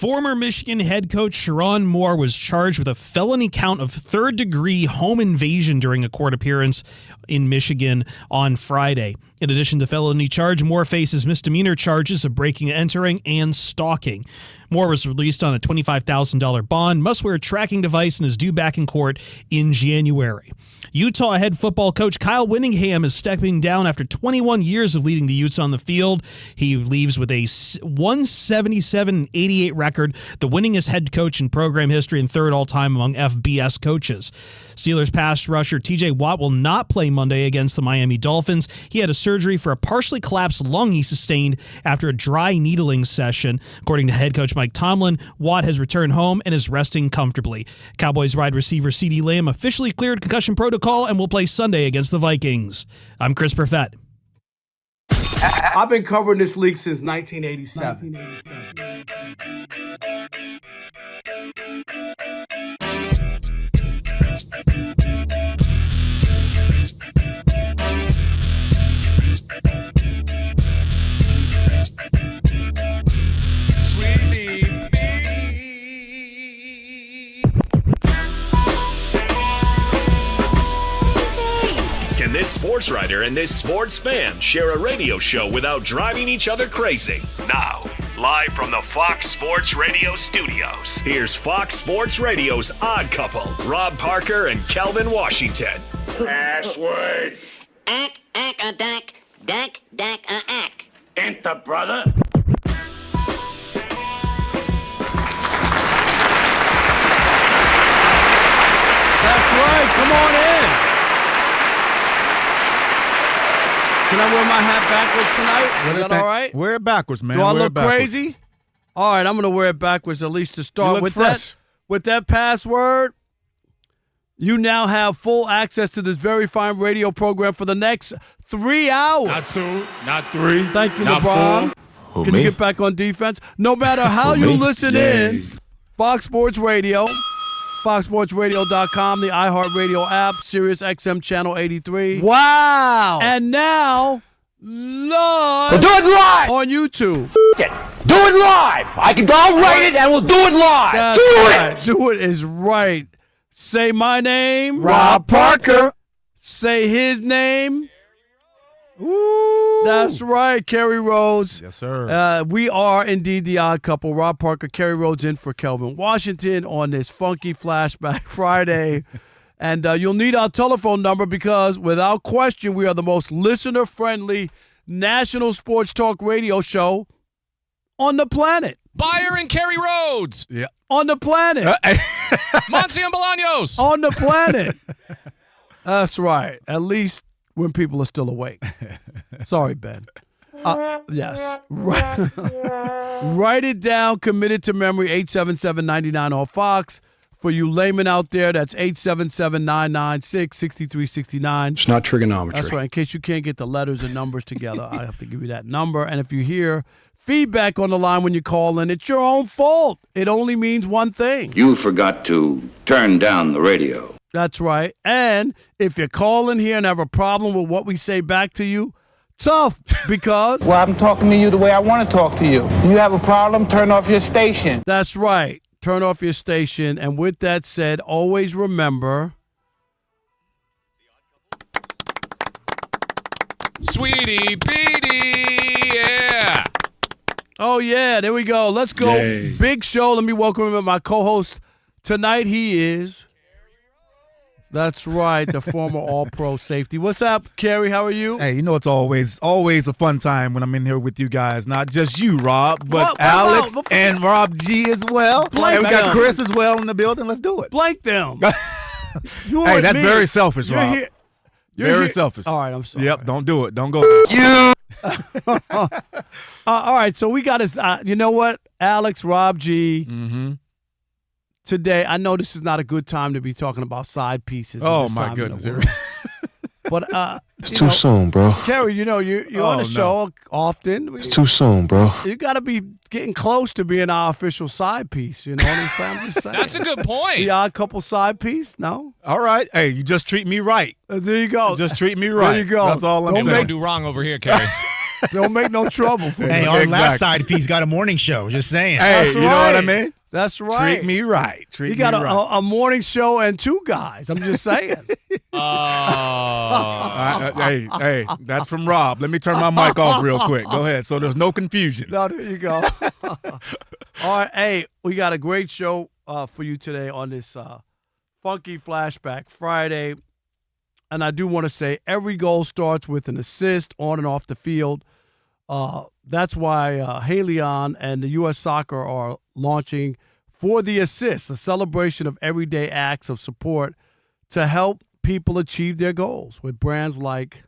Former Michigan head coach Sherrone Moore was charged with a felony count of third-degree home invasion during a court appearance in Michigan on Friday. In addition to the felony charge, Moore faces misdemeanor charges of breaking and entering and stalking. Moore was released on a $25,000 bond, must wear a tracking device, and is due back in court in January. Utah head football coach Kyle Whittingham is stepping down after 21 years of leading the Utes on the field. He leaves with a 177-88 record, the winningest head coach in program history and third all-time among FBS coaches. Steelers pass rusher TJ Watt will not play Monday against the Miami Dolphins. He had a surgery for a partially collapsed lung he sustained after a dry needling session. According to head coach Mike Tomlin, Watt has returned home and is resting comfortably. Cowboys wide receiver CeeDee Lamb officially cleared concussion protocol and will play Sunday against the Vikings. I'm Chris Perfett. I've been covering this league since 1987. Can this sports writer and this sports fan share a radio show without driving each other crazy? Now, live from the Fox Sports Radio studios, here's Fox Sports Radio's Odd Couple, Rob Parker and Kelvin Washington. Password. Ack, dack, Enter, brother. That's right. Come on in. Can I wear my hat backwards tonight? Is that all right? Wear it backwards, man. Do I Wear look it backwards. crazy? All right, I'm going to wear it backwards at least to start look with fresh. that. With that password, you now have full access to this very fine radio program for the next 3 hours. Not 2, not 3. Thank you, not LeBron. 4. Can you get back on defense? No matter how you listen in, Fox Sports Radio, foxsportsradio.com, the iHeartRadio app, Sirius XM Channel 83. Wow. And now, live. We'll do it live. On YouTube. Do it live. I'll write it and we'll do it live. That's right. Do it is right. Say my name. Rob Parker. Say his name. Ooh. That's right, Kerry Rhodes. Yes, sir. We are indeed the odd couple. Rob Parker, Kerry Rhodes in for Kelvin Washington on this funky Flashback Friday. And you'll need our telephone number because, without question, we are the most listener-friendly national sports talk radio show on the planet. Parker and Kerry Rhodes. Yeah. On the planet. Monty and Bolaños. On the planet. That's right. At least when people are still awake. Sorry, Ben. Yes. Write it down. Committed to memory. 877-99 on Fox. For you laymen out there, that's 877-996-6369. It's not trigonometry. That's right. In case you can't get the letters and numbers together, I have to give you that number. And if you hear feedback on the line when you call in, it's your own fault. It only means one thing. You forgot to turn down the radio. That's right. And if you call in here and have a problem with what we say back to you, tough, because... Well, I'm talking to you the way I want to talk to you. If you have a problem, turn off your station. That's right. Turn off your station. And with that said, always remember... Sweetie Petey, yeah. Oh, yeah, there we go. Let's go. Yay. Big show. Let me welcome him, my co-host. Tonight he is... That's right, the former All-Pro safety. What's up, Kerry? How are you? Hey, you know it's always a fun time when I'm in here with you guys. Not just you, Rob, but Alex and Rob G as well. Blank and we got them. Chris as well in the building. Let's do it. Blank them. Hey, that's very selfish, Rob. You're very here. selfish. All right, I'm sorry. Yep, don't do it. Don't go. You. All right, so we got his, you know what? Alex, Rob G. Mm-hmm. Today, I know this is not a good time to be talking about side pieces. Oh, my goodness. But it's too soon, bro. Kerry, you're on the show often. It's too soon, bro. You got to be getting close to being our official side piece. You know what I'm saying? I'm just saying. That's a good point. The odd couple side piece? No? All right. Hey, you just treat me right. There you go. Just treat me right. There you go. That's all I'm saying. Don't do wrong over here, Kerry. Don't make no trouble for Hey, me. our last side piece got a morning show. Just saying. Hey, you know what I mean? That's right. Treat me right. He got a morning show and two guys. I'm just saying. Hey, that's from Rob. Let me turn my mic off real quick. Go ahead. So there's no confusion. No, there you go. All right. Hey, we got a great show for you today on this Funky Flashback Friday. And I do want to say every goal starts with an assist on and off the field. That's why Haleon and the U.S. Soccer are launching For the Assist, a celebration of everyday acts of support to help people achieve their goals with brands like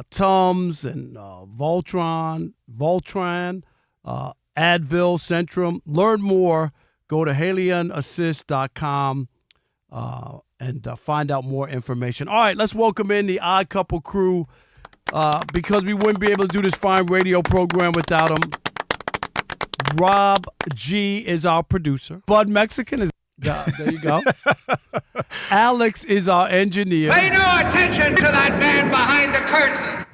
Tums and Voltran, Advil, Centrum. Learn more. Go to HaleonAssist.com and find out more information. All right, let's welcome in the Odd Couple crew because we wouldn't be able to do this fine radio program without them. Rob G is our producer. Bud Mexican is there you go. Alex is our engineer. Pay no attention to that man behind the curtain.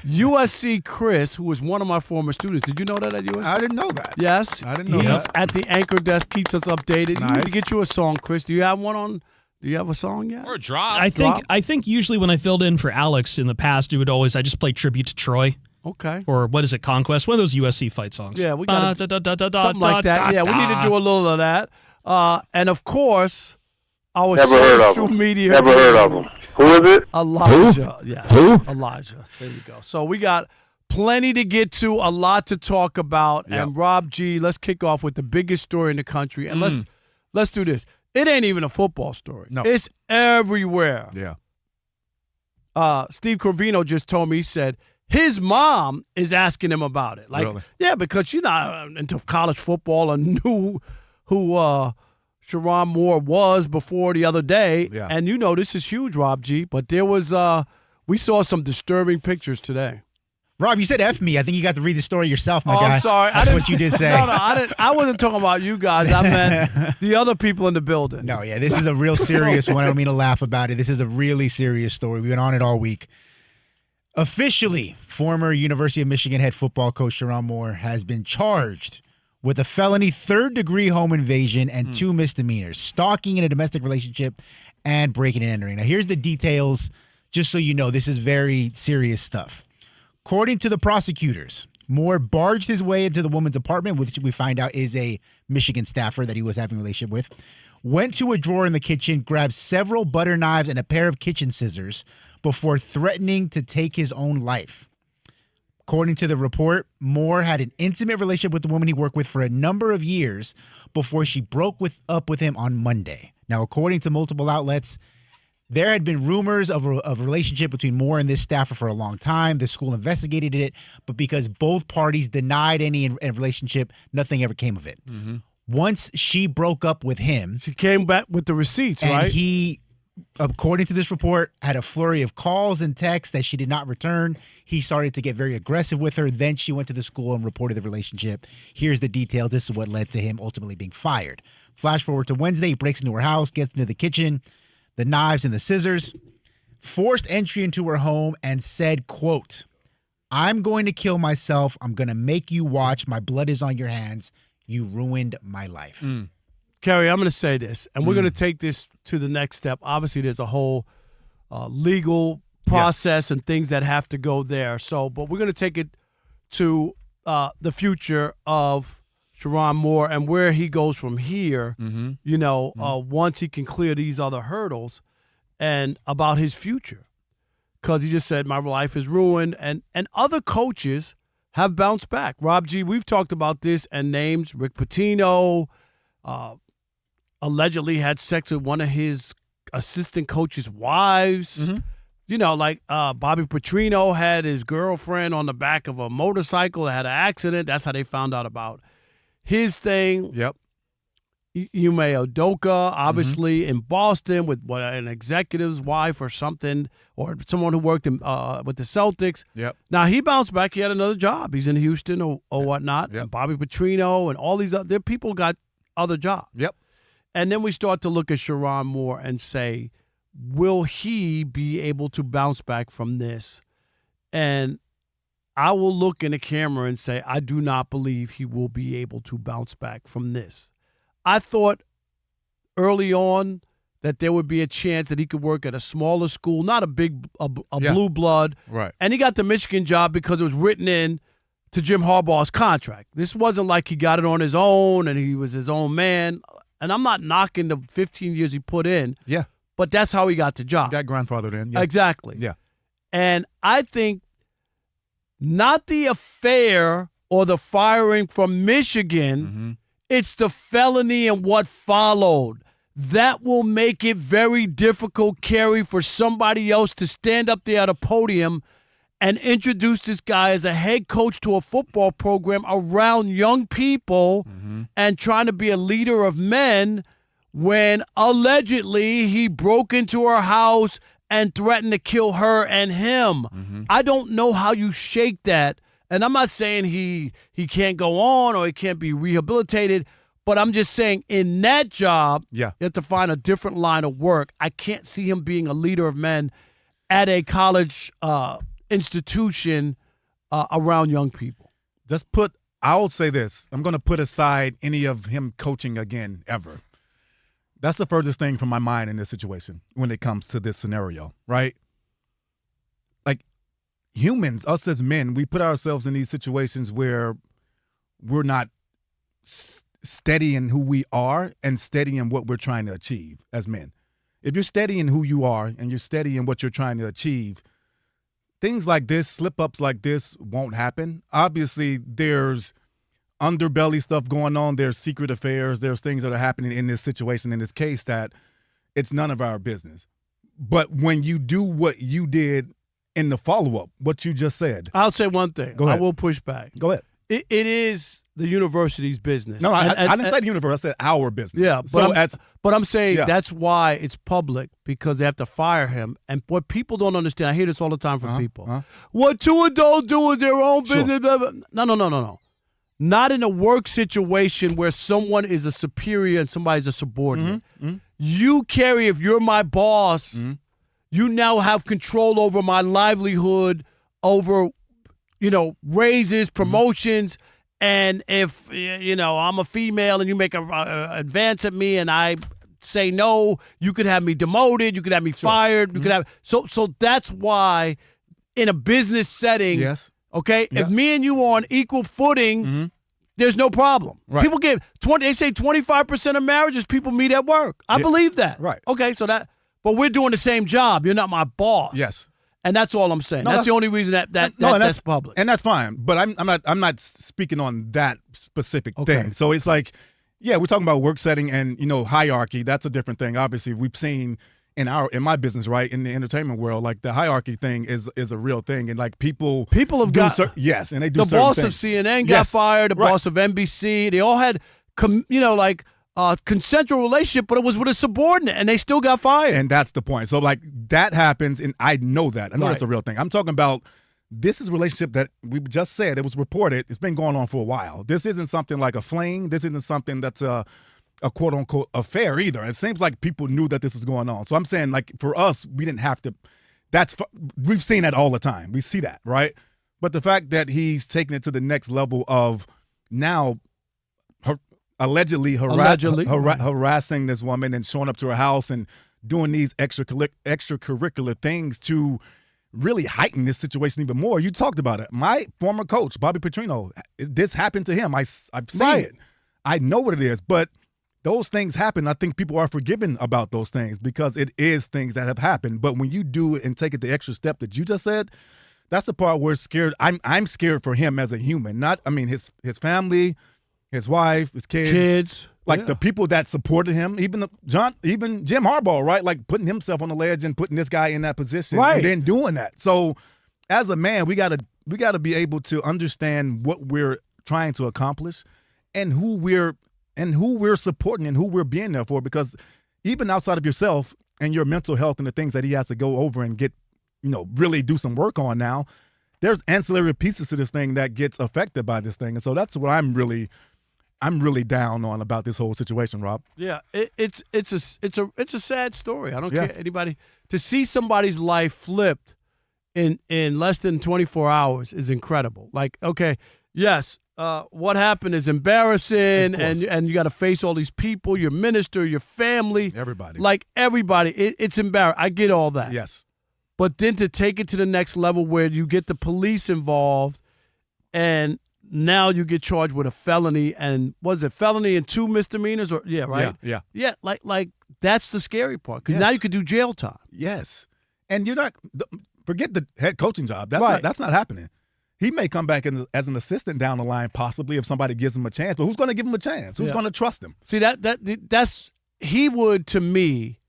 USC Chris, who was one of my former students. Did you know that at USC? I didn't know that. Yes. I didn't know He's that. at the anchor desk, keeps us updated. Nice. You need to get you a song, Chris. Do you have one on? Do you have a song yet? Or a drop. I think usually when I filled in for Alex in the past, I just play Tribute to Troy. Okay. Or what is it, Conquest? One of those USC fight songs. Yeah, we got something like that. Yeah, we need to do a little of that. And of course, our social media. Never heard of him. Who is it? Elijah. Who? Yeah. Who? Elijah. There you go. So we got plenty to get to, a lot to talk about. Yep. And Rob G, let's kick off with the biggest story in the country. And let's do this. It ain't even a football story. No. It's everywhere. Yeah. Steve Corvino just told me, he said his mom is asking him about it. Like, Really? yeah, because she's not into college football and knew who Sherrone Moore was before the other day. Yeah. And you know this is huge, Rob G. But there was we saw some disturbing pictures today. Rob, you said F me. I think you got to read the story yourself, my guy. I'm sorry. That's what you did say. No, I didn't. I wasn't talking about you guys. I meant the other people in the building. No, yeah, this is a real serious one. I don't mean to laugh about it. This is a really serious story. We've been on it all week. Officially, former University of Michigan head football coach Sherrone Moore has been charged with a felony third-degree home invasion and 2 misdemeanors, stalking in a domestic relationship and breaking and entering. Now, here's the details, just so you know. This is very serious stuff. According to the prosecutors, Moore barged his way into the woman's apartment, which we find out is a Michigan staffer that he was having a relationship with, went to a drawer in the kitchen, grabbed several butter knives and a pair of kitchen scissors before threatening to take his own life. According to the report, Moore had an intimate relationship with the woman he worked with for a number of years before she broke up with him on Monday. Now, according to multiple outlets, there had been rumors of a relationship between Moore and this staffer for a long time. The school investigated it, but because both parties denied any relationship, nothing ever came of it. Mm-hmm. Once she broke up with him, she came back with the receipts, and right? He, according to this report, had a flurry of calls and texts that she did not return. He started to get very aggressive with her. Then she went to the school and reported the relationship. Here's the details. This is what led to him ultimately being fired. Flash forward to Wednesday. He breaks into her house, gets into the kitchen, the knives and the scissors, forced entry into her home, and said, quote, "I'm going to kill myself. I'm going to make you watch. My blood is on your hands. You ruined my life." Kerry, I'm going to say this, and we're going to take this to the next step. Obviously, there's a whole legal process and things that have to go there. So, but we're going to take it to the future of Sherrone Moore and where he goes from here, once he can clear these other hurdles, and about his future. Because he just said, my life is ruined, and other coaches have bounced back. Rob G., we've talked about this and names. Rick Pitino allegedly had sex with one of his assistant coach's wives. Mm-hmm. Bobby Petrino had his girlfriend on the back of a motorcycle that had an accident. That's how they found out about his thing. Yep. Ime Udoka, obviously, in Boston with an executive's wife or something, or someone who worked with the Celtics. Yep. Now, he bounced back. He had another job. He's in Houston or whatnot. Yep. And Bobby Petrino and all these other people got other jobs. Yep. And then we start to look at Sherrone Moore and say, will he be able to bounce back from this? And I will look in the camera and say, I do not believe he will be able to bounce back from this. I thought early on that there would be a chance that he could work at a smaller school, not a big blue blood. Right. And he got the Michigan job because it was written in to Jim Harbaugh's contract. This wasn't like he got it on his own and he was his own man. And I'm not knocking the 15 years he put in. Yeah. But that's how he got the job. Got grandfathered in. Yeah. Exactly. Yeah. And I think not the affair or the firing from Michigan, it's the felony and what followed. That will make it very difficult, Kerry, for somebody else to stand up there at a podium and introduce this guy as a head coach to a football program around young people and trying to be a leader of men when allegedly he broke into her house and threatened to kill her and him. I don't know how you shake that. And I'm not saying he can't go on or he can't be rehabilitated, but I'm just saying in that job, you have to find a different line of work. I can't see him being a leader of men at a college institution around young people. I'll say this. I'm going to put aside any of him coaching again ever. That's the furthest thing from my mind in this situation when it comes to this scenario, right? Like humans, us as men, we put ourselves in these situations where we're not steady in who we are and steady in what we're trying to achieve as men. If you're steady in who you are and you're steady in what you're trying to achieve, things like this, slip-ups like this won't happen. Obviously, there's underbelly stuff going on. There's secret affairs. There's things that are happening in this situation, in this case, that it's none of our business. But when you do what you did in the follow-up, what you just said. I'll say one thing. Go ahead. I will push back. Go ahead. It is the university's business. No, I didn't say the university. I said our business. Yeah, but I'm saying Yeah. that's why it's public, because they have to fire him. And what people don't understand, I hear this all the time from people. What two adults do is their own business. Blah, blah. No. Not in a work situation where someone is a superior and somebody's a subordinate. You, Kerry, if you're my boss, you now have control over my livelihood, over, raises, promotions. And if, I'm a female and you make an advance at me and I say no, you could have me demoted, you could have me fired, you could have so that's why in a business setting, okay, if me and you are on equal footing, there's no problem. Right. People give they say 25% of marriages people meet at work. I believe that. Right. Okay, but we're doing the same job. You're not my boss. Yes. And that's all I'm saying. No, that's the only reason that's public. And that's fine. But I'm not speaking on that specific thing. So it's like, we're talking about work setting and hierarchy. That's a different thing. Obviously, we've seen in my business, right, in the entertainment world, like the hierarchy thing is a real thing, and like people have got and they do the boss things. of CNN got fired, the boss of NBC. They all had consensual relationship, but it was with a subordinate, and they still got fired. And that's the point. So, like, that happens, and I know that. I know that's a real thing. I'm talking about this is a relationship that we just said, it was reported. It's been going on for a while. This isn't something like a fling. This isn't something that's a quote-unquote affair either. It seems like people knew that this was going on. So I'm saying, like, for us, we didn't have to – we've seen that all the time. We see that, right? But the fact that he's taking it to the next level of now – allegedly harassing this woman and showing up to her house and doing these extracurricular things to really heighten this situation even more. You talked about it. My former coach, Bobby Petrino, this happened to him. I've seen it. I know what it is. But those things happen. I think people are forgiven about those things because it is things that have happened. But when you do it and take it the extra step that you just said, that's the part where scared. I'm scared for him as a human. His family, his wife, his kids, like the people that supported him, even Jim Harbaugh, right? Like putting himself on the ledge and putting this guy in that position, and then doing that. So, as a man, we gotta be able to understand what we're trying to accomplish, and who we're supporting and who we're being there for. Because even outside of yourself and your mental health and the things that he has to go over and get, really do some work on now, there's ancillary pieces to this thing that gets affected by this thing, and so that's what I'm really down on about this whole situation, Rob. Yeah, it's a sad story. I don't care anybody to see somebody's life flipped in less than 24 hours is incredible. Like, okay, yes, what happened is embarrassing, and you got to face all these people, your minister, your family. Everybody. Like, everybody. It's embarrassing. I get all that. Yes. But then to take it to the next level where you get the police involved, and now you get charged with a felony, and was it felony and 2 misdemeanors? Or right? Yeah. Like that's the scary part, because now you could do jail time. Yes. And you're not – forget the head coaching job. That's not happening. He may come back as an assistant down the line, possibly, if somebody gives him a chance. But who's going to give him a chance? Who's going to trust him? See, that's he would, to me,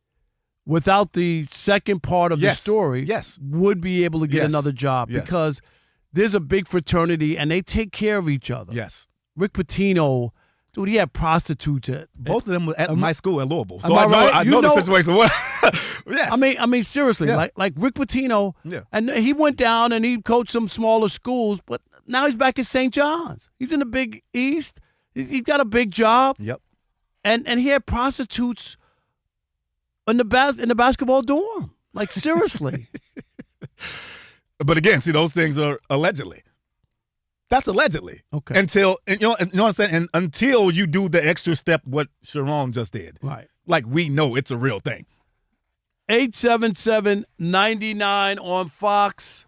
without the second part of the story, would be able to get another job because there's a big fraternity and they take care of each other. Yes. Rick Pitino, dude, he had prostitutes at both of them were at my school in Louisville, so I know the situation well. Yes. I mean, seriously, like Rick Pitino, and he went down and he coached some smaller schools, but now he's back at St. John's. He's in the Big East. He's got a big job. Yep. And he had prostitutes in the basketball dorm. Like, seriously. But again, see, those things are allegedly. That's allegedly. Okay. Until you know what I'm saying? And until you do the extra step, what Sherrone just did. Right. Like, we know it's a real thing. 877-99 on Fox.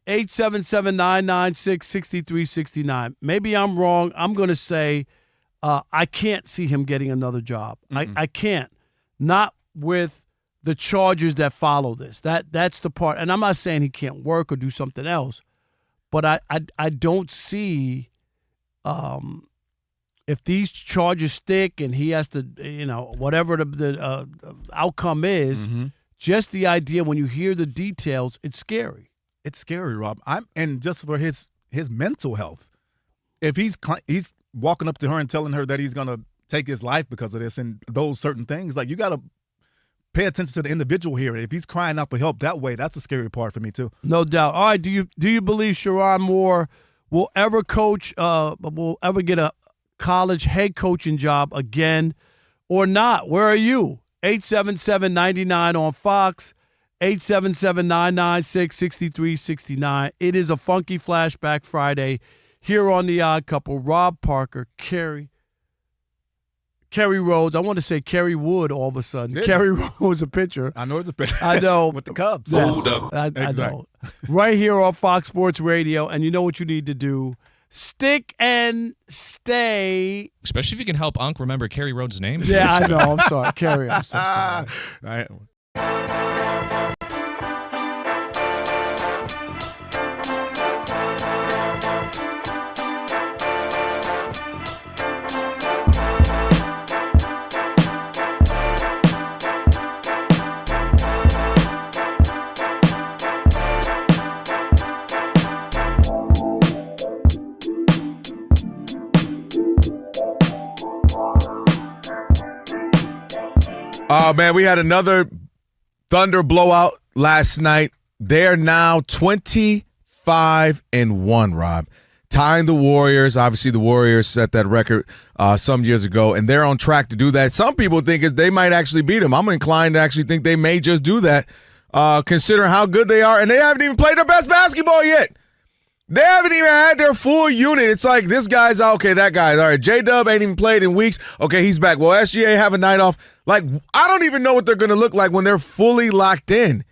877-996-6369. Maybe I'm wrong. I'm going to say I can't see him getting another job. I can't. Not with the charges that follow this. That's the part. And I'm not saying he can't work or do something else, but I don't see if these charges stick and he has to, whatever the outcome is, just the idea when you hear the details, it's scary. It's scary, Rob. And just for his mental health, if he's walking up to her and telling her that he's gonna take his life because of this and those certain things, like, you got to pay attention to the individual here. If he's crying out for help that way, that's the scary part for me too. No doubt. All right, do you believe Sherrone Moore will ever coach? Will ever get a college head coaching job again, or not? Where are you? 877-99 on Fox. 877-996-6369. It is a funky flashback Friday here on The Odd Couple. Rob Parker, Kerry Rhodes. I want to say Kerry Wood all of a sudden. Kerry Rhodes, a pitcher. I know it's a pitcher. I know. With the Cubs. Yes, Hold up. I know. Right here on Fox Sports Radio, and you know what you need to do. Stick and stay. Especially if you can help Unc remember Kerry Rhodes' name. Yeah, I know. I'm sorry. Kerry, I'm so sorry. All right. Oh, man, we had another Thunder blowout last night. They're now 25-1, Rob. Tying the Warriors. Obviously, the Warriors set that record some years ago, and they're on track to do that. Some people think they might actually beat them. I'm inclined to actually think they may just do that, considering how good they are, and they haven't even played their best basketball yet. They haven't even had their full unit. It's like, this guy's out. Okay, that guy's all right. J-Dub ain't even played in weeks. Okay, he's back. Well, SGA have a night off. Like, I don't even know what they're going to look like when they're fully locked in.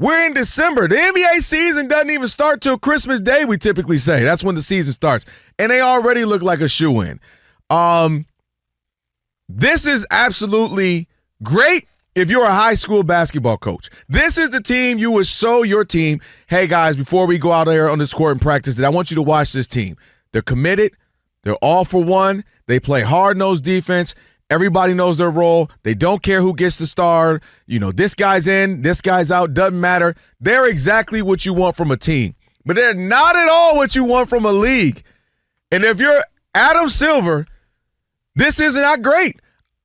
We're in December. The NBA season doesn't even start till Christmas Day, we typically say. That's when the season starts. And they already look like a shoo-in. This is absolutely great if you're a high school basketball coach. This is the team you would show your team, hey, guys, before we go out there on this court and practice, that I want you to watch this team. They're committed. They're all for one. They play hard-nosed defense. Everybody knows their role. They don't care who gets the start. This guy's in, this guy's out, doesn't matter. They're exactly what you want from a team. But they're not at all what you want from a league. And if you're Adam Silver, this is not great.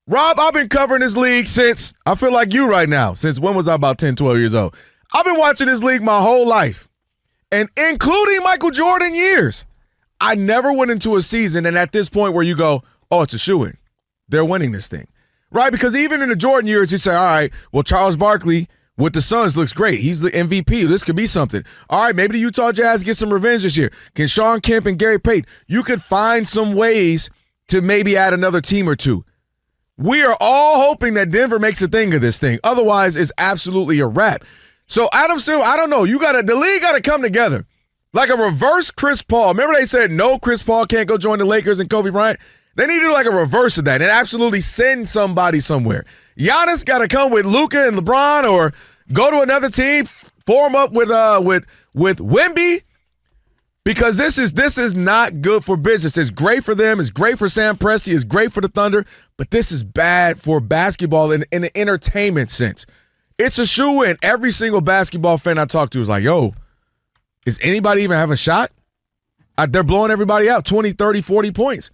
Rob, I've been covering this league since, I feel like you right now, since when was I, about 10, 12 years old? I've been watching this league my whole life, and including Michael Jordan years. I never went into a season, and at this point where you go, oh, it's a shoo-in. They're winning this thing, right? Because even in the Jordan years, you say, all right, well, Charles Barkley with the Suns looks great. He's the MVP. This could be something. All right, maybe the Utah Jazz get some revenge this year. Can Sean Kemp and Gary Payton, you could find some ways to maybe add another team or two. We are all hoping that Denver makes a thing of this thing. Otherwise, it's absolutely a wrap. So Adam Silver, I don't know. The league got to come together. Like a reverse Chris Paul. Remember they said, no, Chris Paul can't go join the Lakers and Kobe Bryant? They need to do like a reverse of that and absolutely send somebody somewhere. Giannis got to come with Luka and LeBron or go to another team, form up with Wemby, because this is not good for business. It's great for them. It's great for Sam Presti. It's great for the Thunder. But this is bad for basketball in an entertainment sense. It's a shoo-in. Every single basketball fan I talk to is like, yo, is anybody even have a shot? They're blowing everybody out 20, 30, 40 points.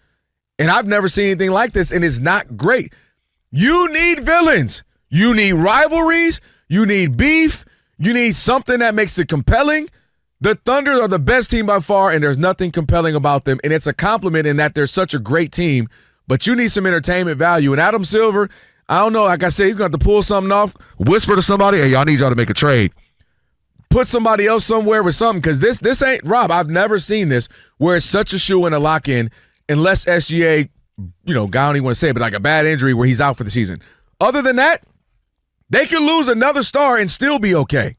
And I've never seen anything like this, and it's not great. You need villains. You need rivalries. You need beef. You need something that makes it compelling. The Thunder are the best team by far, and there's nothing compelling about them. And it's a compliment in that they're such a great team, but you need some entertainment value. And Adam Silver, I don't know, like I said, he's going to have to pull something off, whisper to somebody, hey, y'all need y'all to make a trade. Put somebody else somewhere with something, because this ain't, Rob, I've never seen this where it's such a shoe and a lock-in, unless SGA, I don't even want to say it, but like a bad injury where he's out for the season. Other than that, they could lose another star and still be okay.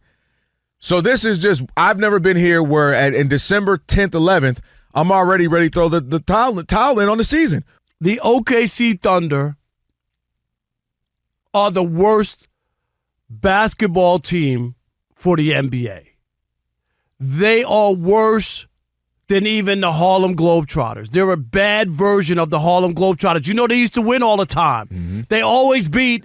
So this is just, I've never been here where in December 10th, 11th, I'm already ready to throw the towel in on the season. The OKC Thunder are the worst basketball team for the NBA. They are worse than even the Harlem Globetrotters. They're a bad version of the Harlem Globetrotters. You know they used to win all the time. Mm-hmm. They always beat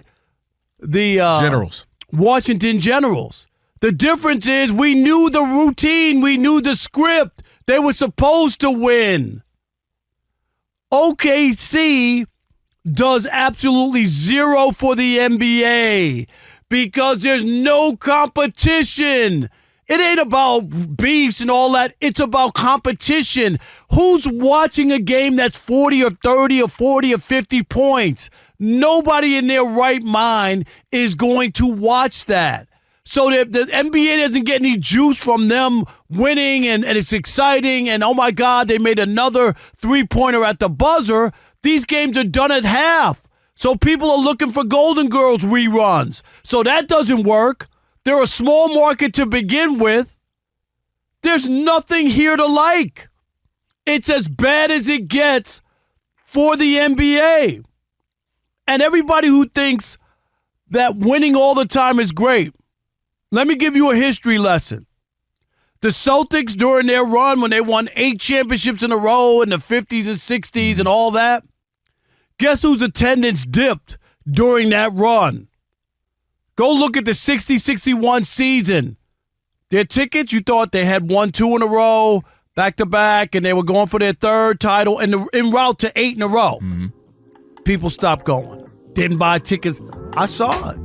the Generals. Washington Generals. The difference is we knew the routine. We knew the script. They were supposed to win. OKC does absolutely zero for the NBA because there's no competition. It ain't about beefs and all that. It's about competition. Who's watching a game that's 40 or 30 or 40 or 50 points? Nobody in their right mind is going to watch that. So the NBA doesn't get any juice from them winning, and it's exciting, and oh my God, they made another three-pointer at the buzzer. These games are done at half. So people are looking for Golden Girls reruns. So that doesn't work. They're a small market to begin with. There's nothing here to like. It's as bad as it gets for the NBA. And everybody who thinks that winning all the time is great, let me give you a history lesson. The Celtics, during their run, when they won 8 championships in a row in the 50s and 60s and all that, guess whose attendance dipped during that run? Go look at the 60-61 season. Their tickets, you thought they had won 2 in a row, back-to-back, and they were going for their 3rd title en route to 8 in a row. Mm-hmm. People stopped going. Didn't buy tickets. I saw it.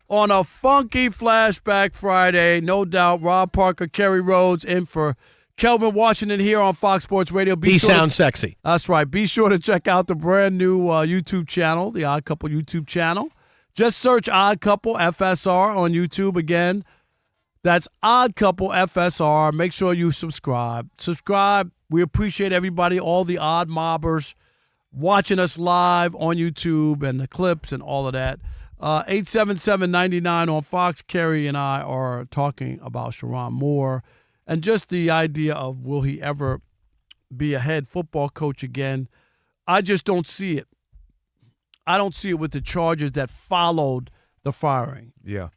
on a funky Flashback Friday. No doubt, Rob Parker, Kerry Rhodes in for Kelvin Washington here on Fox Sports Radio. He sounds sexy. That's right. Be sure to check out the brand new YouTube channel, the Odd Couple YouTube channel. Just search Odd Couple FSR on YouTube again. That's Odd Couple FSR. Make sure you subscribe. Subscribe. We appreciate everybody, all the odd mobbers watching us live on YouTube and the clips and all of that. 877-99 on Fox. Kerry and I are talking about Sherrone Moore and just the idea of will he ever be a head football coach again. I just don't see it. I don't see it with the charges that followed the firing. Yeah.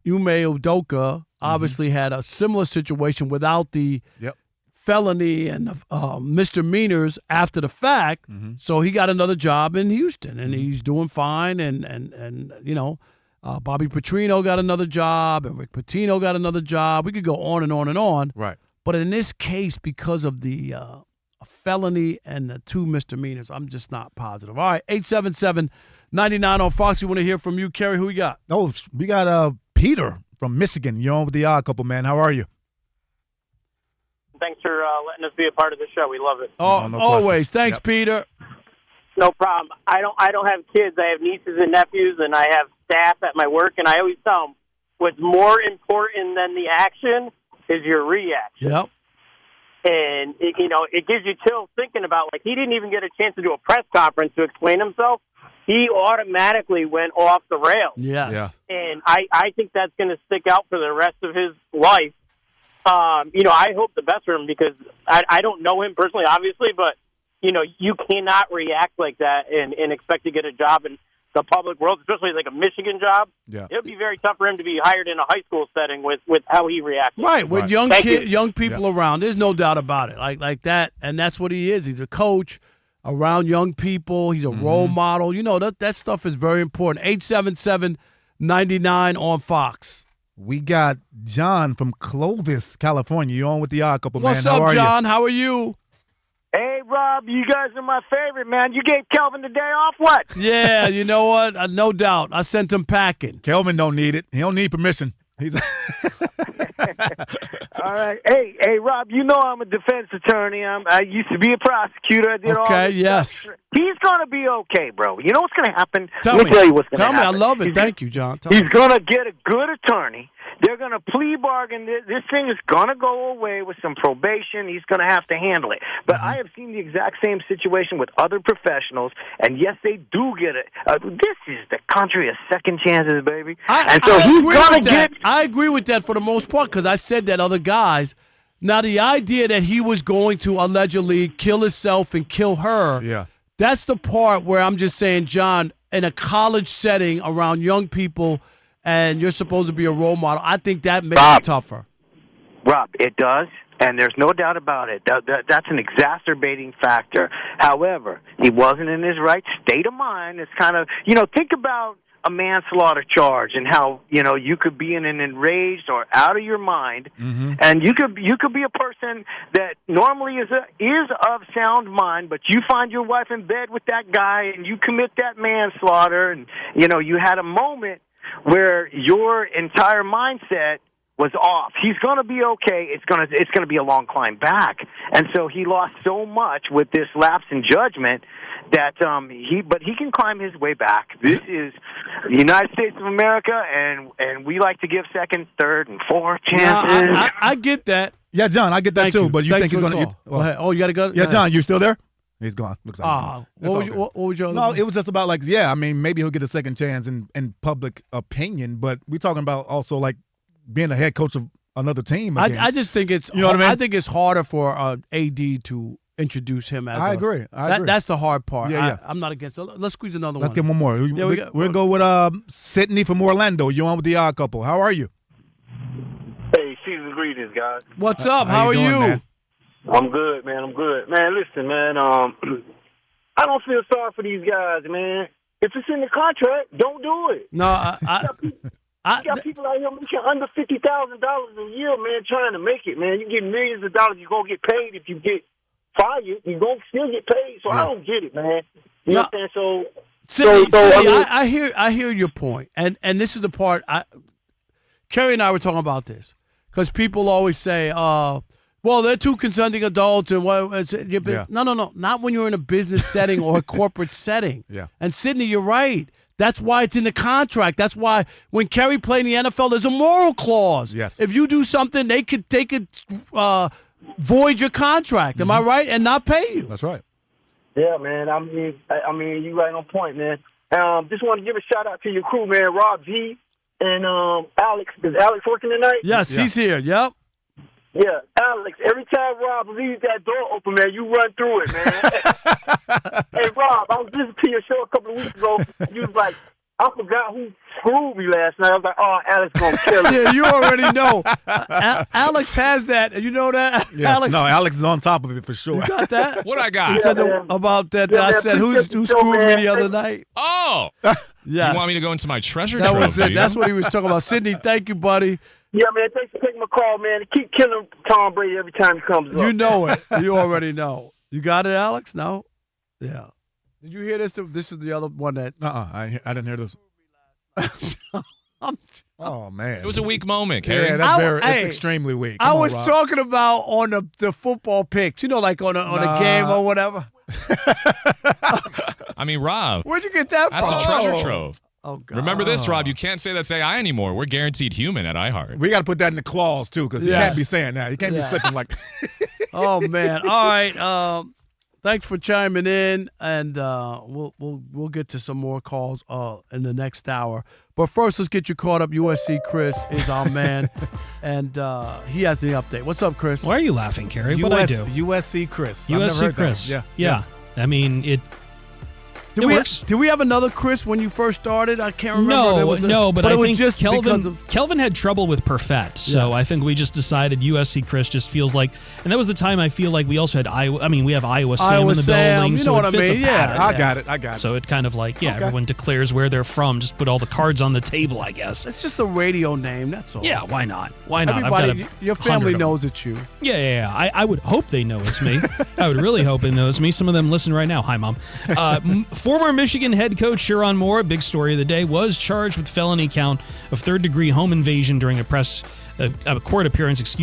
Ume Udoka obviously had a similar situation without the felony and misdemeanors after the fact. So he got another job in Houston, and he's doing fine. And you know, Bobby Petrino got another job, and Rick Pitino got another job. We could go on and on and on. Right. But in this case, because of the felony and the 2 misdemeanors, I'm just not positive. All right, 877-99 on Fox. We want to hear from you, Kerry. Who we got? Oh, we got Peter from Michigan. You're on with the Odd Couple, man. How are you? Thanks for letting us be a part of the show. We love it. Oh, no always. question. Thanks, Peter. No problem. I don't have kids. I have nieces and nephews, and I have staff at my work, and I always tell them what's more important than the action is your reaction. Yep. And, it gives you chills thinking about, like, he didn't even get a chance to do a press conference to explain himself. He automatically went off the rails. Yes. Yeah. And I think that's going to stick out for the rest of his life. I hope the best for him because I don't know him personally, obviously, but, you cannot react like that and expect to get a job in the public world, especially like a Michigan job. Yeah. It would be very tough for him to be hired in a high school setting with how he reacted. Right, with Right. young people around. There's no doubt about it. Like that, and that's what he is. He's a coach around young people. He's a role model. That stuff is very important. 877-99 on Fox. We got John from Clovis, California. You're on with the Odd Couple, man. What's How up, are John? How are you? Hey, Rob, you guys are my favorite, man. You gave Kelvin the day off, what? Yeah, you know what? No doubt. I sent him packing. Kelvin don't need it. He don't need permission. He's All right. Hey, Rob, you know I'm a defense attorney. I used to be a prosecutor. I did all Okay, this yes. stuff. He's going to be okay, bro. You know what's going to happen? Tell Let me tell you what's going to Tell happen. me. I love it. Thank you, John. Tell me. He's going to get a good attorney. They're going to plea bargain. This thing is going to go away with some probation. He's going to have to handle it. But I have seen the exact same situation with other professionals, and yes, they do get it. This is the country of second chances, baby. And so he's going to get... I agree with that for the most part because I said that other guys. Now, the idea that he was going to allegedly kill himself and kill her, that's the part where I'm just saying, John, in a college setting around young people, and you're supposed to be a role model, I think that makes it tougher. Rob, it does, and there's no doubt about it. That's an exacerbating factor. However, he wasn't in his right state of mind. It's kind of, think about a manslaughter charge and how, you could be in an enraged or out of your mind, and you could be a person that normally is of sound mind, but you find your wife in bed with that guy and you commit that manslaughter, and, you had a moment where your entire mindset was off. He's going to be okay. It's going to be a long climb back. And so he lost so much with this lapse in judgment that he can climb his way back. This is the United States of America, and we like to give second, third, and fourth chances. No, I get that. Yeah, John, I get that too. But you think he's going to? Go ahead. Oh, you got to go. Yeah, John, you still there? He's gone. Looks like he's gone. What was your? No, it was just about maybe he'll get a second chance in public opinion, but we're talking about also like being a head coach of another team. I just think it's. You know what I mean? I think it's harder for AD to introduce him as. I agree. That's the hard part. Yeah. I'm not against it. Let's squeeze another one. Let's get one more. We'll go with Sydney from Orlando. You're on with the Odd Couple. How are you? Hey, season greetings, guys. What's up? How are doing, you? man? I'm good, man. I'm good. Man, listen, man. I don't feel sorry for these guys, man. If it's in the contract, don't do it. No, you got people out here making under $50,000 a year, man, trying to make it, man. You get millions of dollars, you're going to get paid. If you get fired, you're going to still get paid. So I don't get it, man. You know what I'm saying? Sidney, I hear your point, and this is the part. Kerry and I were talking about this because people always say, well, they're two consenting adults, and no, not when you're in a business setting or a corporate setting. Yeah. And Sidney, you're right. That's why it's in the contract. That's why when Kerry played in the NFL, there's a moral clause. Yes. If you do something, they could void your contract. Am I right? And not pay you. That's right. Yeah, man. I mean, you right on point, man. Just want to give a shout out to your crew, man. Rob G and Alex. Is Alex working tonight? Yes, he's here. Yep. Yeah, Alex, every time Rob leaves that door open, man, you run through it, man. Hey, Rob, I was listening to your show a couple of weeks ago. You was like, I forgot who screwed me last night. I was like, oh, Alex going to kill me. Yeah, you already know. Alex has that. You know that? Yes. Alex is on top of it for sure. You got that? What I got? You said about that. I said, who screwed me the other night? Oh. Yes. You want me to go into my treasure trove? That was it. That's what he was talking about. Sidney, thank you, buddy. Yeah, man, thanks for taking my call, man. Keep killing Tom Brady every time he comes up. You know it. You already know. You got it, Alex? No? Yeah. Did you hear this? This is the other one that... I didn't hear this. Oh, man. It was a weak moment, Kerry. Yeah, that's extremely weak. I was talking about on the football picks, like on a game or whatever. I mean, Rob. Where'd you get that from? That's a treasure trove. Oh, God. Remember this, Rob. You can't say that's AI anymore. We're guaranteed human at iHeart. We got to put that in the clause, too, because you can't be saying that. You can't be slipping like that. Oh, man. All right. Thanks for chiming in, and we'll get to some more calls in the next hour. But first, let's get you caught up. USC Chris is our man, and he has the update. What's up, Chris? Why are you laughing, Kerry? What I do? USC Chris. USC Chris. Yeah. I mean, it works. Did we have another Chris when you first started? I can't remember. But I think just Kelvin had trouble with Perfett, so I think we just decided USC Chris just feels like, and that was the time I feel like we also had Iowa. I mean, we have Iowa Sam in the building, so it fits a pattern. I got it. So it kind of like, everyone declares where they're from. Just put all the cards on the table, I guess. It's just a radio name. That's all. Yeah, why not? Why not? Everybody, your family knows it's you. Yeah. I would hope they know it's me. I would really hope they know it's me. Some of them listen right now. Hi, Mom. Former Michigan head coach Sherrone Moore, big story of the day, was charged with felony count of third-degree home invasion during a court appearance,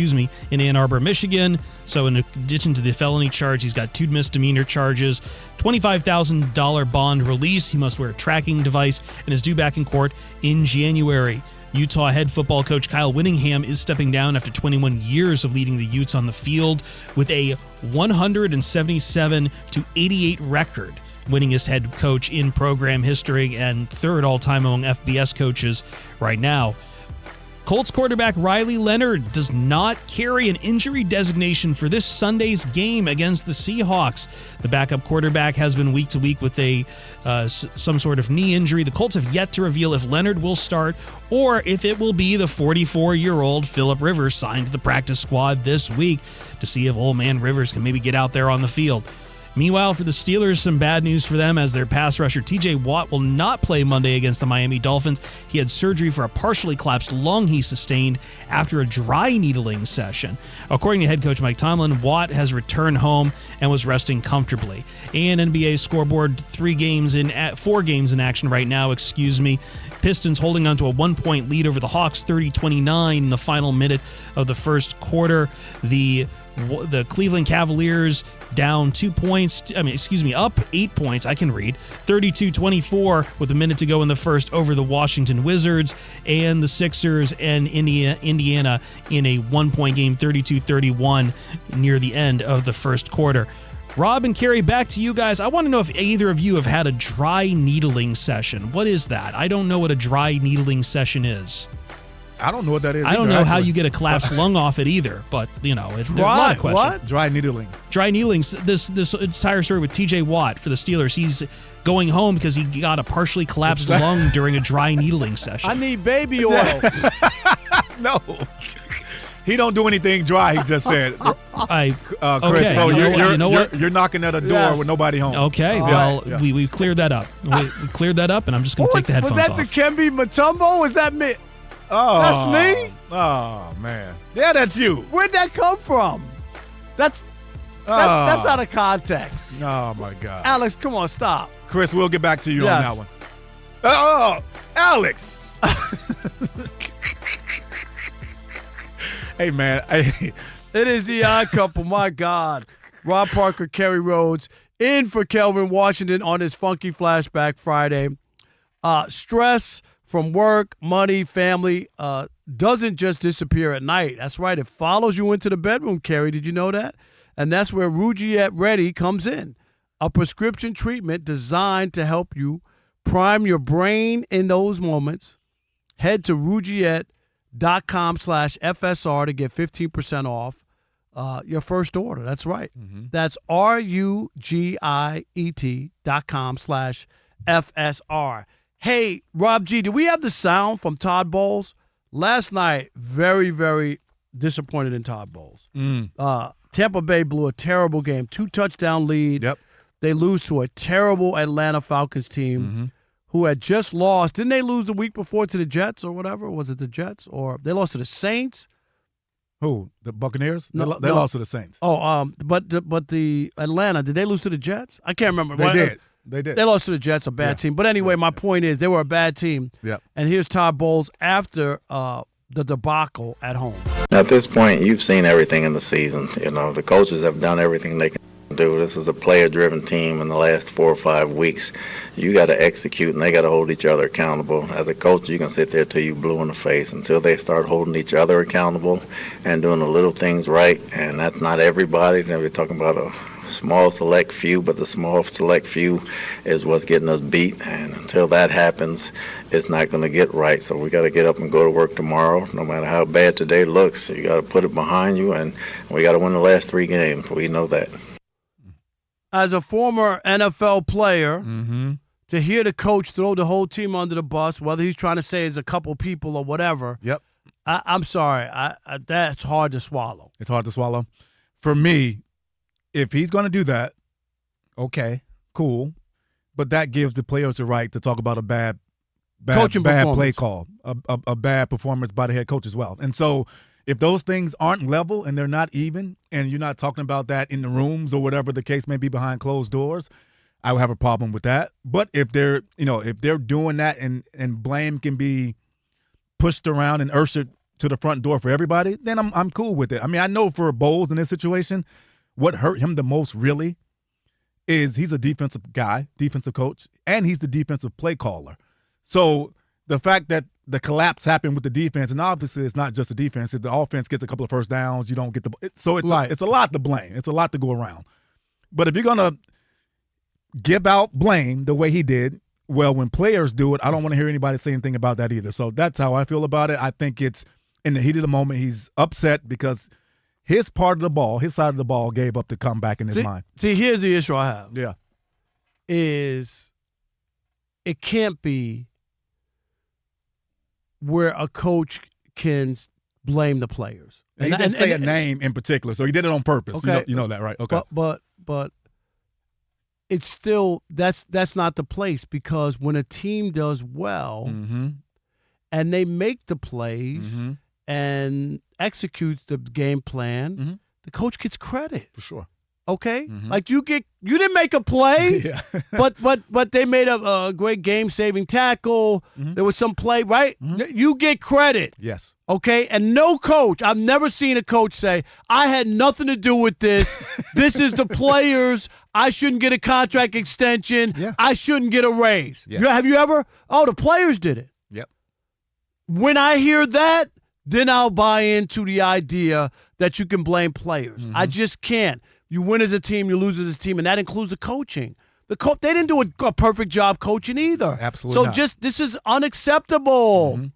in Ann Arbor, Michigan. So in addition to the felony charge, he's got 2 misdemeanor charges, $25,000 bond release. He must wear a tracking device and is due back in court in January. Utah head football coach Kyle Whittingham is stepping down after 21 years of leading the Utes on the field with a 177-88 record. Winningest head coach in program history and third all-time among FBS coaches right now. Colts quarterback Riley Leonard does not carry an injury designation for this Sunday's game against the Seahawks. The backup quarterback has been week to week with some sort of knee injury. The Colts have yet to reveal if Leonard will start or if it will be the 44-year-old Phillip Rivers signed to the practice squad this week to see if old man Rivers can maybe get out there on the field. Meanwhile, for the Steelers, some bad news for them as their pass rusher T.J. Watt will not play Monday against the Miami Dolphins. He had surgery for a partially collapsed lung he sustained after a dry needling session. According to head coach Mike Tomlin, Watt has returned home and was resting comfortably. And NBA scoreboard, 4 games in action right now, Pistons holding on to a 1-point lead over the Hawks, 30-29 in the final minute of the first quarter. The Cleveland Cavaliers down 2 points, up 8 points, 32-24 with a minute to go in the first over the Washington Wizards, and the Sixers and Indiana in a 1-point game, 32-31 near the end of the first quarter. Rob and Kerry, back to you guys. I want to know if either of you have had a dry needling session. What is that? I don't know what a dry needling session is. I don't know what that is. I don't know how you get a collapsed lung off it either, but there's a lot of questions. What? Dry needling. Dry needling. This entire story with T.J. Watt for the Steelers. He's going home because he got a partially collapsed lung during a dry needling session. I need baby oil. No. He don't do anything dry, he just said. Chris, okay. So you're knocking at a door with nobody home. Okay, we've cleared that up. We cleared that up, and I'm just going to take the headphones off. Was that the Kembe Mutombo? Was that me? Oh, that's me? Oh, man. Yeah, that's you. Where'd that come from? That's out of context. Oh, my God. Alex, come on, stop. Chris, we'll get back to you on Yes. that one. Oh, Alex. Hey, man. It is the odd couple. My God. Rob Parker, Kerry Rhodes, in for Kelvin Washington on his Funky Flashback Friday. Stress from work, money, family doesn't just disappear at night. That's right. It follows you into the bedroom, Kerry. Did you know that? And that's where Rugiet Ready comes in, a prescription treatment designed to help you prime your brain in those moments. Head to rugiet.com/FSR to get 15% off your first order. That's right. That's RUGIET.com/FSR. Hey, Rob G, do we have the sound from Todd Bowles? Last night, very, very disappointed in Todd Bowles. Tampa Bay blew a terrible game, 2-touchdown lead. Yep. They lose to a terrible Atlanta Falcons team who had just lost. Didn't they lose the week before to the Jets or whatever? Was it the Jets? Or they lost to the Saints? Who? The Buccaneers? No, they lost to the Saints. Oh, but the Atlanta, did they lose to the Jets? I can't remember. They did. They lost to the Jets, a bad team. But anyway, my point is they were a bad team. Yep. And here's Todd Bowles after the debacle at home. At this point, you've seen everything in the season. You know, the coaches have done everything they can do. This is a player-driven team in the last 4 or 5 weeks. You got to execute, and they got to hold each other accountable. As a coach, you can sit there till you blue in the face until they start holding each other accountable and doing the little things right. And that's not everybody. We're talking about a small select few, but the small select few is what's getting us beat. And until that happens, it's not going to get right. So we got to get up and go to work tomorrow. No matter how bad today looks, you got to put it behind you, and we got to win the last 3 games. We know that. As a former NFL player, to hear the coach throw the whole team under the bus, whether he's trying to say it's a couple people or whatever, Yep. I'm sorry. That's hard to swallow. It's hard to swallow. For me, if he's going to do that, okay, cool. But that gives the players the right to talk about a bad play call, a bad performance by the head coach as well. And so if those things aren't level and they're not even, and you're not talking about that in the rooms or whatever the case may be behind closed doors, I would have a problem with that. But if they're doing that and blame can be pushed around and ushered to the front door for everybody, then I'm cool with it. I mean, I know for Bowles in this situation, what hurt him the most really is he's a defensive guy, defensive coach, and he's the defensive play caller. So the fact that the collapse happened with the defense, and obviously it's not just the defense. If the offense gets a couple of first downs, you don't get it's a lot to blame. It's a lot to go around. But if you're going to give out blame the way he did, well, when players do it, I don't want to hear anybody say anything about that either. So that's how I feel about it. I think it's in the heat of the moment, he's upset because his part of the ball, his side of the ball, gave up the comeback in his mind. See, here's the issue I have. Yeah. Is it can't be where a coach can blame the players. And he didn't say a name in particular, so he did it on purpose. Okay. You know that, right? Okay. But it's still that's not the place, because when a team does well and they make the plays and executes the game plan, the coach gets credit. For sure. Okay? Like you didn't make a play, Yeah. but they made a great game-saving tackle. There was some play, right? You get credit. Yes. Okay? And no coach, I've never seen a coach say, I had nothing to do with this. This is the players. I shouldn't get a contract extension. Yeah. I shouldn't get a raise. Yes. Have you ever? Oh, the players did it. Yep. When I hear that, then I'll buy into the idea that you can blame players. I just can't. You win as a team, you lose as a team, and that includes the coaching. They didn't do a perfect job coaching either. Absolutely not. So this is unacceptable.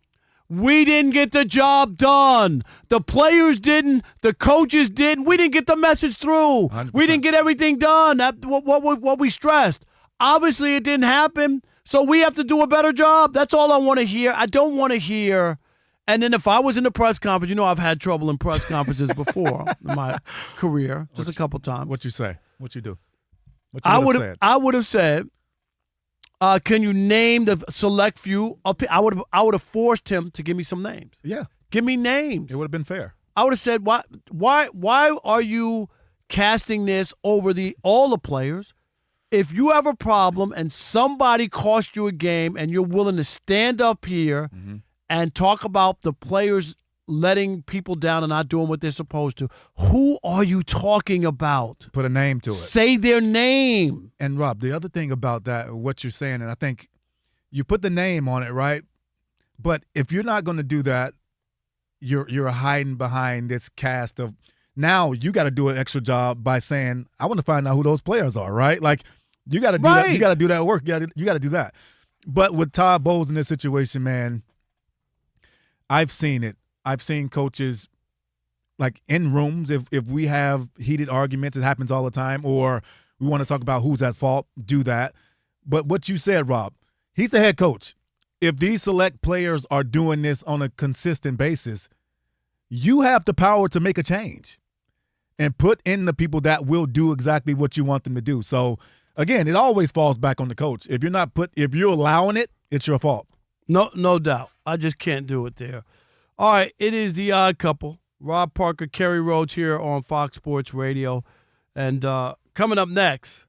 We didn't get the job done. The players didn't. The coaches didn't. We didn't get the message through. 100%. We didn't get everything done. What we stressed. Obviously, it didn't happen, so we have to do a better job. That's all I want to hear. I don't want to hear. And then if I was in the press conference, I've had trouble in press conferences before in my career, just a couple times. What you say? What you do? What I would have said, can you name the select few? I would have forced him to give me some names. Yeah. Give me names. It would have been fair. I would have said, why are you casting this over all the players. If you have a problem and somebody cost you a game and you're willing to stand up here and talk about the players letting people down and not doing what they're supposed to, who are you talking about? Put a name to it. Say their name. And, Rob, the other thing about that, what you're saying, and I think you put the name on it, right? But if you're not going to do that, you're hiding behind this cast of now you got to do an extra job by saying, I want to find out who those players are, right? Like, you got to do that. You got to do that work. You got to do that. But with Todd Bowles in this situation, man, I've seen it. I've seen coaches, like in rooms, if we have heated arguments, it happens all the time, or we want to talk about who's at fault, do that. But what you said, Rob, he's the head coach. If these select players are doing this on a consistent basis, you have the power to make a change and put in the people that will do exactly what you want them to do. So, again, it always falls back on the coach. If you're allowing it, it's your fault. No doubt. I just can't do it there. All right, it is The Odd Couple. Rob Parker, Kerry Rhodes here on Fox Sports Radio. And coming up next,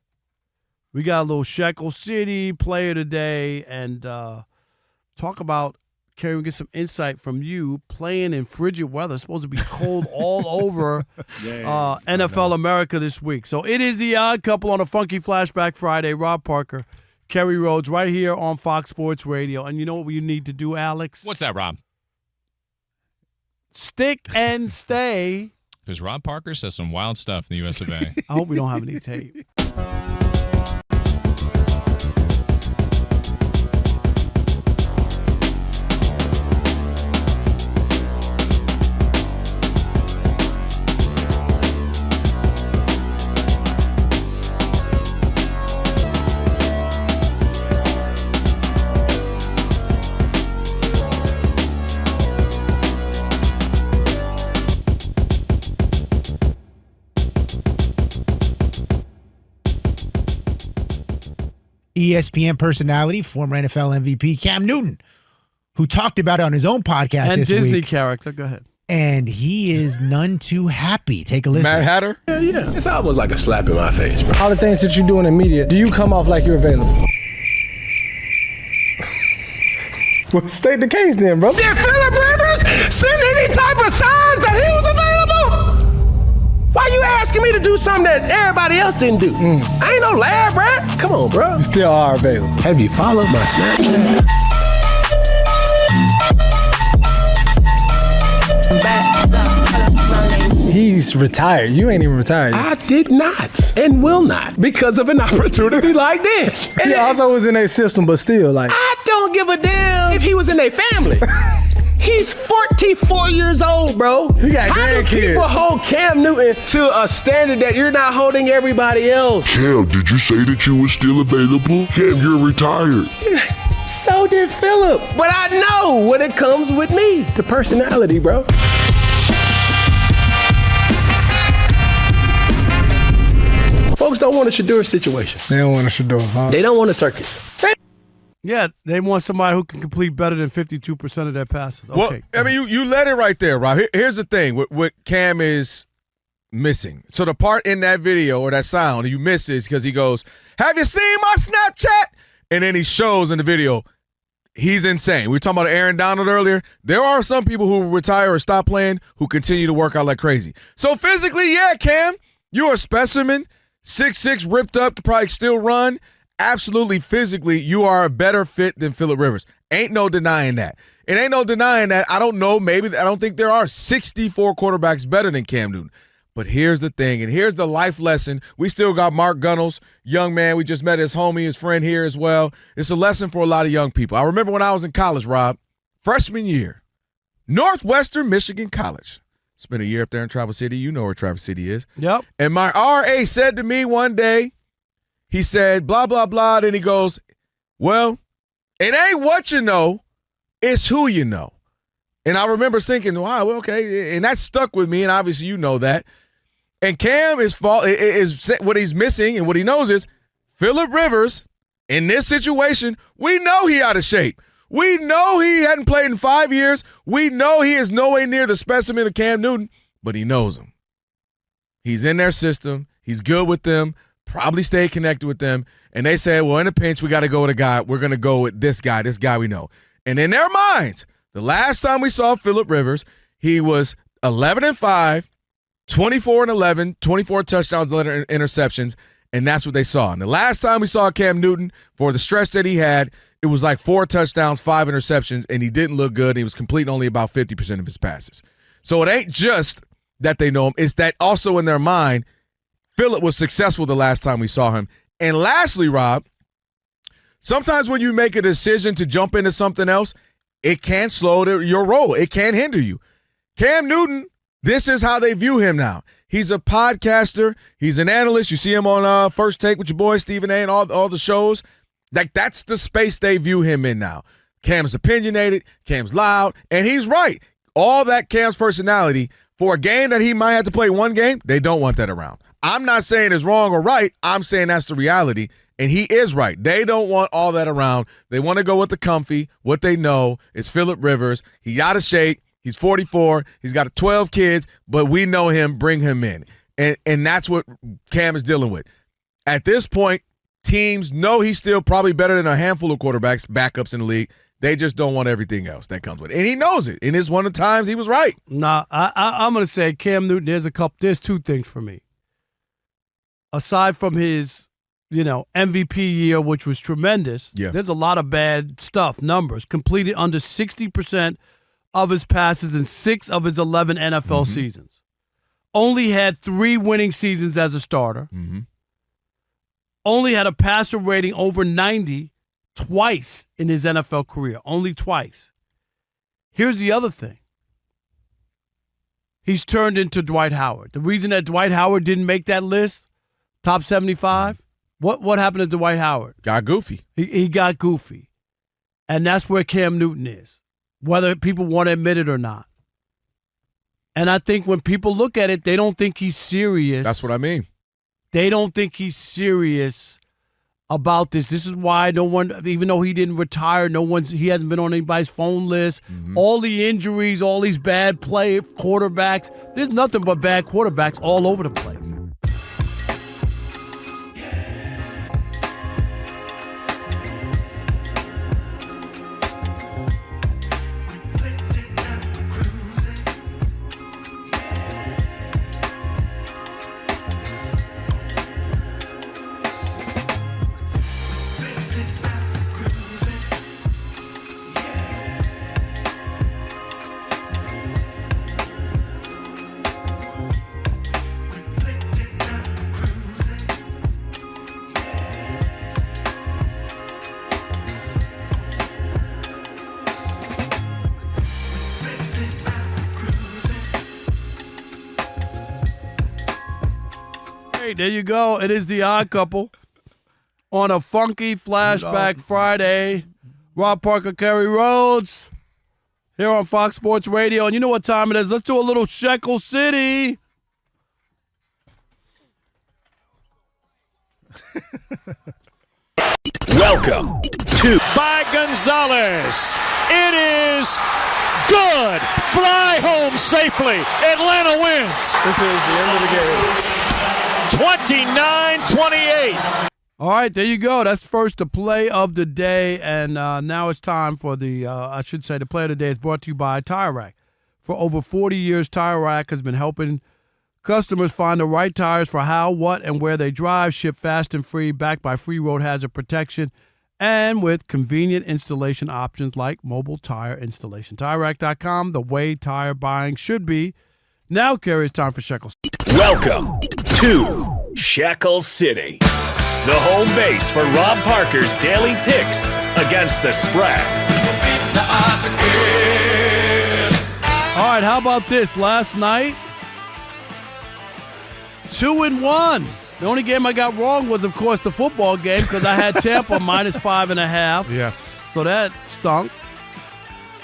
we got a little Shekel City player today and talk about, Kerry, we get some insight from you playing in frigid weather. It's supposed to be cold all over NFL America this week. So it is The Odd Couple on a Funky Flashback Friday. Rob Parker, Kerry Rhodes, right here on Fox Sports Radio. And you know what you need to do, Alex? What's that, Rob? Stick and stay. Because Rob Parker says some wild stuff in the US of A. I hope we don't have any tape. ESPN personality, former NFL MVP Cam Newton, who talked about it on his own podcast and this Disney week. character. Go ahead. And he is none too happy. Take a listen. Mad Hatter? Yeah. It's almost like a slap in my face, bro. All the things that you're doing in media, do you come off like you're available? Well, state the case then, bro. Did Phillip Rivers send any type of signs that he was available? Why you asking me to do something that everybody else didn't do? I ain't no lab rat. Come on, bro. You still are available. Have you followed my Snapchat? He's retired. You ain't even retired yet. I did not and will not because of an opportunity like this. He also was in their system, but still, like. I don't give a damn if he was in their family. He's 44 years old, bro. You got How do grandkids. people hold Cam Newton to a standard that you're not holding everybody else? Cam, did you say that you were still available? Cam, you're retired. So did Phillip. But I know when it comes with me, the personality, bro. Folks don't want a Shador situation. They don't want a Shador, huh? They don't want a circus. Yeah, they want somebody who can complete better than 52% of their passes. Okay. Well, I mean, you let it right there, Rob. Here's the thing. What Cam is missing. So the part in that video or that sound you miss is because he goes, "Have you seen my Snapchat?" And then he shows in the video, he's insane. We were talking about Aaron Donald earlier. There are some people who retire or stop playing who continue to work out like crazy. So physically, yeah, Cam, you're a specimen. 6'6", ripped up, to probably still run. Absolutely, physically, you are a better fit than Phillip Rivers. Ain't no denying that. It ain't no denying that. I don't know. Maybe I don't think there are 64 quarterbacks better than Cam Newton. But here's the thing, and here's the life lesson. We still got Mark Gunnels, young man. We just met his homie, his friend here as well. It's a lesson for a lot of young people. I remember when I was in college, Rob, freshman year, Northwestern Michigan College. Spent a year up there in Traverse City. You know where Traverse City is. Yep. And my RA said to me one day, he said, blah, blah, blah. Then he goes, well, it ain't what you know, it's who you know. And I remember thinking, wow, okay. And that stuck with me, and obviously you know that. And Cam is what he's missing, and what he knows is Phillip Rivers, in this situation, we know he out of shape. We know he hadn't played in 5 years. We know he is nowhere near the specimen of Cam Newton, but he knows him. He's in their system. He's good with them, probably stay connected with them. And they say, well, in a pinch, we got to go with a guy. We're going to go with this guy we know. And in their minds, the last time we saw Phillip Rivers, he was 11-5, 24-11, 24 touchdowns, 11 interceptions, and that's what they saw. And the last time we saw Cam Newton, for the stretch that he had, it was like 4 touchdowns, 5 interceptions, and he didn't look good. He was completing only about 50% of his passes. So it ain't just that they know him. It's that also in their mind, Phillip was successful the last time we saw him. And lastly, Rob, sometimes when you make a decision to jump into something else, it can slow your roll. It can hinder you. Cam Newton, this is how they view him now. He's a podcaster. He's an analyst. You see him on First Take with your boy Stephen A. and all the shows. Like, that's the space they view him in now. Cam's opinionated. Cam's loud. And he's right. All that Cam's personality, for a game that he might have to play one game, they don't want that around. I'm not saying it's wrong or right. I'm saying that's the reality. And he is right. They don't want all that around. They want to go with the comfy, what they know. It's Phillip Rivers. He out of shape. He's 44. He's got 12 kids, but we know him. Bring him in. And that's what Cam is dealing with. At this point, teams know he's still probably better than a handful of quarterbacks, backups in the league. They just don't want everything else that comes with it. And he knows it. And it's one of the times he was right. Nah, I'm going to say Cam Newton, there's 2 things for me. Aside from his, MVP year, which was tremendous, there's a lot of bad stuff, numbers. Completed under 60% of his passes in 6 of his 11 NFL seasons. Only had 3 winning seasons as a starter. Only had a passer rating over 90 twice in his NFL career. Only twice. Here's the other thing. He's turned into Dwight Howard. The reason that Dwight Howard didn't make that list, top 75, what happened to Dwight Howard? Got goofy. He got goofy. And that's where Cam Newton is, whether people want to admit it or not. And I think when people look at it, they don't think he's serious. That's what I mean. They don't think he's serious about this. This is why no one, even though he didn't retire, he hasn't been on anybody's phone list. All the injuries, all these bad quarterbacks. There's nothing but bad quarterbacks all over the place. There you go. It is the Odd Couple on a funky Flashback Friday. Rob Parker, Kerry Rhodes here on Fox Sports Radio. And you know what time it is. Let's do a little Shekel City. Welcome to by Gonzalez. It is good. Fly home safely. Atlanta wins. This is the end of the game. 29-28. All right, there you go. That's first the play of the day. And now it's time for the play of the day is brought to you by Tire Rack. For over 40 years, Tire Rack has been helping customers find the right tires for how, what, and where they drive, shipped fast and free, backed by free road hazard protection, and with convenient installation options like mobile tire installation. TireRack.com, the way tire buying should be. Now, Kerry, it's time for Shekel. Welcome to Shekel City, the home base for Rob Parker's daily picks against the spread. All right, how about this? Last night, 2-1. The only game I got wrong was, of course, the football game because I had Tampa minus 5.5. Yes. So that stunk.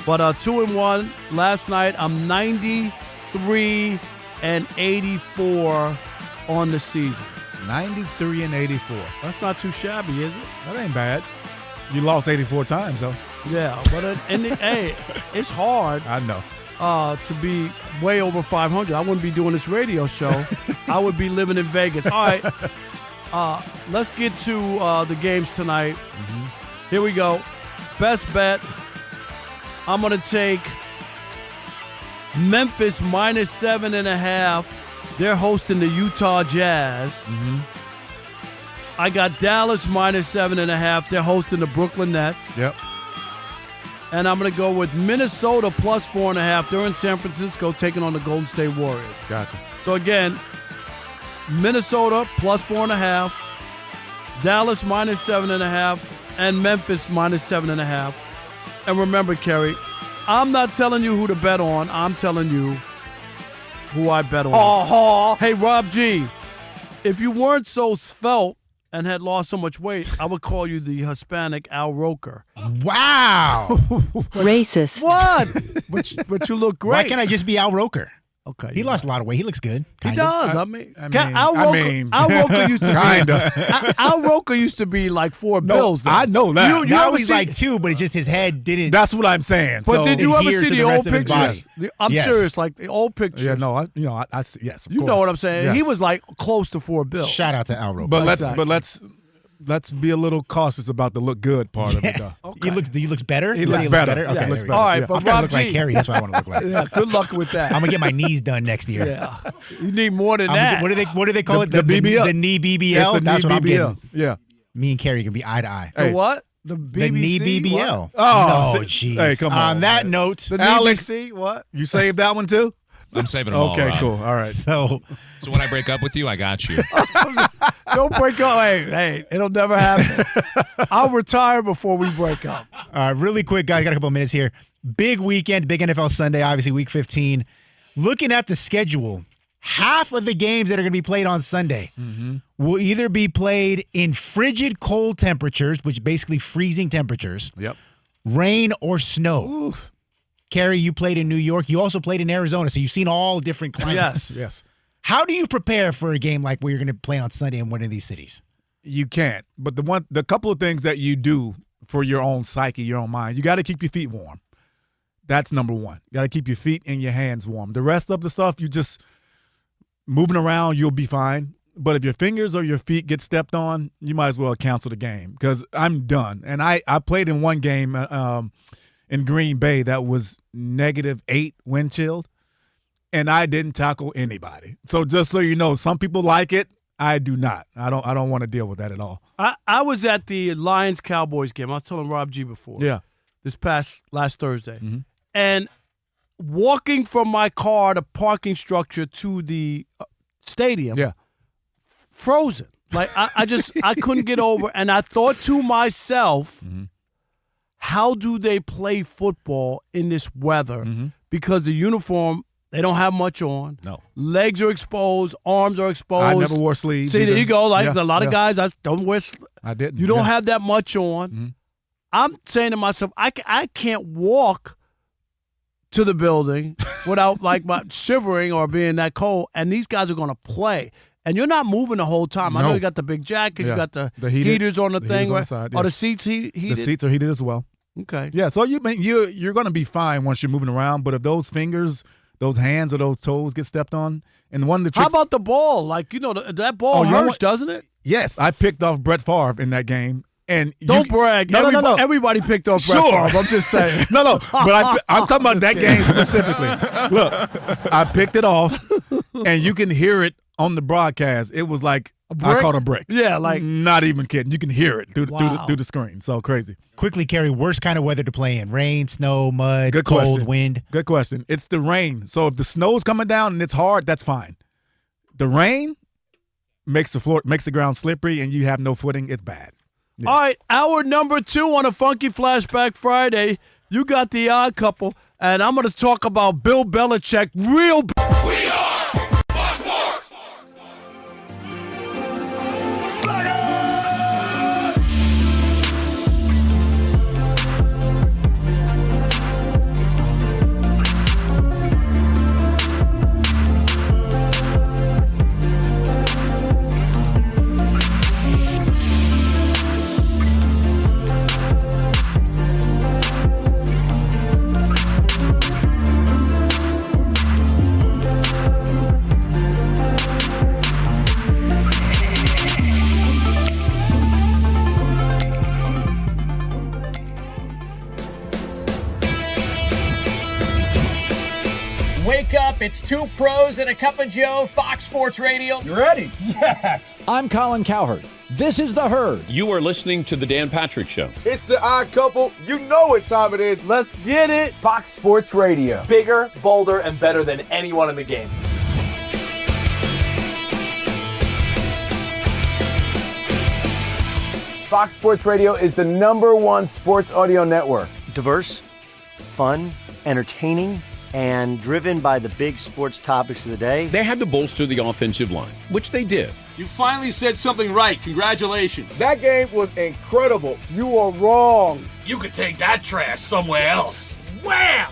But 2-1 last night. I'm 93-84 on the season. 93-84. That's not too shabby, is it? That ain't bad. You lost 84 times, though. Yeah, but hey, it's hard. I know. to be way over 500. I wouldn't be doing this radio show. I would be living in Vegas. All right. Let's get to the games tonight. Mm-hmm. Here we go. Best bet. I'm going to take Memphis minus 7.5. They're hosting the Utah Jazz. Mm-hmm. I got Dallas minus 7.5. They're hosting the Brooklyn Nets. Yep. And I'm going to go with Minnesota plus 4.5. They're in San Francisco taking on the Golden State Warriors. Gotcha. So again, Minnesota plus 4.5, Dallas minus 7.5, and Memphis minus 7.5. And remember, Kerry, I'm not telling you who to bet on. I'm telling you who I bet on. Hey, Rob G, if you weren't so svelte and had lost so much weight, I would call you the Hispanic Al Roker. Wow. Racist. What? But you look great. Why can't I just be Al Roker? Okay. He lost a lot of weight. He looks good. He Kinda. does. Al Roker used to be kinda. Al Roker used to be like $4 bills. Though. I know that. You Now ever he's see- like 2, but it's just his head didn't. That's what I'm saying. But So- did you ever adhere see to the the old rest of his body. pictures? I'm Yes. serious, like the old pictures. Yeah, no, I see. Yes, of You course. know what I'm saying? Yes. He was like close to $4 bills. Shout out to Al Roker. But Exactly. let's be a little cautious about the look good part of it, though. He looks better. He looks better. Okay, Yes. looks better. All right, Yeah. but I'm trying to Rob look like G. Kerry. That's what I want to look like. Yeah, good luck with that. I'm gonna get my knees done next year. Yeah, you need more than that. What do they call it? The BBL. The knee BBL. It's the That's knee what I'm BBL. getting. Yeah. Me and Kerry can be eye to eye. The what? The BBC? The knee BBL. What? Oh, no, jeez. hey, come on, that man. note, The Alex, BBC? What? you saved that one too? I'm saving them all. Okay, Rob. cool. All right. so when I break up with you, I got you. Don't break up. Hey, it'll never happen. I'll retire before we break up. really quick, guys, got a couple of minutes here. Big weekend, big NFL Sunday, obviously week 15. Looking at the schedule, half of the games that are going to be played on Sunday will either be played in frigid cold temperatures, which basically freezing temperatures, Yep. rain or snow. Kerry, you played in New York. You also played in Arizona, so you've seen all different climates. Yes. How do you prepare for a game like where you're going to play on Sunday in one of these cities? You can't. But the couple of things that you do for your own psyche, your own mind, you got to keep your feet warm. That's number one. You got to keep your feet and your hands warm. The rest of the stuff, you just moving around, you'll be fine. But if your fingers or your feet get stepped on, you might as well cancel the game because I'm done. And I played in one game in Green Bay that was -8 wind chilled, and I didn't tackle anybody. So just so you know, some people like it. I do not. I don't want to deal with that at all. I was at the Lions-Cowboys game. I was telling Rob G before. Yeah. This past last Thursday. Mm-hmm. And walking from my car, the parking structure to the stadium, Yeah. frozen. Like, I couldn't get over. And I thought to myself, how do they play football in this weather? Because the uniform, they don't have much on. No. Legs are exposed. Arms are exposed. I never wore sleeves. See, there either. you go. Like Yeah, a lot of yeah. guys, I don't wear. I didn't. You don't Yeah. have that much on. I'm saying to myself, I can't walk to the building without like my shivering or being that cold. And these guys are going to play. And you're not moving the whole time. I know No. you got the big jackets, you Yeah. got the heated- heaters on the the thing. heaters on the right? side, Are yeah. the seats heated? The seats are heated as well. Okay. Yeah, so you're going to be fine once you're moving around. But if those fingers, those hands, or those toes get stepped on, and one of the How tricks, about the ball? Like, that ball you know hurts, what? doesn't it? yes, I picked off Brett Favre in that game. And Don't brag. No, no. Everybody picked off Brett Sure. Favre. I'm just saying. No, but I'm talking about that game specifically. Look, I picked it off, and you can hear it on the broadcast. It was like I caught a brick. Yeah, like not even kidding. You can hear it through Wow. the screen. So crazy. Quickly, Kerry, worst kind of weather to play in? Rain, snow, mud, Good cold, question. wind? Good question. It's the rain. So if the snow's coming down and it's hard, that's fine. The rain makes the ground slippery, and you have no footing. It's bad. Yeah. All right, hour number 2 on a Funky Flashback Friday. You got the odd couple, and I'm going to talk about Bill Belichick real. We are Fox Sports. wake up. It's two pros and a cup of Joe, Fox Sports Radio. You ready? Yes. I'm Colin Cowherd. This is The Herd. You are listening to The Dan Patrick Show. It's the odd couple. You know what time it is. Let's get it. Fox Sports Radio. Bigger, bolder, and better than anyone in the game. Fox Sports Radio is the #1 sports audio network. Diverse, fun, entertaining, and driven by the big sports topics of the day. They had to bolster the offensive line, which they did. You finally said something right. Congratulations. That game was incredible. You are wrong. You could take that trash somewhere else. Wham!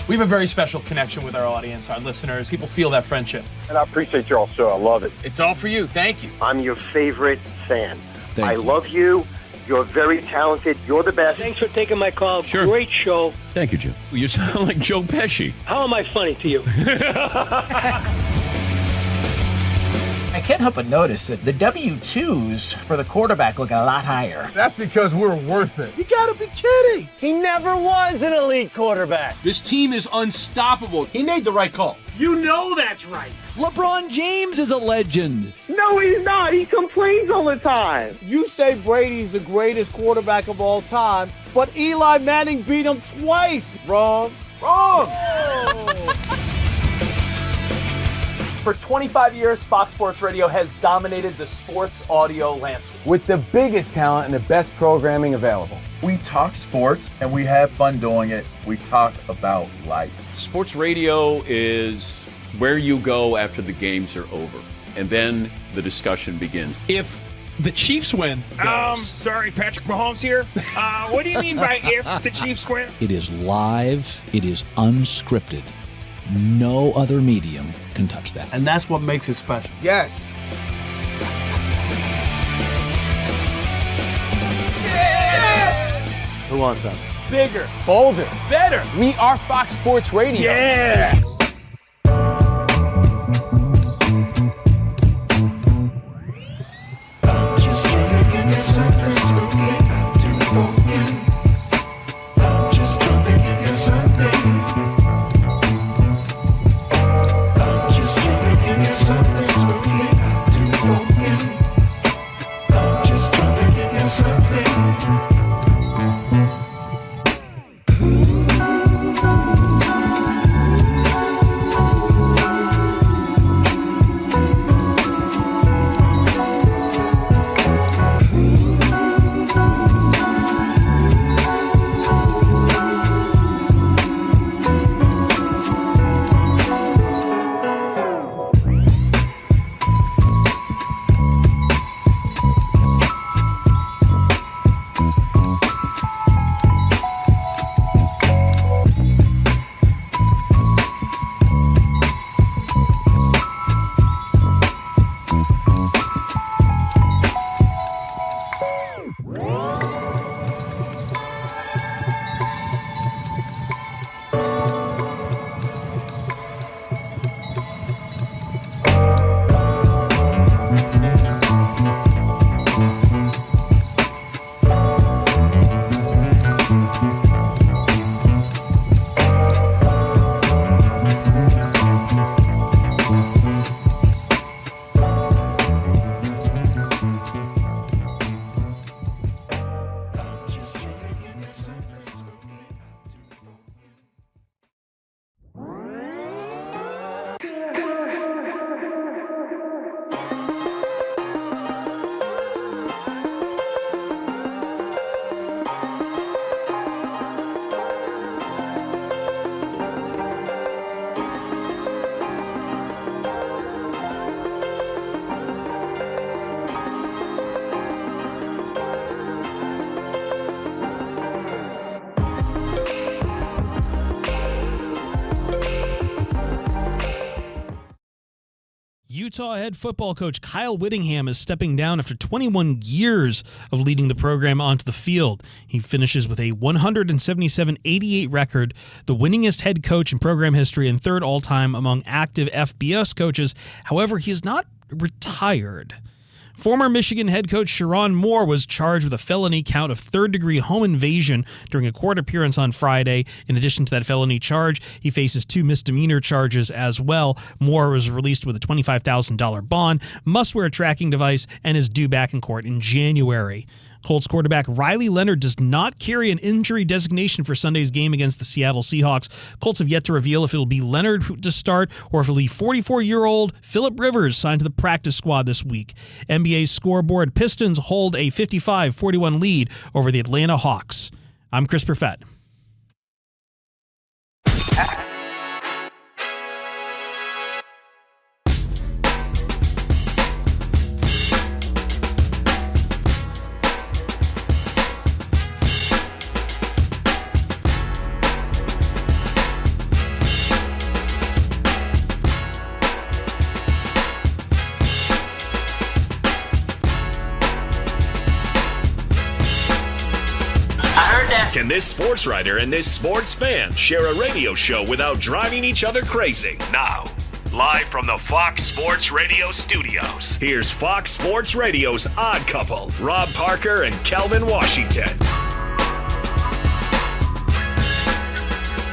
We have a very special connection with our audience, our listeners. People feel that friendship. And I appreciate y'all, so I love it. It's all for you. Thank you. I'm your favorite fan. Thank you. Love you. You're very talented. You're the best. Thanks for taking my call. Sure. Great show. Thank you, Jim. You sound like Joe Pesci. How am I funny to you? I can't help but notice that the W-2s for the quarterback look a lot higher. That's because we're worth it. You gotta be kidding. He never was an elite quarterback. This team is unstoppable. He made the right call. You know that's right. LeBron James is a legend. No, he's not. He complains all the time. You say Brady's the greatest quarterback of all time, but Eli Manning beat him twice. Wrong. Wrong. For 25 years, Fox Sports Radio has dominated the sports audio landscape. With the biggest talent and the best programming available. We talk sports and we have fun doing it. We talk about life. Sports radio is where you go after the games are over, and then the discussion begins. If the Chiefs win. Sorry, Patrick Mahomes here. What do you mean by if the Chiefs win? It is live. It is unscripted. No other medium can touch that. And that's what makes it special. Yes. Who wants some? Bigger, Bolder. better. We are Fox Sports Radio. Yeah. Utah head football coach Kyle Whittingham is stepping down after 21 years of leading the program onto the field. He finishes with a 177-88 record, the winningest head coach in program history and third all-time among active FBS coaches. However, he is not retired. Former Michigan head coach Sherrone Moore was charged with a felony count of third-degree home invasion during a court appearance on Friday. In addition to that felony charge, he faces 2 misdemeanor charges as well. Moore was released with a $25,000 bond, must wear a tracking device, and is due back in court in January. Colts quarterback Riley Leonard does not carry an injury designation for Sunday's game against the Seattle Seahawks. Colts have yet to reveal if it'll be Leonard to start or if it'll be 44-year-old Phillip Rivers signed to the practice squad this week. NBA's scoreboard, Pistons hold a 55-41 lead over the Atlanta Hawks. I'm Chris Perfett. Can this sports writer and this sports fan share a radio show without driving each other crazy? Now, live from the Fox Sports Radio studios, here's Fox Sports Radio's Odd Couple, Rob Parker and Kelvin Washington.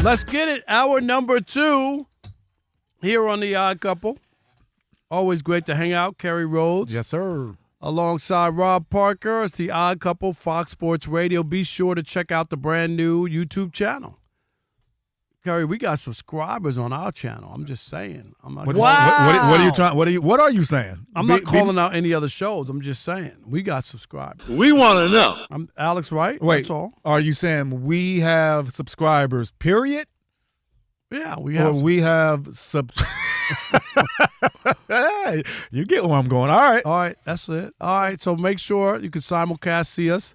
Let's get it. Hour number 2 here on the Odd Couple. Always great to hang out. Kerry Rhodes. Yes, sir. Alongside Rob Parker, it's the Odd Couple, Fox Sports Radio. Be sure to check out the brand new YouTube channel. Kerry, we got subscribers on our channel. I'm just saying. I'm not what are you trying? What are you saying? I'm not calling out any other shows. I'm just saying we got subscribers. We want to know. I'm Alex, right? Wait, that's all. Are you saying we have subscribers? Period. Yeah, we have. Or we have Hey, you get where I'm going. All right, that's it. All right, so make sure you can simulcast see us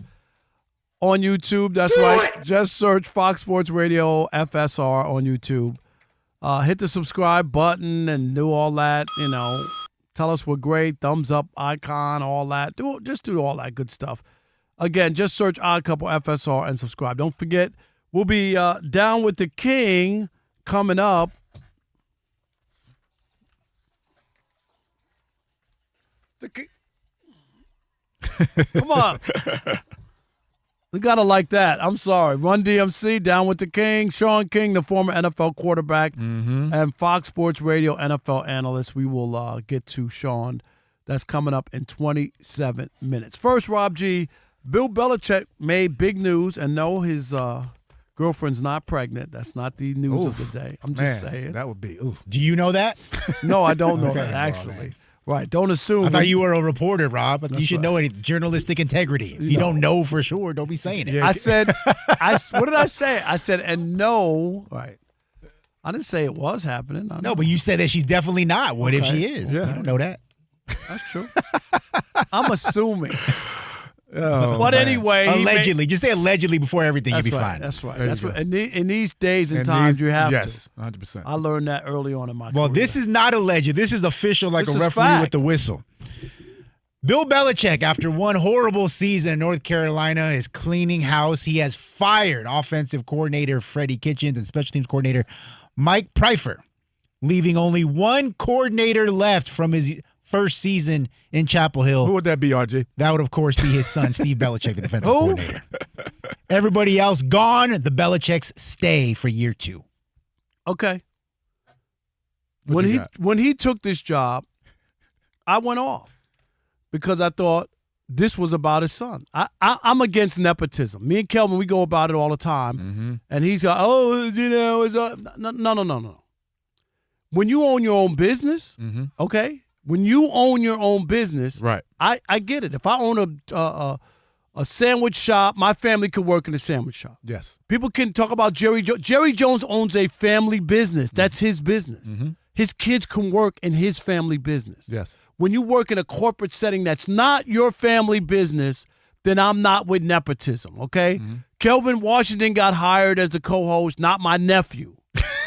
on YouTube. That's right. Just search Fox Sports Radio FSR on YouTube. Hit the subscribe button and do all that. Tell us we're great. Thumbs up icon, all that. Just do all that good stuff. Again, just search Odd Couple FSR and subscribe. Don't forget, we'll be Down with the King coming up. Come on. We got to like that. I'm sorry. Run DMC, Down with the King. Sean King, the former NFL quarterback, and Fox Sports Radio NFL analyst. We will get to Sean. That's coming up in 27 minutes. First, Rob G., Bill Belichick made big news, and no, his girlfriend's not pregnant. That's not the news of the day. I'm just saying. That would be, oof. Do you know that? No, I don't know that, actually. Right, don't assume. I thought you were a reporter, Rob. You should know any journalistic integrity. If you don't know for sure, don't be saying it. I said, what did I say? I said, and no. Right. I didn't say it was happening. No, but you said that she's definitely not. What if she is? Yeah. You don't know that. That's true. I'm assuming. Oh, but anyway. Allegedly. Just say allegedly before everything. You'll be fine. That's right. That's right. In these days and times, you have to. Yes, 100%. I learned that early on in my career. Well, this is not alleged. This is official, like This a is referee fact. with the whistle. Bill Belichick, after one horrible season in North Carolina, is cleaning house. He has fired offensive coordinator Freddie Kitchens and special teams coordinator Mike Pfeiffer, leaving only one coordinator left from his first season in Chapel Hill. Who would that be, RJ? That would, of course, be his son, Steve Belichick, the defensive coordinator. Everybody else gone. The Belichicks stay for year 2. Okay. When he took this job, I went off because I thought this was about his son. I'm against nepotism. Me and Kelvin, we go about it all the time. And he's like, no. When you own your own business, okay? When you own your own business, right? I get it. If I own a sandwich shop, my family could work in a sandwich shop. Yes. People can talk about Jerry Jones. Jerry Jones owns a family business. That's his business. His kids can work in his family business. Yes. When you work in a corporate setting that's not your family business, then I'm not with nepotism, okay? Kelvin Washington got hired as the co-host, not my nephew.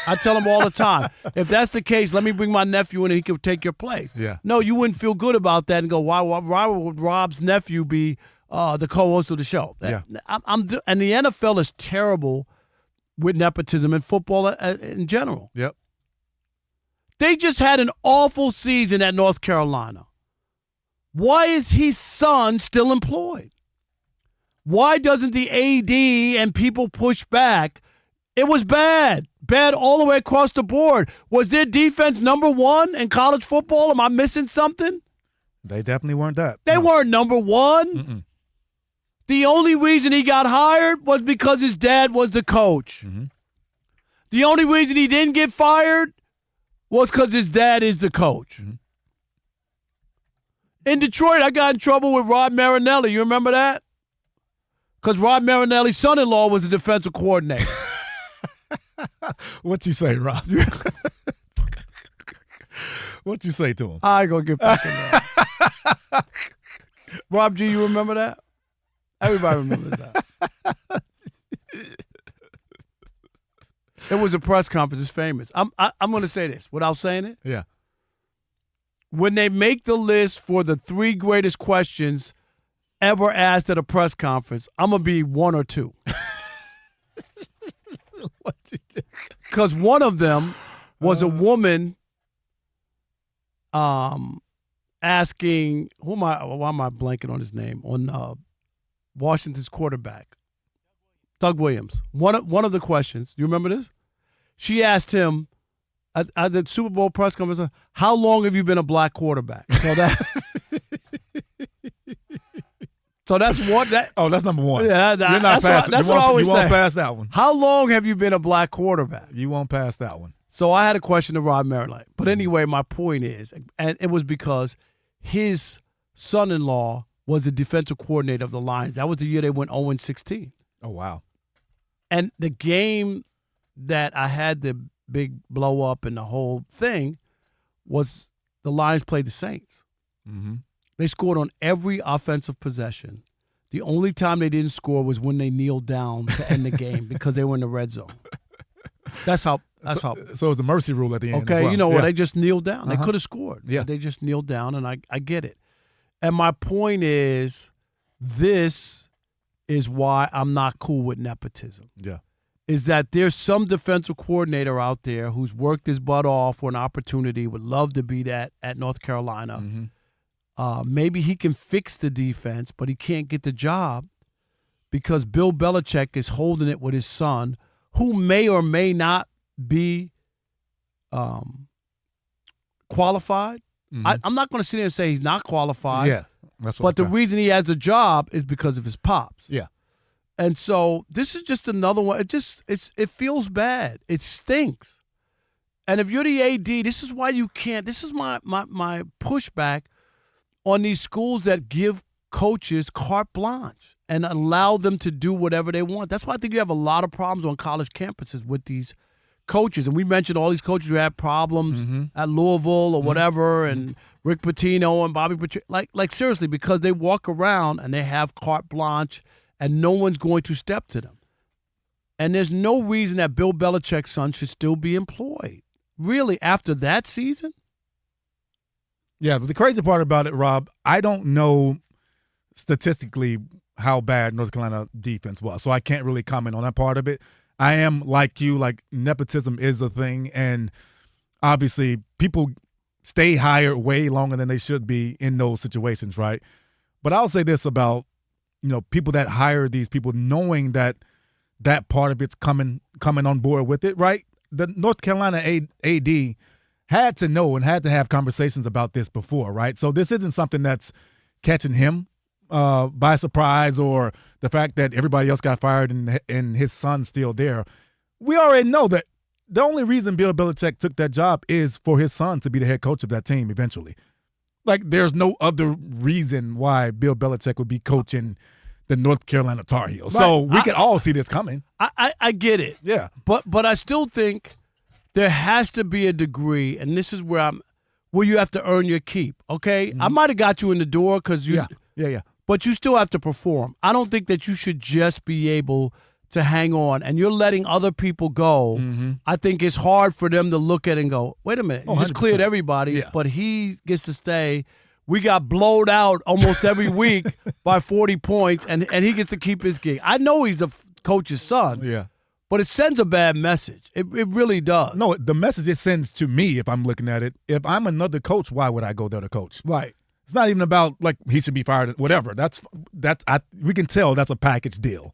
I tell him all the time, if that's the case, let me bring my nephew in and he can take your place. Yeah. No, you wouldn't feel good about that and go, why would Rob's nephew be the co-host of the show? And the NFL is terrible with nepotism and football in general. Yep. They just had an awful season at North Carolina. Why is his son still employed? Why doesn't the AD and people push back? It was bad. Bad all the way across the board. Was their defense number one in college football? Am I missing something? They definitely weren't that. They weren't number one. Mm-mm. The only reason he got hired was because his dad was the coach. Mm-hmm. The only reason he didn't get fired was because his dad is the coach. Mm-hmm. In Detroit, I got in trouble with Rod Marinelli. You remember that? Because Rod Marinelli's son-in-law was the defensive coordinator. What you say, Rob? What you say to him? I ain't going to get back in that. Rob G., you remember that? Everybody remembers that. It was a press conference. It's famous. I'm going to say this without saying it. Yeah. When they make the list for the 3 greatest questions ever asked at a press conference, I'm going to be 1 or 2. Because one of them was a woman asking, why am I blanking on his name? On Washington's quarterback, Doug Williams. One of the questions, you remember this? She asked him at the Super Bowl press conference, how long have you been a black quarterback? So that's one. That's number one. Yeah, You're not that's what I always say. You won't pass that one. How long have you been a black quarterback? You won't pass that one. So I had a question to Rod Marinelli. But anyway, my point is, and it was because his son-in-law was the defensive coordinator of the Lions. That was the year they went 0-16. Oh, wow. And the game that I had the big blow up and the whole thing was the Lions played the Saints. Mm-hmm. They scored on every offensive possession. The only time they didn't score was when they kneeled down to end the game because they were in the red zone. That's how. So it was the mercy rule at the end. Okay, as well. you know what? They just kneeled down. They Uh-huh. could have scored. Yeah. But they just kneeled down, and I get it. And my point is, this is why I'm not cool with nepotism. Yeah. Is that there's some defensive coordinator out there who's worked his butt off for an opportunity, would love to be that at North Carolina. Mm-hmm. Maybe he can fix the defense, but he can't get the job because Bill Belichick is holding it with his son, who may or may not be qualified. Mm-hmm. I'm not going to sit here and say he's not qualified. Yeah. That's what But the reason he has the job is because of his pops. Yeah. And so this is just another one. It feels bad. It stinks. And if you're the AD, this is why you can't. This is my pushback on these schools that give coaches carte blanche and allow them to do whatever they want. That's why I think you have a lot of problems on college campuses with these coaches. And we mentioned all these coaches who had problems at Louisville or whatever, and Rick Pitino and Bobby Petrino. Like seriously, because they walk around and they have carte blanche and no one's going to step to them. And there's no reason that Bill Belichick's son should still be employed. Really, after that season? Yeah, but the crazy part about it, Rob, I don't know statistically how bad North Carolina defense was, so I can't really comment on that part of it. I am like you, like nepotism is a thing, and obviously people stay hired way longer than they should be in those situations, right? But I'll say this about, people that hire these people knowing that that part of it's coming on board with it, right? The North Carolina AD had to know and had to have conversations about this before, right? So this isn't something that's catching him by surprise, or the fact that everybody else got fired and his son's still there. We already know that the only reason Bill Belichick took that job is for his son to be the head coach of that team eventually. Like, there's no other reason why Bill Belichick would be coaching the North Carolina Tar Heels. Right. So we can all see this coming. I get it. Yeah. But I still think there has to be a degree, and this is where you have to earn your keep, okay? Mm-hmm. I might have got you in the door because you – Yeah. But you still have to perform. I don't think that you should just be able to hang on, and you're letting other people go. Mm-hmm. I think it's hard for them to look at it and go, wait a minute, you just 100%. cleared everybody, but he gets to stay. We got blowed out almost every week by 40 points, and he gets to keep his gig. I know he's the coach's son. Yeah. But it sends a bad message. It really does. No, the message it sends to me, if I'm looking at it, if I'm another coach, why would I go there to coach? Right. It's not even about like he should be fired, whatever. We can tell that's a package deal.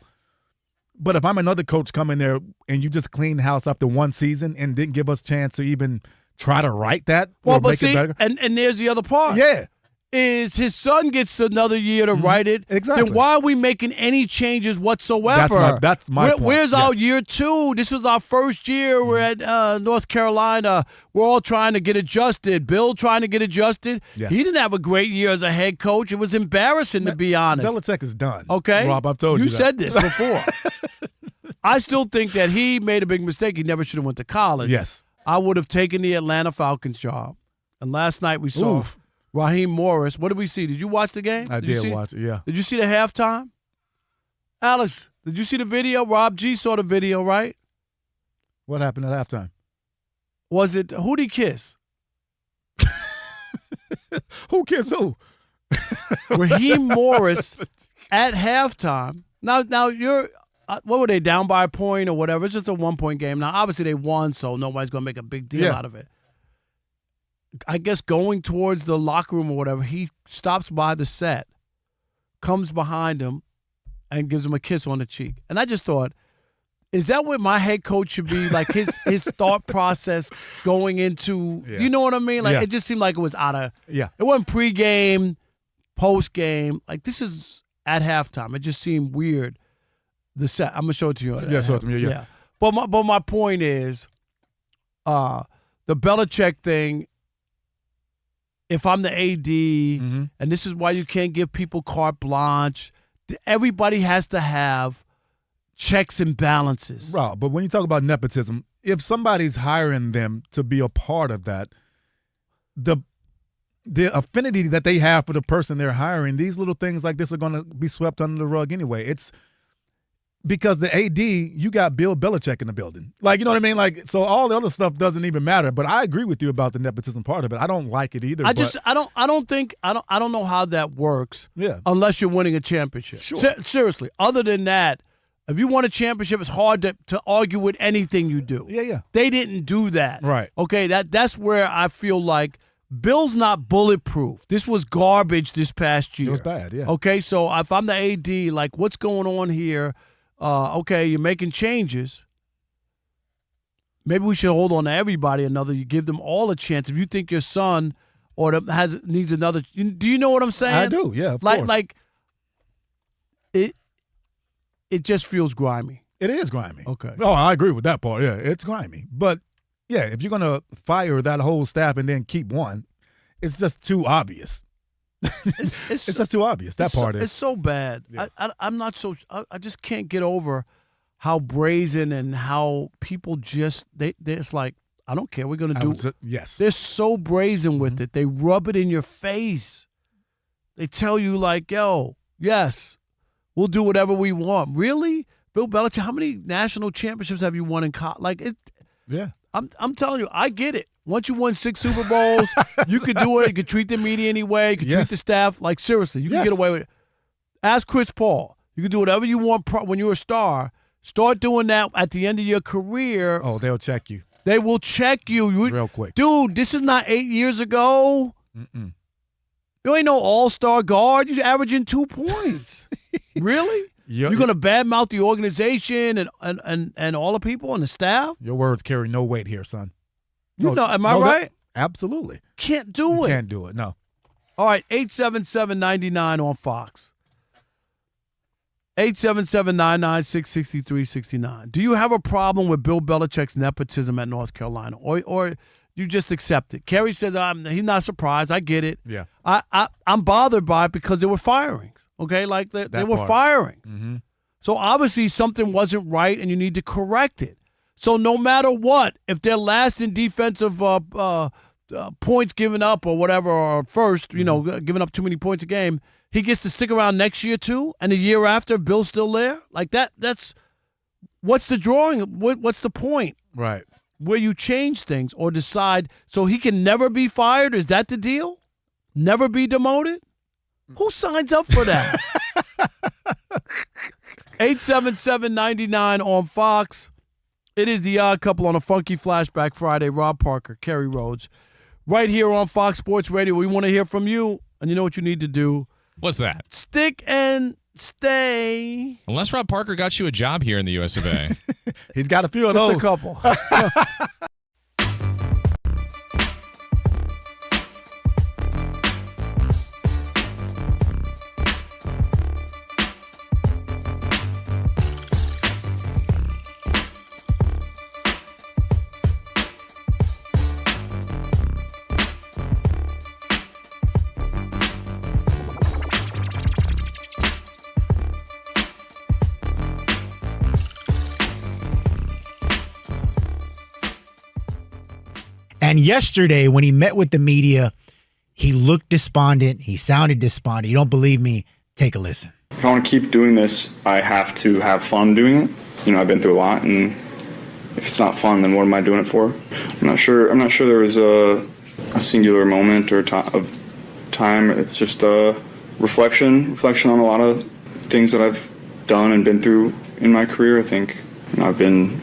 But if I'm another coach coming there and you just clean the house after one season and didn't give us a chance to even try to right that or make it better. And there's the other part. Yeah. Is his son gets another year to write it. Exactly. Then why are we making any changes whatsoever? That's my point. Where's our year 2? This was our first year. We're at North Carolina. We're all trying to get adjusted. Bill trying to get adjusted. Yes. He didn't have a great year as a head coach. It was embarrassing, to be honest. Belichick is done. Okay? Rob, I've told you You that. said this before. I still think that he made a big mistake. He never should have went to college. Yes. I would have taken the Atlanta Falcons job. And last night we saw Raheem Morris. What did we see? Did you watch the game? I did watch it, yeah. Did you see the halftime? Alex, did you see the video? Rob G saw the video, right? What happened at halftime? Was it who'd he kiss? Who kissed who? Raheem Morris at halftime. Now you're what were they, down by a point or whatever? It's just a 1-point game. Now, obviously, they won, so nobody's going to make a big deal out of it. I guess going towards the locker room or whatever, he stops by the set, comes behind him, and gives him a kiss on the cheek. And I just thought, is that what my head coach should be? Like his thought process going into, do you know what I mean? Like it just seemed like it was out of, it wasn't pregame, postgame. Like this is at halftime. It just seemed weird. The set. I'm gonna show it to you. Yeah, show it to me. Yeah. But my point is, the Belichick thing. If I'm the AD, and this is why you can't give people carte blanche. Everybody has to have checks and balances. Right, but when you talk about nepotism, if somebody's hiring them to be a part of that, the affinity that they have for the person they're hiring, these little things like this are going to be swept under the rug anyway. It's because the AD, you got Bill Belichick in the building. Like, you know what I mean? Like, so all the other stuff doesn't even matter. But I agree with you about the nepotism part of it. I don't like it either. I don't know how that works. Yeah. Unless you're winning a championship. Sure. Seriously. Other than that, if you won a championship, it's hard to argue with anything you do. Yeah. They didn't do that. Right. Okay, that's where I feel like Bill's not bulletproof. This was garbage this past year. It was bad, yeah. Okay, so if I'm the AD, like, what's going on here? Okay, you're making changes. Maybe we should hold on to everybody another. You give them all a chance. If you think your son needs another, do you know what I'm saying? I do, yeah, of course. Like it just feels grimy. It is grimy. Okay. Oh, I agree with that part. Yeah, it's grimy. But yeah, if you're gonna fire that whole staff and then keep one, it's just too obvious. It's just too obvious. That part is. It's so bad. Yeah. I'm not so. I just can't get over how brazen and how people just it's like, I don't care. We're gonna do. Yes. They're so brazen with it. They rub it in your face. They tell you like, yo, yes, we'll do whatever we want. Really, Bill Belichick? How many national championships have you won in college? Like it. Yeah. I'm telling you, I get it. Once you won 6 Super Bowls, you could do it. You could treat the media anyway. You could treat the staff. Like, seriously, you can get away with it. Ask Chris Paul. You can do whatever you want when you're a star. Start doing that at the end of your career. Oh, they'll check you. They will check you. Real quick. Dude, this is not 8 years ago. Mm-mm. You ain't no all-star guard. You're averaging 2 points. Really? You're going to badmouth the organization and all the people and the staff? Your words carry no weight here, son. Am I right? Absolutely. Can't do it. Can't do it, no. All right, 877-99 on Fox. 877-996-6369. Do you have a problem with Bill Belichick's nepotism at North Carolina? Or you just accept it? Kerry said he's not surprised. I get it. Yeah. I'm bothered by it because there were firings. Okay, like they were firing. Mm-hmm. So obviously something wasn't right and you need to correct it. So no matter what, if they're last in defensive points given up or whatever, or first, giving up too many points a game, he gets to stick around next year too, and the year after, Bill's still there? Like that's what's the drawing? What's the point? Right. Where you change things or decide so he can never be fired? Is that the deal? Never be demoted? Who signs up for that? 877-99 on Fox. It is the Odd Couple on a Funky Flashback Friday. Rob Parker, Kerry Rhodes. Right here on Fox Sports Radio. We want to hear from you. And you know what you need to do? What's that? Stick and stay. Unless Rob Parker got you a job here in the US of A. He's got a few of Just those. a couple. And yesterday, when he met with the media, he looked despondent. He sounded despondent. You don't believe me? Take a listen. If I want to keep doing this, I have to have fun doing it. You know, I've been through a lot, and if it's not fun, then what am I doing it for? I'm not sure there was a singular moment or of time. It's just a reflection on a lot of things that I've done and been through in my career. I think I've been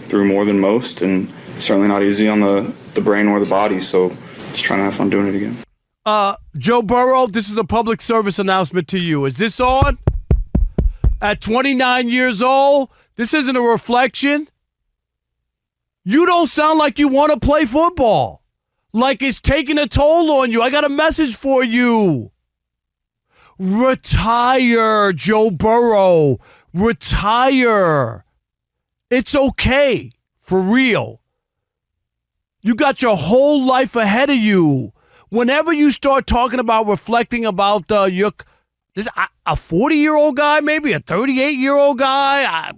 through more than most, and it's certainly not easy on the brain or the body, so just trying to have fun doing it again. Joe Burrow, this is a public service announcement to you. Is this on? At 29 years old, this isn't a reflection. You don't sound like you want to play football. Like it's taking a toll on you. I got a message for you. Retire, Joe Burrow. Retire. It's okay. For real. You got your whole life ahead of you. Whenever you start talking about reflecting about a 40-year-old guy, maybe a 38-year-old guy,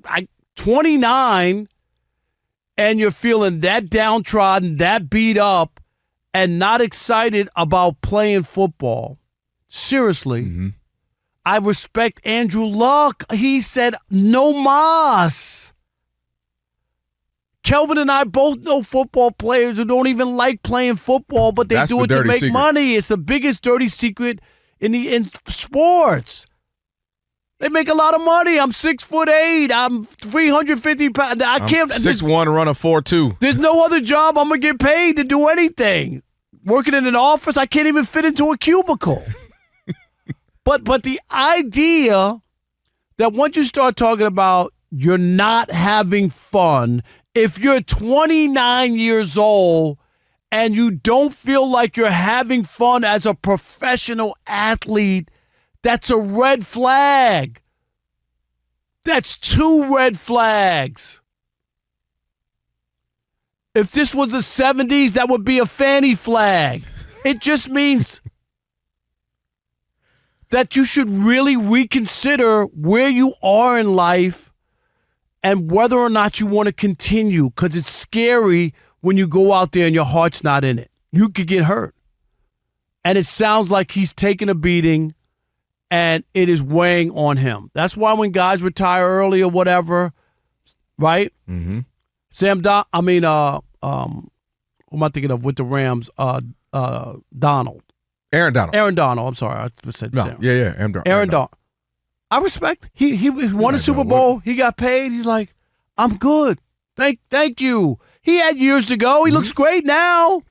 29, and you're feeling that downtrodden, that beat up, and not excited about playing football. Seriously, I respect Andrew Luck. He said no mas. Kelvin and I both know football players who don't even like playing football, but they do it to make money. It's the biggest dirty secret in sports. They make a lot of money. I'm 6'8". I'm 350 pounds. I'm 6'1" and run a 4.2. There's no other job I'm gonna get paid to do anything. Working in an office, I can't even fit into a cubicle. But the idea that once you start talking about you're not having fun. If you're 29 years old and you don't feel like you're having fun as a professional athlete, that's a red flag. That's 2 red flags. If this was the 70s, that would be a fanny flag. It just means that you should really reconsider where you are in life and whether or not you want to continue, because it's scary when you go out there and your heart's not in it. You could get hurt. And it sounds like he's taking a beating and it is weighing on him. That's why when guys retire early or whatever, right? Mm-hmm. Who am I thinking of with the Rams? Donald. Aaron Donald. Aaron Donald. I'm sorry. I said Sam. Yeah. Aaron Donald. Aaron Donald. I respect. He won a Super Bowl. He got paid. He's like, I'm good. Thank you. He had years to go. He looks great now.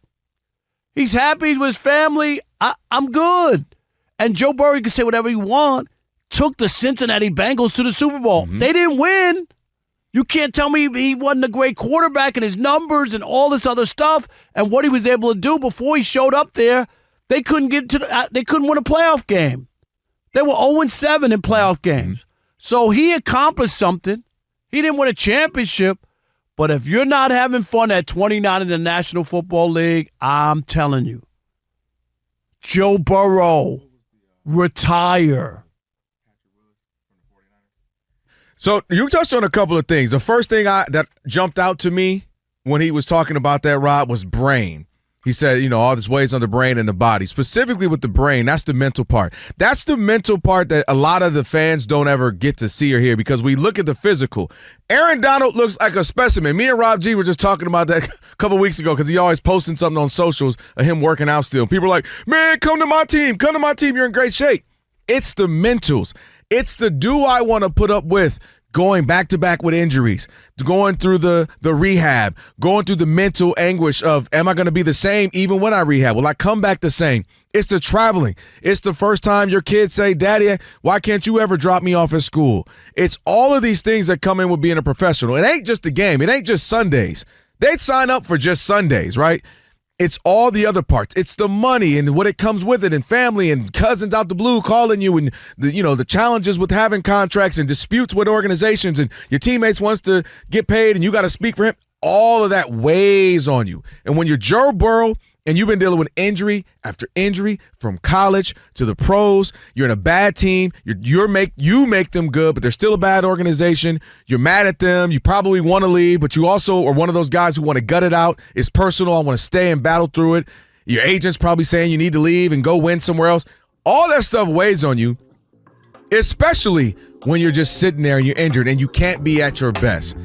He's happy with his family. I'm good. And Joe Burrow, you can say whatever you want, took the Cincinnati Bengals to the Super Bowl. They didn't win. You can't tell me he wasn't a great quarterback and his numbers and all this other stuff and what he was able to do before he showed up there. They couldn't they couldn't win a playoff game. They were 0-7 in playoff games. So he accomplished something. He didn't win a championship. But if you're not having fun at 29 in the National Football League, I'm telling you, Joe Burrow, retire. So you touched on a couple of things. The first thing that jumped out to me when he was talking about that, Rob, was brain. He said, all this weighs on the brain and the body. Specifically with the brain, that's the mental part. That's the mental part that a lot of the fans don't ever get to see or hear because we look at the physical. Aaron Donald looks like a specimen. Me and Rob G were just talking about that a couple weeks ago because he always posting something on socials of him working out still. People are like, man, come to my team. You're in great shape. It's the mentals. It's the do I want to put up with going back-to-back with injuries, going through the rehab, going through the mental anguish of, am I going to be the same even when I rehab? Will I come back the same? It's the traveling. It's the first time your kids say, Daddy, why can't you ever drop me off at school? It's all of these things that come in with being a professional. It ain't just the game. It ain't just Sundays. They'd sign up for just Sundays, right? It's all the other parts. It's the money and what it comes with it, and family and cousins out the blue calling you, and the challenges with having contracts and disputes with organizations, and your teammates wants to get paid and you got to speak for him. All of that weighs on you. And when you're Joe Burrow and you've been dealing with injury after injury from college to the pros, you're in a bad team. You make them good, but they're still a bad organization. You're mad at them. You probably want to leave, but you also are one of those guys who want to gut it out. It's personal. I want to stay and battle through it. Your agent's probably saying you need to leave and go win somewhere else. All that stuff weighs on you, especially when you're just sitting there and you're injured and you can't be at your best.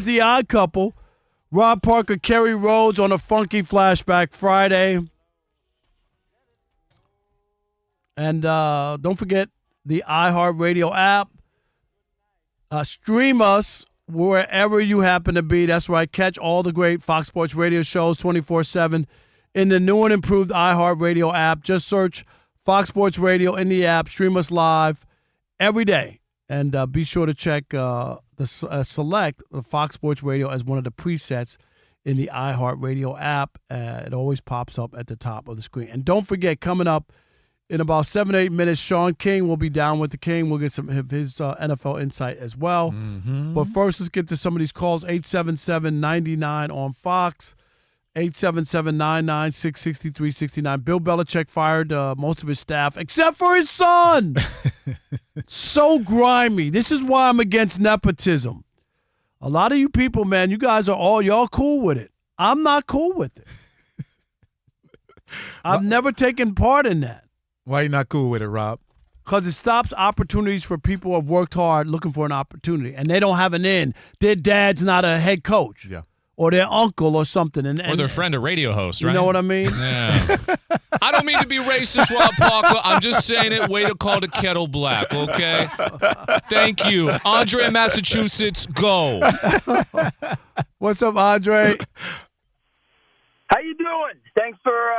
The Odd Couple, Rob Parker, Kerry Rhodes on a Funky Flashback Friday. And don't forget the iHeartRadio app. Stream us wherever you happen to be. That's right. Catch all the great Fox Sports Radio shows 24/7 in the new and improved iHeartRadio app. Just search Fox Sports Radio in the app. Stream us live every day. And be sure to check select the Fox Sports Radio as one of the presets in the iHeartRadio app. It always pops up at the top of the screen. And don't forget, coming up in about 7 to 8 minutes, Sean King will be down with the King. We'll get some of his NFL insight as well. Mm-hmm. But first, let's get to some of these calls. 877-99 on Fox. 877-996-6369. Bill Belichick fired most of his staff, except for his son. So grimy. This is why I'm against nepotism. A lot of you people, man, you guys are y'all cool with it. I'm not cool with it. I've never taken part in that. Why are you not cool with it, Rob? Because it stops opportunities for people who have worked hard looking for an opportunity, and they don't have an in. Their dad's not a head coach. Yeah. Or their uncle or something. Or their friend, a radio host, right? You know what I mean? Yeah. I don't mean to be racist, Rob Parker. I'm just saying it. Way to call the kettle black, okay? Thank you. Andre in Massachusetts, go. What's up, Andre? How you doing? Thanks for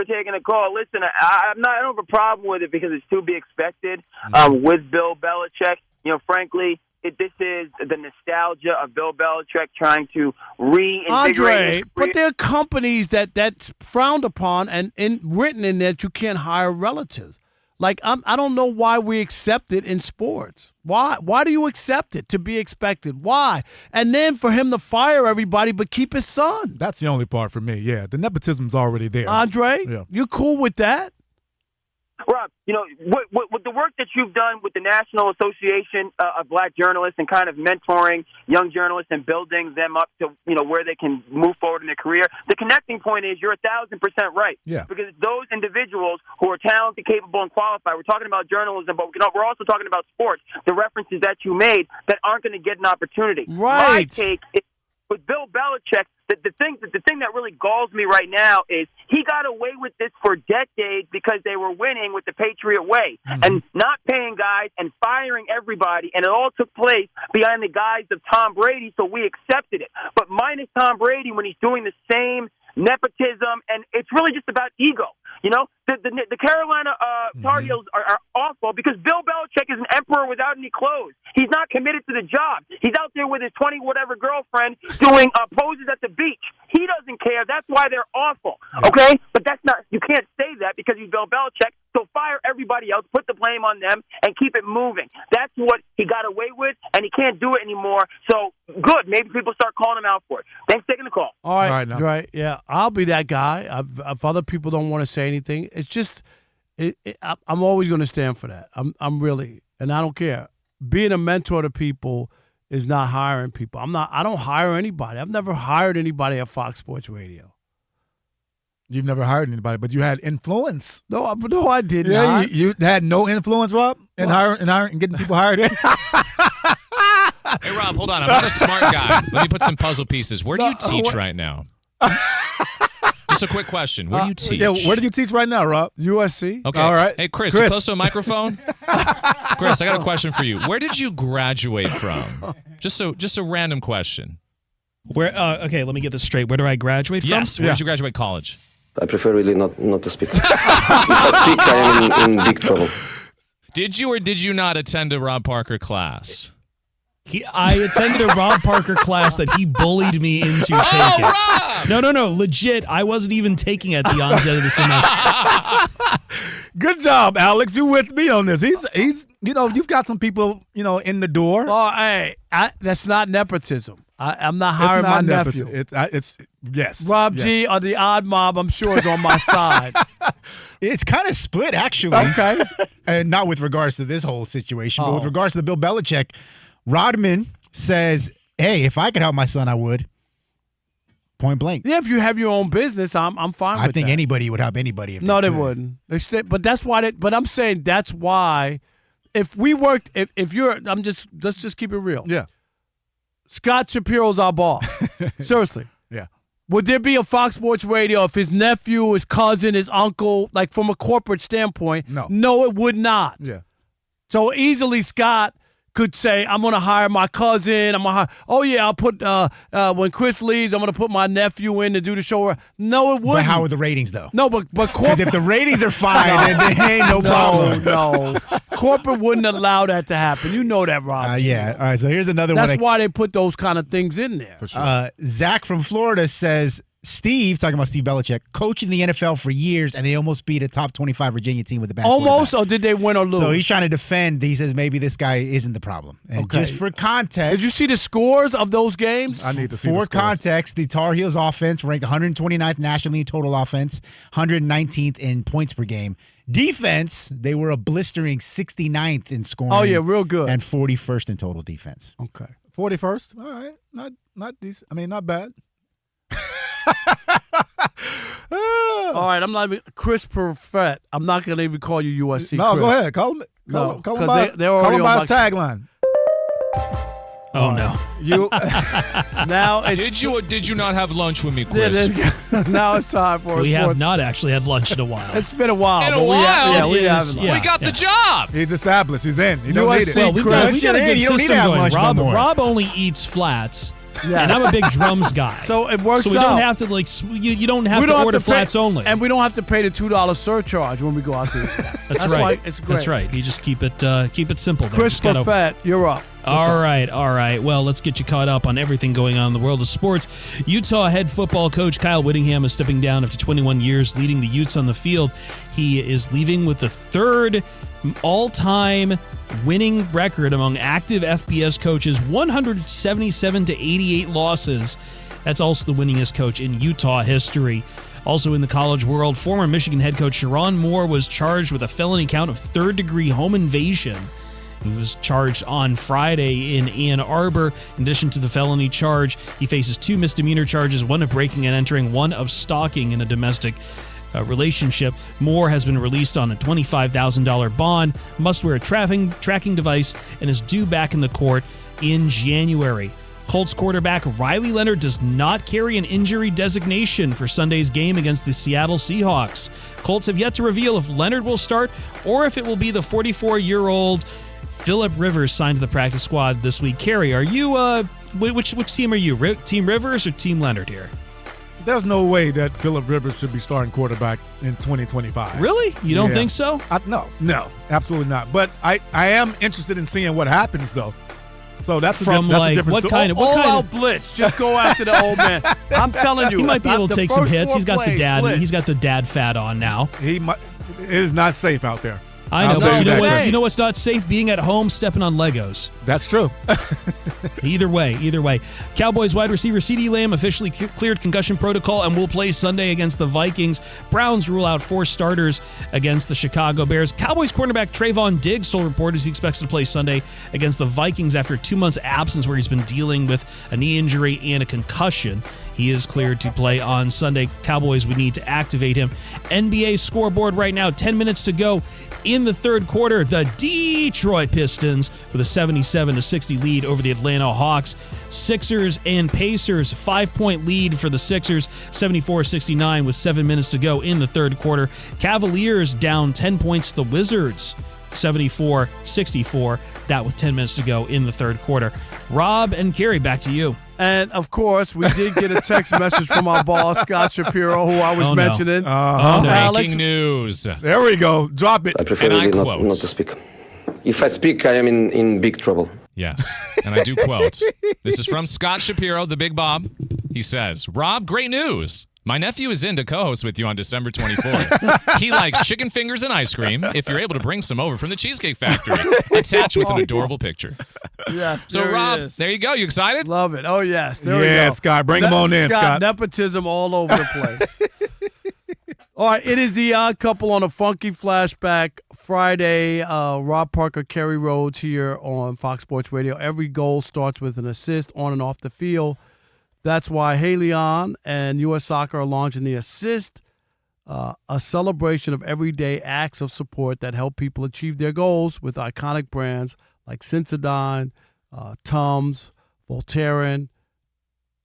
taking a call. Listen, I don't have a problem with it because it's to be expected with Bill Belichick. You know, frankly, this is the nostalgia of Bill Belichick trying to reinvigorate. Andre, but there are companies that's frowned upon and written in that you can't hire relatives. Like, I don't know why we accept it in sports. Why do you accept it to be expected? Why? And then for him to fire everybody but keep his son. That's the only part for me. Yeah, the nepotism's already there. Andre, you cool with that? Rob, with the work that you've done with the National Association of Black Journalists and kind of mentoring young journalists and building them up to, where they can move forward in their career, the connecting point is you're 1,000% right. Yeah. Because those individuals who are talented, capable, and qualified, we're talking about journalism, but we're also talking about sports, the references that you made that aren't going to get an opportunity. Right. My take is, with Bill Belichick, the thing that really galls me right now is he got away with this for decades because they were winning with the Patriot way and not paying guys and firing everybody, and it all took place behind the guise of Tom Brady, so we accepted it. But minus Tom Brady, when he's doing the same nepotism, and it's really just about ego. The Carolina Tar Heels are awful because Bill Belichick is an emperor without any clothes. He's not committed to the job. He's out there with his 20-whatever girlfriend doing poses at the beach. He doesn't care. That's why they're awful, okay? But that's not. You can't say that because he's Bill Belichick. So fire everybody else, put the blame on them, and keep it moving. That's what he got away with, and he can't do it anymore. So, good. Maybe people start calling him out for it. Thanks for taking the call. All right. Yeah, I'll be that guy. If other people don't want to say anything, it's just I'm always going to stand for that. I'm really, and I don't care. Being a mentor to people is not hiring people. I don't hire anybody. I've never hired anybody at Fox Sports Radio. You've never hired anybody, but you had influence. No, I did not. You had no influence, Rob, in hiring and getting people hired in. Hey, Rob, hold on. I'm not a smart guy. Let me put some puzzle pieces. Where do you teach right now? Just a quick question. Where do you teach? Yeah, where do you teach right now, Rob? USC. Okay. All right. Hey, Chris, you close to a microphone? Chris, I got a question for you. Where did you graduate from? Just a random question. Where? Okay, let me get this straight. Where do I graduate from? Yes. Where did you graduate college? I prefer really not to speak. If I speak, I am in big trouble. Did you or did you not attend a Rob Parker class? I attended a Rob Parker class that he bullied me into taking. Rob! No. Legit, I wasn't even taking at the onset of the semester. Good job, Alex. You with me on this. He's you've got some people, in the door. Oh, hey, that's not nepotism. I'm not hiring my nephew. It's yes. Rob yes. G or the odd mob, I'm sure, is on my side. It's kind of split, actually. Okay. And not with regards to this whole situation, but with regards to the Bill Belichick, Rodman says, hey, if I could help my son, I would. Point blank. Yeah, if you have your own business, I'm fine with that. I think anybody would help anybody. If they wouldn't. But that's why. But I'm saying that's why. If we worked, if you're, let's just keep it real. Yeah. Scott Shapiro's our boss. Seriously. Yeah. Would there be a Fox Sports Radio if his nephew, his cousin, his uncle, like from a corporate standpoint? No. No, it would not. Yeah. So easily Scott could say, I'm going to hire my cousin. I'll put, when Chris leaves, I'm going to put my nephew in to do the show. No, it wouldn't. But how are the ratings, though? No, but because if the ratings are fine, then there ain't no problem. No. Corporate wouldn't allow that to happen. You know that, Rob. Yeah. All right, so here's another one. That's why they put those kind of things in there. For sure. Zach from Florida says, Steve, talking about Steve Belichick, coaching the NFL for years, and they almost beat a top 25 Virginia team with a bad Almost, or did they win or lose? So he's trying to defend. He says maybe this guy isn't the problem. And just for context. Did you see the scores of those games? I need to see For the scores. context, the Tar Heels offense ranked 129th nationally in total offense, 119th in points per game. Defense, they were a blistering 69th in scoring. Oh, yeah, real good. And 41st in total defense. Okay. 41st? All right. Not decent. I mean, not bad. All right, I'm not even Chris Perfett. I'm not going to even call you USC. No, Chris. go ahead. Call him by his tagline. Oh no! You now it's, did you not have lunch with me, Chris? Now it's time for we have not actually had lunch in a while. It's been a while. In a while, we haven't. We got the job. He's established. He's in. You don't need it. Well, we've got a good system going. Rob only eats flats. Yeah. And I'm a big drums guy. So it works out. So we don't have to you don't have to order flats only. And we don't have to pay the $2 surcharge when we go out there. That's right. Why it's great. That's right. You just keep it simple. There. Chris Perfett, you're up. All right. Well, let's get you caught up on everything going on in the world of sports. Utah head football coach Kyle Whittingham is stepping down after 21 years leading the Utes on the field. He is leaving with the third all-time winning record among active FBS coaches, 177 to 88 losses. That's also the winningest coach in Utah history. Also in the college world, former Michigan head coach Sherrone Moore was charged with a felony count of third-degree home invasion. He was charged on Friday in Ann Arbor. In addition to the felony charge, he faces 2 misdemeanor charges, one of breaking and entering, one of stalking in a domestic relationship. Moore has been released on a $25,000 bond, must wear a tracking device, and is due back in the court in January. Colts quarterback Riley Leonard does not carry an injury designation for Sunday's game against the Seattle Seahawks. Colts have yet to reveal if Leonard will start or if it will be the 44-year-old Phillip Rivers signed to the practice squad this week. Kerry, are you which team are you? Team Rivers or Team Leonard here? There's no way that Phillip Rivers should be starting quarterback in 2025. Really? You don't think so? No, absolutely not. But I am interested in seeing what happens, though. So that's a different what story. kind of blitz? Just go after the old man. I'm telling you, he might be able to take some hits. He's got the dad. Blitz. He's got the dad fat on now. It is not safe out there. I know, but you know what's not safe? Being at home, stepping on Legos. That's true. Either way. Cowboys wide receiver CeeDee Lamb officially cleared concussion protocol and will play Sunday against the Vikings. Browns rule out 4 starters against the Chicago Bears. Cowboys cornerback Trayvon Diggs told reporters he expects to play Sunday against the Vikings after 2 months absence where he's been dealing with a knee injury and a concussion. He is cleared to play on Sunday. Cowboys would need to activate him. NBA scoreboard right now, 10 minutes to go. In the third quarter, the Detroit Pistons with a 77-60 lead over the Atlanta Hawks. Sixers and Pacers, 5-point lead for the Sixers, 74-69 with 7 minutes to go in the third quarter. Cavaliers down 10 points to the Wizards, 74-64. That with 10 minutes to go in the third quarter. Rob and Kerry, back to you. And, of course, we did get a text message from our boss, Scott Shapiro, who I was mentioning. No. Alex, Breaking news. There we go. Drop it. I prefer really not to speak. If I speak, I am in big trouble. Yes, and I do quote. This is from Scott Shapiro, the Big Bob. He says, Rob, great news. My nephew is in to co-host with you on December 24th. He likes chicken fingers and ice cream, if you're able to bring some over from the Cheesecake Factory, attached with an adorable picture. Yes. So, Rob, there you go. You excited? Love it. Oh, yes. There we go. Yeah, Scott. Bring them on in, Scott. Nepotism all over the place. All right. It is the Odd Couple on a funky flashback Friday. Rob Parker, Kerry Rhodes here on Fox Sports Radio. Every goal starts with an assist on and off the field. That's why Haleon and U.S. Soccer are launching the Assist, a celebration of everyday acts of support that help people achieve their goals with iconic brands like Sensodyne, Tums, Voltaren,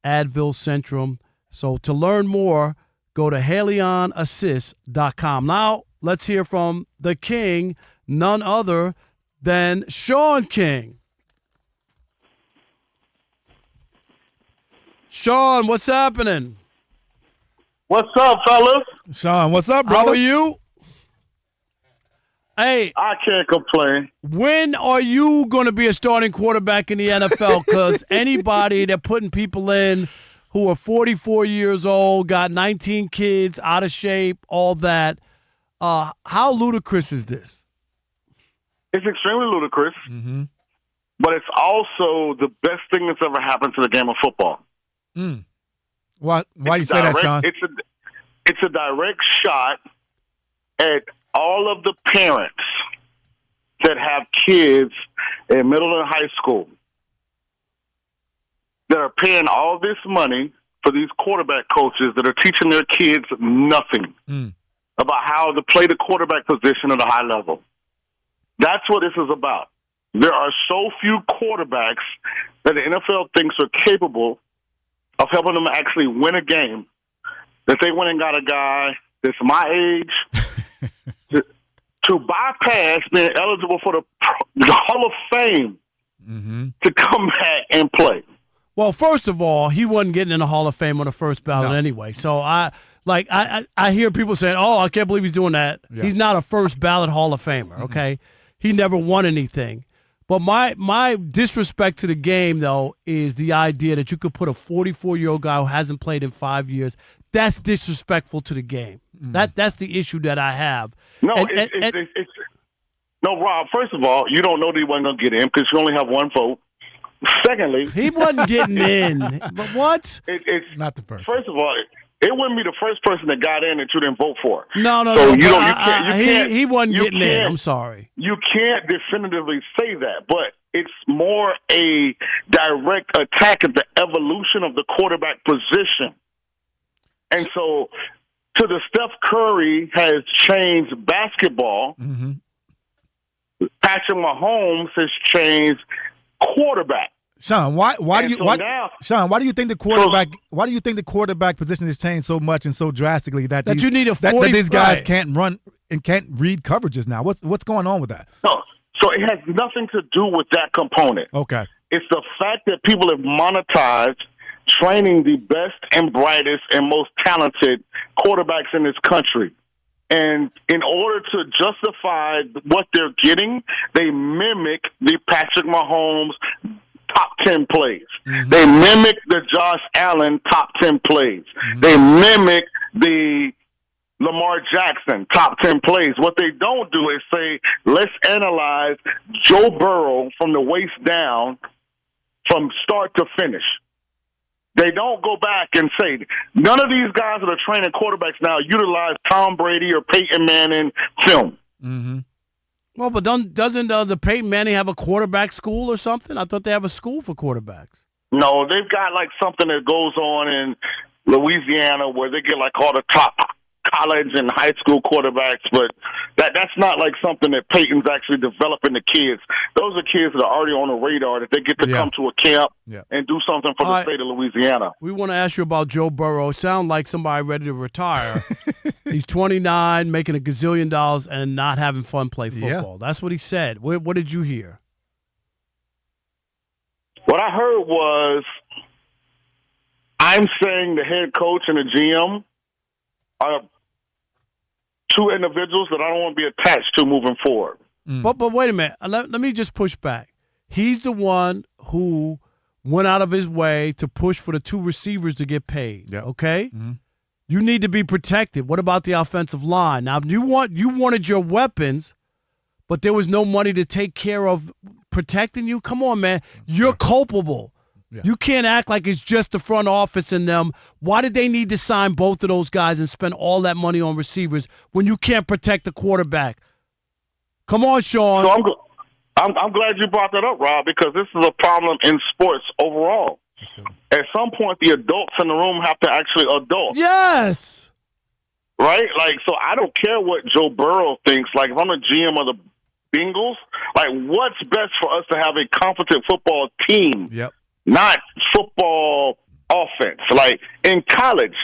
Advil Centrum. So to learn more, go to HaleonAssist.com. Now let's hear from the King, none other than Sean King. Sean, what's happening? What's up, fellas? Sean, what's up, brother? How are you? Hey. I can't complain. When are you going to be a starting quarterback in the NFL? Because anybody that putting people in who are 44 years old, got 19 kids, out of shape, all that, how ludicrous is this? It's extremely ludicrous, but it's also the best thing that's ever happened to the game of football. Why you say that, Sean? It's a direct shot at all of the parents that have kids in middle and high school that are paying all this money for these quarterback coaches that are teaching their kids nothing about how to play the quarterback position at a high level. That's what this is about. There are so few quarterbacks that the NFL thinks are capable of helping them actually win a game, that they went and got a guy that's my age to bypass being eligible for the Hall of Fame to come back and play. Well, first of all, he wasn't getting in the Hall of Fame on the first ballot anyway. So I hear people saying, "Oh, I can't believe he's doing that." Yeah. He's not a first ballot Hall of Famer. Okay, he never won anything. But my disrespect to the game, though, is the idea that you could put a 44-year-old guy who hasn't played in 5 years. That's disrespectful to the game. That's the issue that I have. No, it's no, Rob. First of all, you don't know that he wasn't going to get in because you only have one vote. Secondly, he wasn't getting in. But what? It's not the first. First of all, it wouldn't be the first person that got in that you didn't vote for. No. So you can't. He wasn't getting in. I'm sorry. You can't definitively say that, but it's more a direct attack at the evolution of the quarterback position. And so, to the Steph Curry has changed basketball. Mm-hmm. Patrick Mahomes has changed quarterback. Sean, why do you think the quarterback position has changed so much and so drastically that you need that these guys can't run and can't read coverages now? What's going on with that? No, so it has nothing to do with that component. Okay, it's the fact that people have monetized training the best and brightest and most talented quarterbacks in this country. And in order to justify what they're getting, they mimic the Patrick Mahomes top 10 plays. Mm-hmm. They mimic the Josh Allen top 10 plays. Mm-hmm. They mimic the Lamar Jackson top 10 plays. What they don't do is say, let's analyze Joe Burrow from the waist down from start to finish. They don't go back and say, none of these guys that are training quarterbacks now utilize Tom Brady or Peyton Manning film. Mm-hmm. Well, but doesn't the Peyton Manning have a quarterback school or something? I thought they have a school for quarterbacks. No, they've got like something that goes on in Louisiana where they get like all the top college and high school quarterbacks, but that's not like something that Peyton's actually developing the kids. Those are kids that are already on the radar that they get to come to a camp and do something for the state of Louisiana. We want to ask you about Joe Burrow. Sound like somebody ready to retire. He's 29, making $1 gazillion and not having fun play football. That's what he said. What did you hear? What I heard was, I'm saying the head coach and the GM are two individuals that I don't want to be attached to moving forward. But wait a minute. Let me just push back. He's the one who went out of his way to push for the two receivers to get paid. Okay? Mm-hmm. You need to be protected. What about the offensive line? Now, you wanted your weapons, but there was no money to take care of protecting you? Come on, man. You're culpable. Yeah. You can't act like it's just the front office and them. Why did they need to sign both of those guys and spend all that money on receivers when you can't protect the quarterback? Come on, Sean. So I'm glad you brought that up, Rob, because this is a problem in sports overall. At some point, the adults in the room have to actually adult. Yes. Right? Like, so I don't care what Joe Burrow thinks. Like, if I'm the GM of the Bengals, like, what's best for us to have a competent football team? Yep. Not football offense. Like, in college,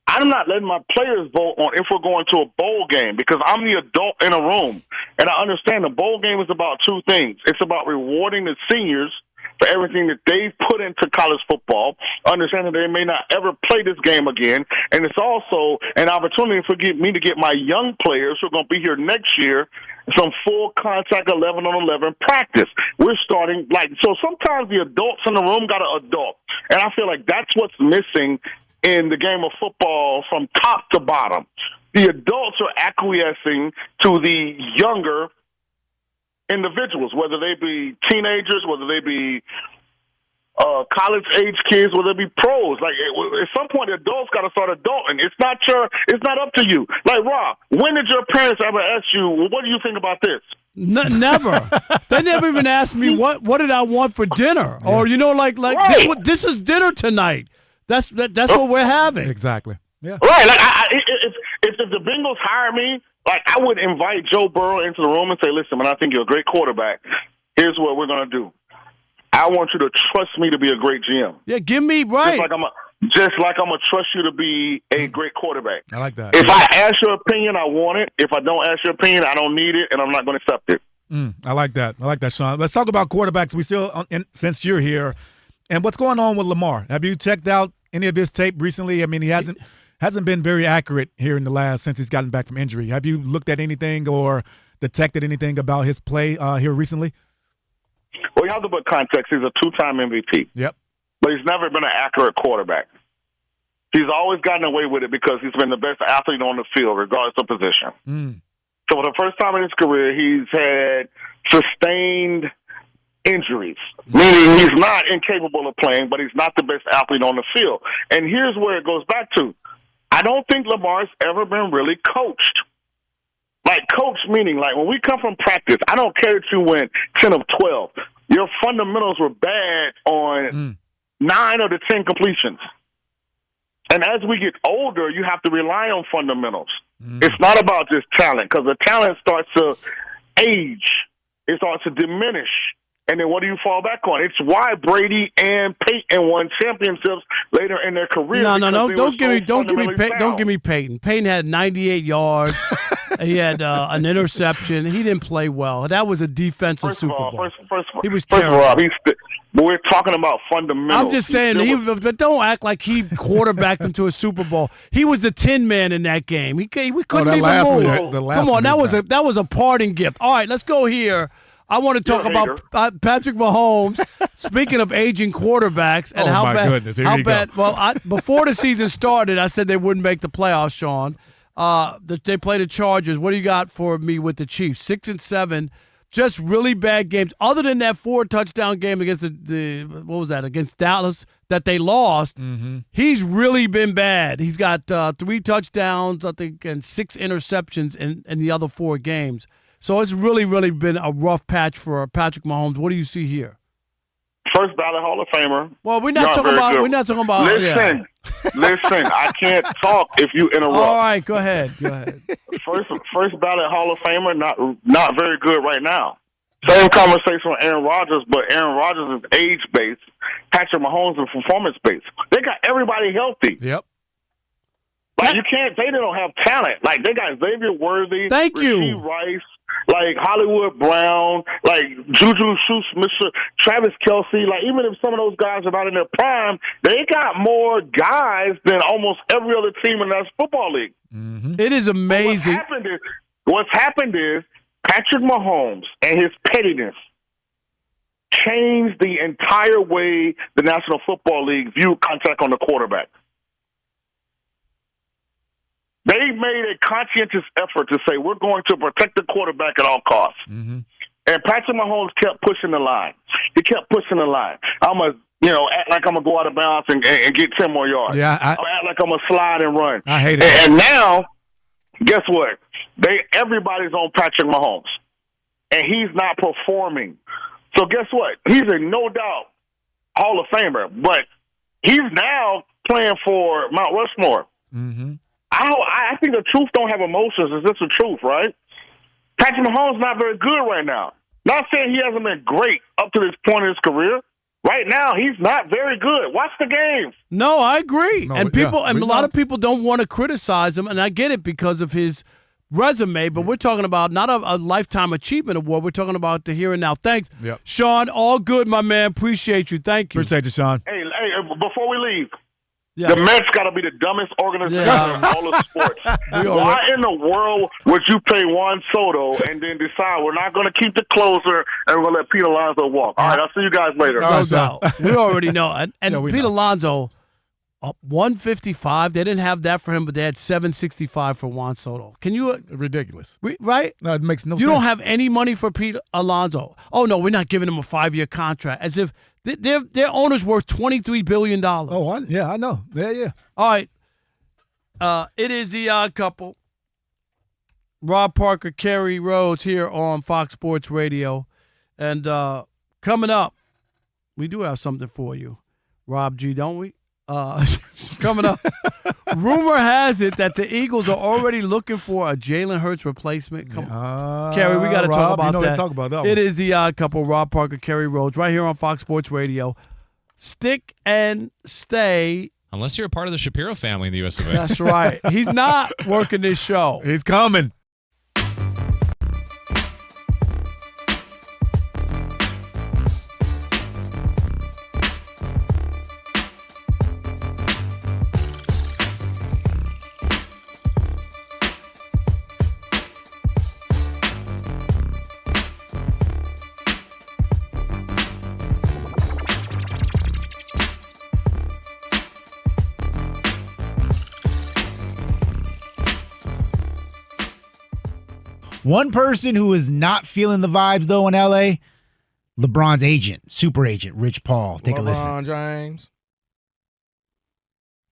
I'm not letting my players vote on if we're going to a bowl game because I'm the adult in a room. And I understand the bowl game is about two things. It's about rewarding the seniors for everything that they've put into college football, understanding they may not ever play this game again. And it's also an opportunity for me to get my young players who are going to be here next year some full contact 11-on-11 practice. We're starting, so sometimes the adults in the room got to adult. And I feel like that's what's missing in the game of football from top to bottom. The adults are acquiescing to the younger individuals, whether they be teenagers, whether they be college-age kids, whether they be pros. Like, at some point, the adults got to start adulting. It's not up to you. Like, Rob, when did your parents ever ask you, well, what do you think about this? Never. They never even asked me what did I want for dinner, or right. this is dinner tonight. That's what we're having. Exactly. Yeah. Right. Like, if the Bengals hire me, like, I would invite Joe Burrow into the room and say, listen, man, I think you're a great quarterback. Here's what we're going to do. I want you to trust me to be a great GM. Yeah, give me right. Just like I'm going to trust you to be a great quarterback. I like that. If I ask your opinion, I want it. If I don't ask your opinion, I don't need it, and I'm not going to accept it. I like that. Sean. Let's talk about quarterbacks. We still, since you're here, and what's going on with Lamar? Have you checked out any of his tape recently? I mean, he hasn't been very accurate here in the last since he's gotten back from injury. Have you looked at anything or detected anything about his play here recently? Well, you have to put context. He's a two-time MVP. Yep. But he's never been an accurate quarterback. He's always gotten away with it because he's been the best athlete on the field, regardless of position. So for the first time in his career, he's had sustained injuries, meaning he's not incapable of playing, but he's not the best athlete on the field. And here's where it goes back to. I don't think Lamar's ever been really coached. Like, coach meaning, like, when we come from practice, I don't care if you went 10 of 12. Your fundamentals were bad on 9 of the 10 completions. And as we get older, you have to rely on fundamentals. It's not about just talent, because the talent starts to age. It starts to diminish. And then what do you fall back on? It's why Brady and Peyton won championships later in their career. No. Don't give me Peyton. Peyton had 98 yards. He had an interception. He didn't play well. That was a defensive Super Bowl. He was terrible. Rob, we're talking about fundamentals. I'm just saying, but don't act like he quarterbacked him to a Super Bowl. He was the Tin Man in that game. We couldn't even move. Come on, that was a parting gift. All right, let's go here. I want to talk about Patrick Mahomes. Speaking of aging quarterbacks and how bad. Goodness, here you go. Well, before the season started, I said they wouldn't make the playoffs, Sean. They play the Chargers. What do you got for me with the Chiefs? 6-7, just really bad games. Other than that 4-touchdown game against against Dallas that they lost, he's really been bad. He's got 3 touchdowns, I think, and 6 interceptions in the other 4 games. So it's really, really been a rough patch for Patrick Mahomes. What do you see here? First ballot Hall of Famer. Well, we're not talking about. Listen, listen. I can't talk if you interrupt. All right, go ahead. First ballot Hall of Famer. Not very good right now. Same conversation with Aaron Rodgers, but Aaron Rodgers is age based. Patrick Mahomes is performance based. They got everybody healthy. Yep. Like you can't say they don't have talent. Like they got Xavier Worthy, Rasheed Rice, like Hollywood Brown, like Juju Smith, Travis Kelce. Like even if some of those guys are not in their prime, they got more guys than almost every other team in that football league. It is amazing. What's happened is Patrick Mahomes and his pettiness changed the entire way the National Football League viewed contact on the quarterback. They made a conscientious effort to say, we're going to protect the quarterback at all costs. And Patrick Mahomes kept pushing the line. He kept pushing the line. I'm going to act like I'm going to go out of bounds and get 10 more yards. Yeah, I'm going to act like I'm going to slide and run. I hate it. And now, guess what? Everybody's on Patrick Mahomes. And he's not performing. So guess what? He's a no-doubt Hall of Famer. But he's now playing for Mount Rushmore. I think the truth don't have emotions. Is this the truth, right? Patrick Mahomes not very good right now. Not saying he hasn't been great up to this point in his career. Right now, he's not very good. Watch the games. No, I agree. A lot of people don't want to criticize him, and I get it because of his resume, but we're talking about not a Lifetime Achievement Award. We're talking about the here and now. Thanks, Sean. All good, my man. Appreciate you. Thank you. Appreciate you, Sean. Hey, before we leave, the Mets got to be the dumbest organization in all of sports. Why in the world would you pay Juan Soto and then decide we're not going to keep the closer and we're going to let Pete Alonso walk? All right, I'll see you guys later. No doubt. We already know. And Pete Alonso, 155. They didn't have that for him, but they had 765 for Juan Soto. Can you? Ridiculous. Right? No, it makes no sense. You don't have any money for Pete Alonso. Oh, no, we're not giving him a 5-year contract. As if their owner's worth $23 billion. Oh, I know. Yeah. All right. It is the Odd Couple. Rob Parker, Kerry Rhodes here on Fox Sports Radio. And coming up, we do have something for you, Rob G, don't we? Coming up, rumor has it that the Eagles are already looking for a Jalen Hurts replacement. Come on, Kerry, we got to talk about that. Talk about that. It is the Odd Couple, Rob Parker, Kerry Rhodes, right here on Fox Sports Radio. Stick and stay. Unless you're a part of the Shapiro family in the U.S. of A. That's right. He's not working this show. He's coming. One person who is not feeling the vibes, though, in L.A., LeBron's agent, super agent, Rich Paul. Take a listen. LeBron James.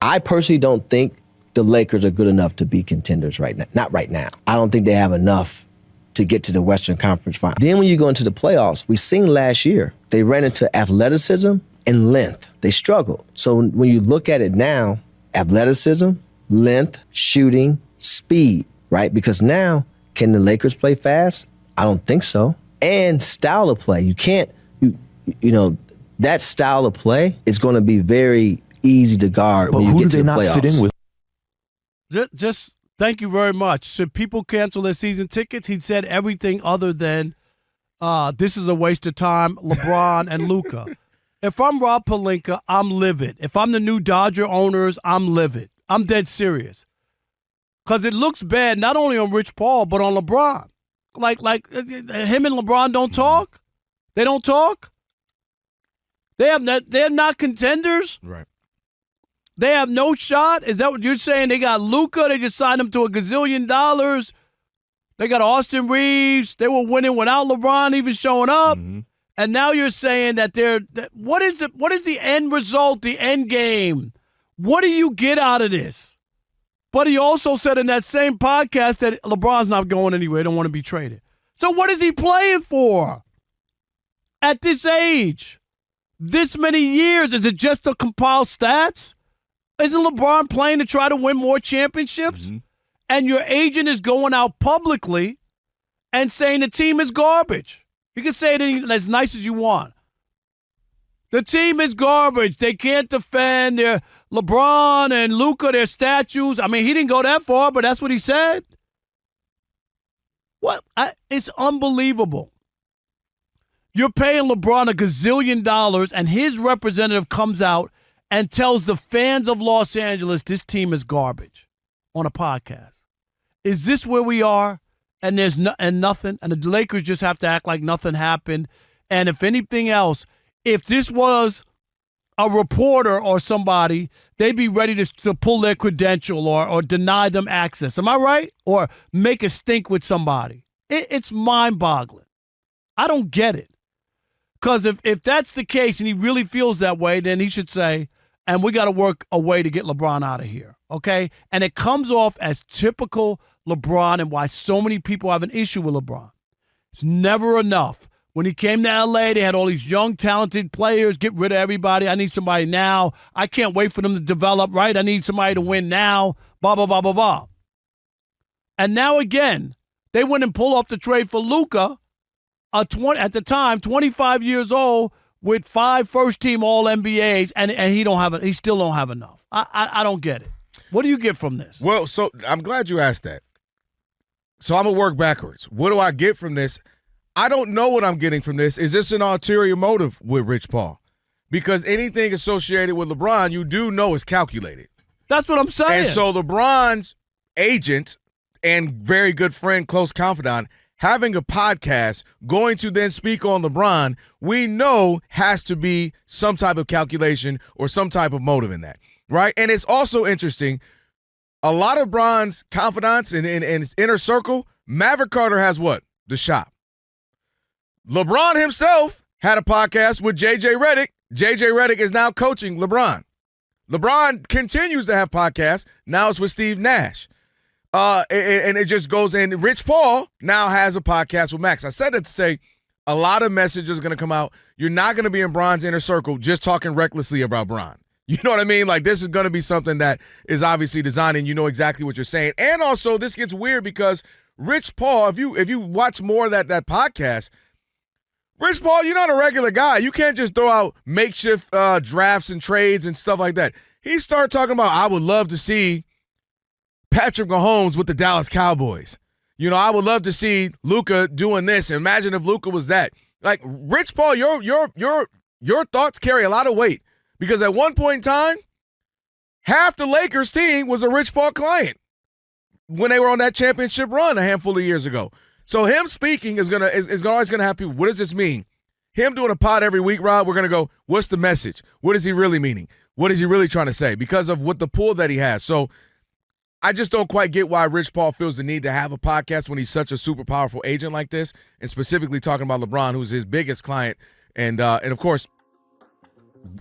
I personally don't think the Lakers are good enough to be contenders right now. Not right now. I don't think they have enough to get to the Western Conference Final. Then when you go into the playoffs, we seen last year, they ran into athleticism and length. They struggled. So when you look at it now, athleticism, length, shooting, speed, right? Because now, can the Lakers play fast? I don't think so. And style of play. You can't, you know, that style of play is going to be very easy to guard when you get to the playoffs. Fit in with? Just thank you very much. Should people cancel their season tickets? He said everything other than this is a waste of time, LeBron and Luka. If I'm Rob Pelinka, I'm livid. If I'm the new Dodger owners, I'm livid. I'm dead serious. Because it looks bad not only on Rich Paul, but on LeBron. Like him and LeBron don't talk? They don't talk? They're not contenders? Right. They have no shot? Is that what you're saying? They got Luka. They just signed him to $1 gazillion. They got Austin Reeves. They were winning without LeBron even showing up. Mm-hmm. And now you're saying that what is the end result, the end game? What do you get out of this? But he also said in that same podcast that LeBron's not going anywhere. Don't want to be traded. So what is he playing for? At this age? This many years? Is it just to compile stats? Isn't LeBron playing to try to win more championships? Mm-hmm. And your agent is going out publicly and saying the team is garbage. You can say it as nice as you want. The team is garbage. They can't defend. They're LeBron and Luka, their statues. I mean, he didn't go that far, but that's what he said. What? It's unbelievable. You're paying LeBron $1 gazillion, and his representative comes out and tells the fans of Los Angeles this team is garbage on a podcast. Is this where we are? And there's nothing, and the Lakers just have to act like nothing happened. And if anything else, if this was a reporter or somebody, they'd be ready to pull their credential or deny them access. Am I right? Or make a stink with somebody. It's mind-boggling. I don't get it. Because if that's the case and he really feels that way, then he should say, and we got to work a way to get LeBron out of here, okay? And it comes off as typical LeBron and why so many people have an issue with LeBron. It's never enough. When he came to L.A., they had all these young, talented players. Get rid of everybody. I need somebody now. I can't wait for them to develop, right? I need somebody to win now. Blah, blah, blah, blah, blah. And now again, they went and pulled off the trade for Luka, at the time, 25 years old, with 5 first-team All-NBAs, and he still don't have enough. I don't get it. What do you get from this? Well, so I'm glad you asked that. So I'm going to work backwards. What do I get from this? I don't know what I'm getting from this. Is this an ulterior motive with Rich Paul? Because anything associated with LeBron, you do know is calculated. That's what I'm saying. And so LeBron's agent and very good friend, close confidant, having a podcast, going to then speak on LeBron, we know has to be some type of calculation or some type of motive in that, right? And it's also interesting, a lot of LeBron's confidants in his inner circle, Maverick Carter has what? The Shop. LeBron himself had a podcast with J.J. Redick. J.J. Redick is now coaching LeBron. LeBron continues to have podcasts. Now it's with Steve Nash. And it just goes in. Rich Paul now has a podcast with Max. I said that to say a lot of messages are going to come out. You're not going to be in Bron's inner circle just talking recklessly about Bron. You know what I mean? Like, this is going to be something that is obviously designed, and you know exactly what you're saying. And also, this gets weird because Rich Paul, if you watch more of that podcast, Rich Paul, you're not a regular guy. You can't just throw out makeshift drafts and trades and stuff like that. He started talking about, I would love to see Patrick Mahomes with the Dallas Cowboys. You know, I would love to see Luka doing this. Imagine if Luka was that. Like, Rich Paul, your thoughts carry a lot of weight because at one point in time, half the Lakers team was a Rich Paul client when they were on that championship run a handful of years ago. So him speaking is always gonna have people. What does this mean? Him doing a pod every week, Rob, we're gonna go, what's the message? What is he really meaning? What is he really trying to say? Because of what the pull that he has. So I just don't quite get why Rich Paul feels the need to have a podcast when he's such a super powerful agent like this, and specifically talking about LeBron, who's his biggest client. And of course,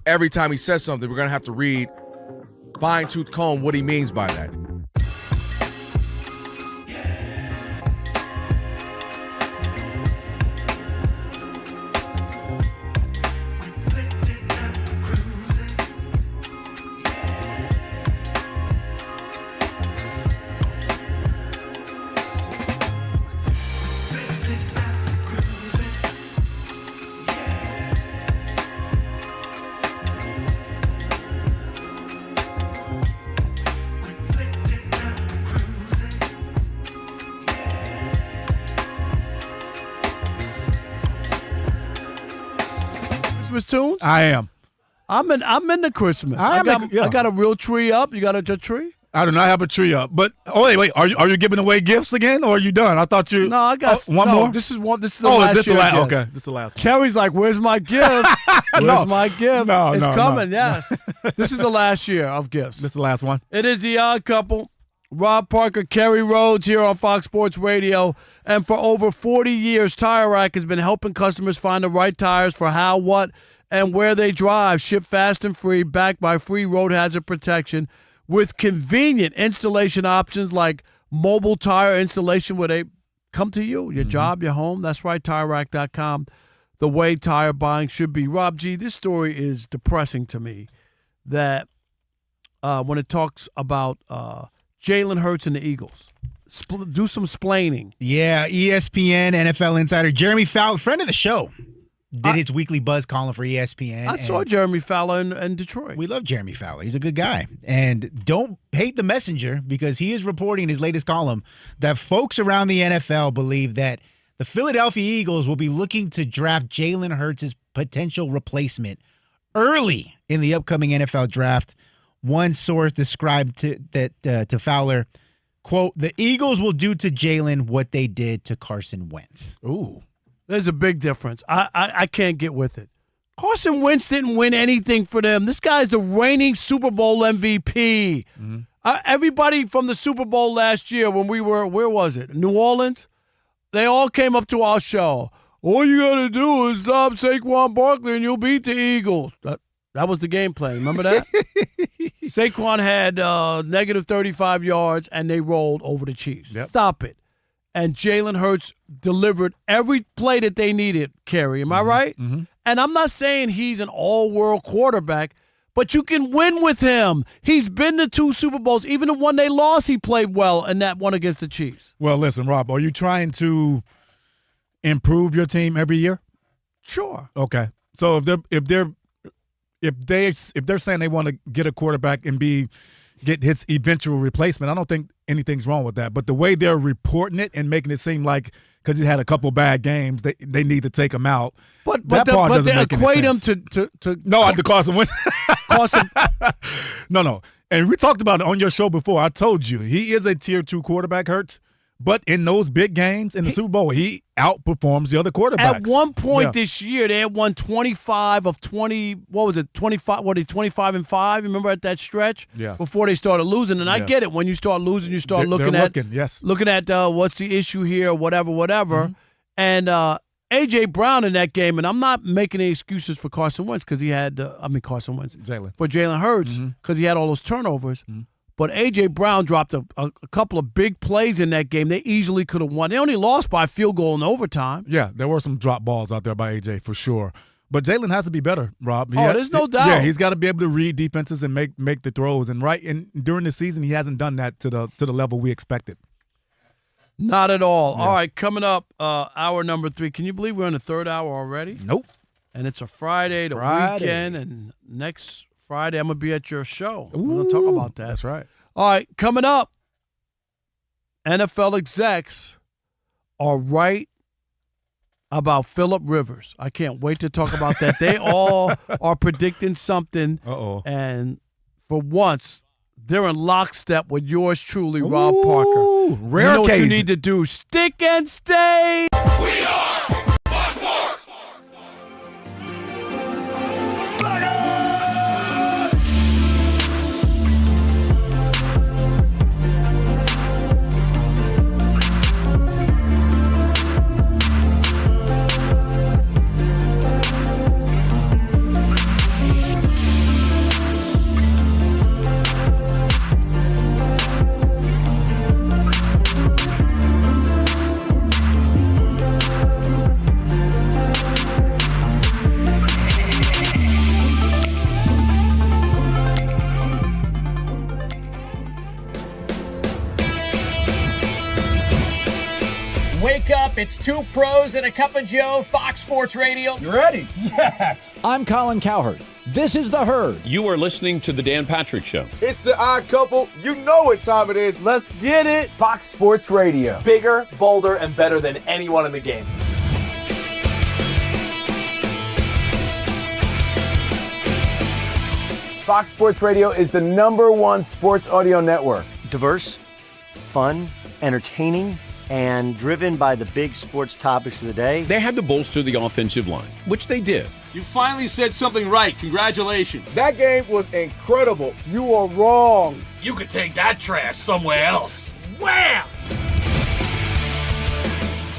every time he says something, we're going to have to read fine-tooth comb what he means by that. Christmas tunes? I am. I'm into Christmas. I got a real tree up. You got a tree? I do not have a tree up. But wait. Are you giving away gifts again, or are you done? I thought you. No, I got one more. This is the last year. Okay, this is the last one. Kerry's like, "Where's my gift? Where's my gift? No, it's no, coming." no. Yes, this is the last year of gifts. This is the last one. It is the Odd Couple. Rob Parker, Kerry Rhodes here on Fox Sports Radio. And for over 40 years, Tire Rack has been helping customers find the right tires for how, what, and where they drive. Shipped fast and free, backed by free road hazard protection with convenient installation options like mobile tire installation where they come to you, your job, your home. That's right, TireRack.com, the way tire buying should be. Rob G., this story is depressing to me that when it talks about Jalen Hurts and the Eagles. Do some splaining. Yeah, ESPN, NFL insider Jeremy Fowler, friend of the show, did his weekly buzz column for ESPN. I saw Jeremy Fowler in Detroit. We love Jeremy Fowler. He's a good guy. And don't hate the messenger, because he is reporting in his latest column that folks around the NFL believe that the Philadelphia Eagles will be looking to draft Jalen Hurts' potential replacement early in the upcoming NFL draft. One source described to Fowler, quote, "The Eagles will do to Jalen what they did to Carson Wentz." Ooh, there's a big difference. I can't get with it. Carson Wentz didn't win anything for them. This guy's the reigning Super Bowl MVP. Mm-hmm. Everybody from the Super Bowl last year when we were, where was it, New Orleans? They all came up to our show. All you got to do is stop Saquon Barkley and you'll beat the Eagles. That was the game plan. Remember that? Saquon had negative 35 yards, and they rolled over the Chiefs. Yep. Stop it. And Jalen Hurts delivered every play that they needed, Kerry. Am I right? Mm-hmm. And I'm not saying he's an all-world quarterback, but you can win with him. He's been to 2 Super Bowls. Even the one they lost, he played well in that one against the Chiefs. Well, listen, Rob, are you trying to improve your team every year? Sure. Okay. So if they're saying they want to get a quarterback and get his eventual replacement, I don't think anything's wrong with that. But the way they're reporting it and making it seem like because he had a couple bad games, they need to take him out. But they equate him to Carson Wentz. No. And we talked about it on your show before. I told you he is a tier 2 quarterback, Hurts. But in those big games in the Super Bowl, he outperforms the other quarterbacks. At one point this year, they had won 25 of 20. What was it? 25. What? 25-5. Remember at that stretch? Yeah. Before they started losing, and I get it. When you start losing, you start looking at what's the issue here, whatever. Mm-hmm. And A.J. Brown in that game, and I'm not making any excuses for Carson Wentz because he had. Jalen Hurts because he had all those turnovers. Mm-hmm. But A.J. Brown dropped a couple of big plays in that game. They easily could have won. They only lost by a field goal in overtime. Yeah, there were some drop balls out there by A.J. for sure. But Jalen has to be better, Rob. There's no doubt. Yeah, he's got to be able to read defenses and make the throws. And during the season, he hasn't done that to the level we expected. Not at all. Yeah. All right, coming up, hour number 3. Can you believe we're in the third hour already? Nope. And it's a Friday, weekend, and next Friday, I'm going to be at your show. We're going to talk about that. That's right. All right, coming up, NFL execs are right about Phillip Rivers. I can't wait to talk about that. They all are predicting something. Uh-oh. And for once, they're in lockstep with yours truly, Rob Parker. Rare you know occasion. What you need to do. Stick and stay. We are Fox Sports. wake up. It's two pros and a cup of Joe, Fox Sports Radio. You ready? Yes. I'm Colin Cowherd. This is The Herd. You are listening to The Dan Patrick Show. It's the odd couple. You know what time it is. Let's get it. Fox Sports Radio. Bigger, bolder, and better than anyone in the game. Fox Sports Radio is the #1 sports audio network. Diverse, fun, entertaining, and driven by the big sports topics of the day. They had to bolster the offensive line, which they did. You finally said something right. Congratulations. That game was incredible. You are wrong. You could take that trash somewhere else. Wham!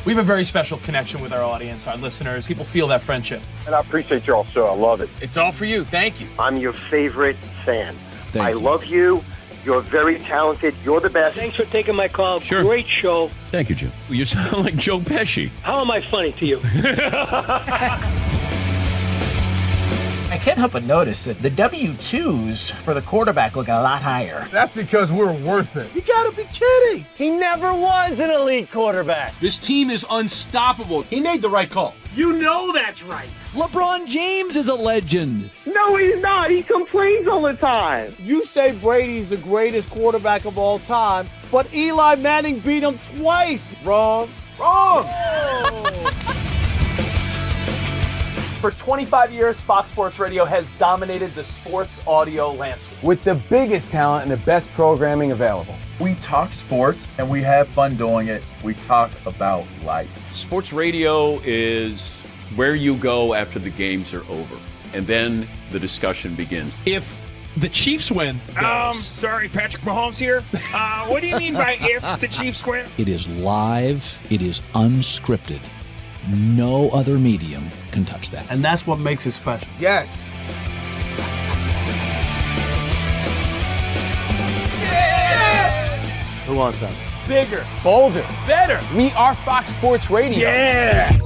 We have a very special connection with our audience, our listeners. People feel that friendship. And I appreciate y'all, so I love it. It's all for you. Thank you. I'm your favorite fan. Thank I you. love you. You're very talented. You're the best. Thanks for taking my call. Sure. Great show. Thank you, Jim. You sound like Joe Pesci. How am I funny to you? I can't help but notice that the W-2s for the quarterback look a lot higher. That's because we're worth it. You gotta be kidding. He never was an elite quarterback. This team is unstoppable. He made the right call. You know that's right. LeBron James is a legend. No, he's not. He complains all the time. You say Brady's the greatest quarterback of all time, but Eli Manning beat him twice. Wrong. Wrong. For 25 years, Fox Sports Radio has dominated the sports audio landscape with the biggest talent and the best programming available. We talk sports and we have fun doing it. We talk about life. Sports radio is where you go after the games are over, and then the discussion begins. If the Chiefs win, Sorry, Patrick Mahomes here. What do you mean by if the Chiefs win? It is live. It is unscripted. No other medium can touch that. And that's what makes it special. Yes. Who wants some? Bigger, bolder, better. We are Fox Sports Radio. Yeah.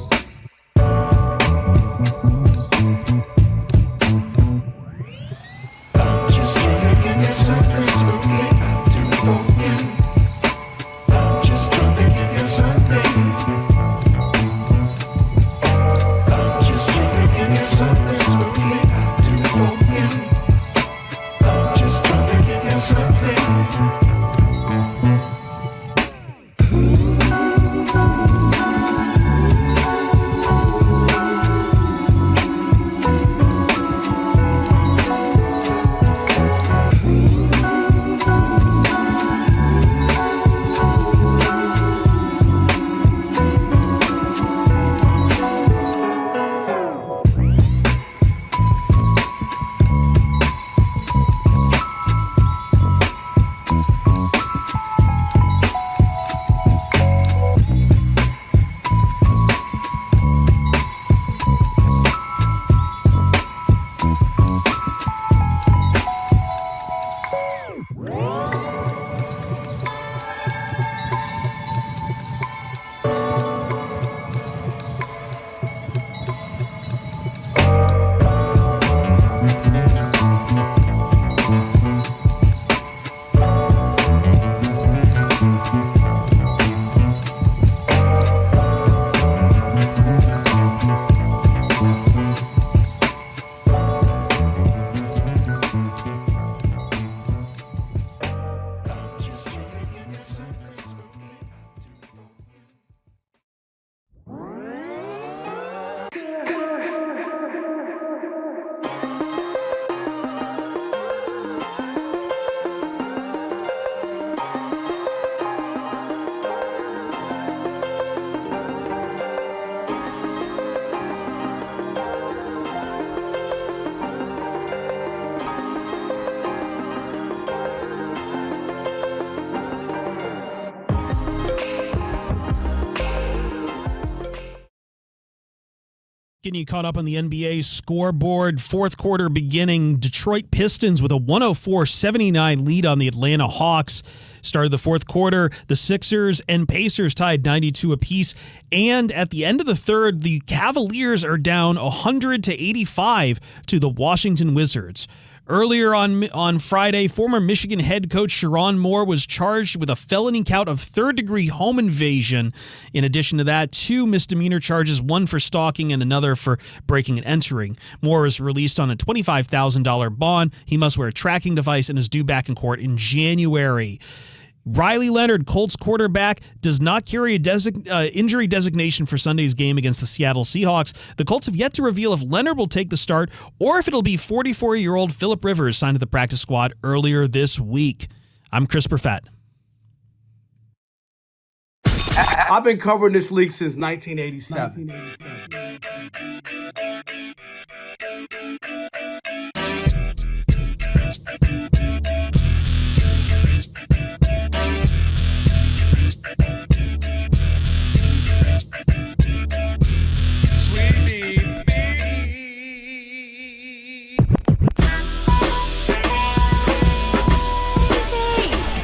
Getting you caught up on the NBA scoreboard. Fourth quarter beginning. Detroit Pistons with a 104-79 lead on the Atlanta Hawks. Started the fourth quarter. The Sixers and Pacers tied 92 apiece. And at the end of the third, the Cavaliers are down 100-85 to the Washington Wizards. Earlier on Friday, former Michigan head coach Sherrone Moore was charged with a felony count of third-degree home invasion. In addition to that, 2 misdemeanor charges, one for stalking and another for breaking and entering. Moore was released on a $25,000 bond. He must wear a tracking device and is due back in court in January. Riley Leonard, Colts quarterback, does not carry a injury designation for Sunday's game against the Seattle Seahawks. The Colts have yet to reveal if Leonard will take the start or if it'll be 44-year-old Phillip Rivers signed to the practice squad earlier this week. I'm Chris Perfett. I've been covering this league since 1987.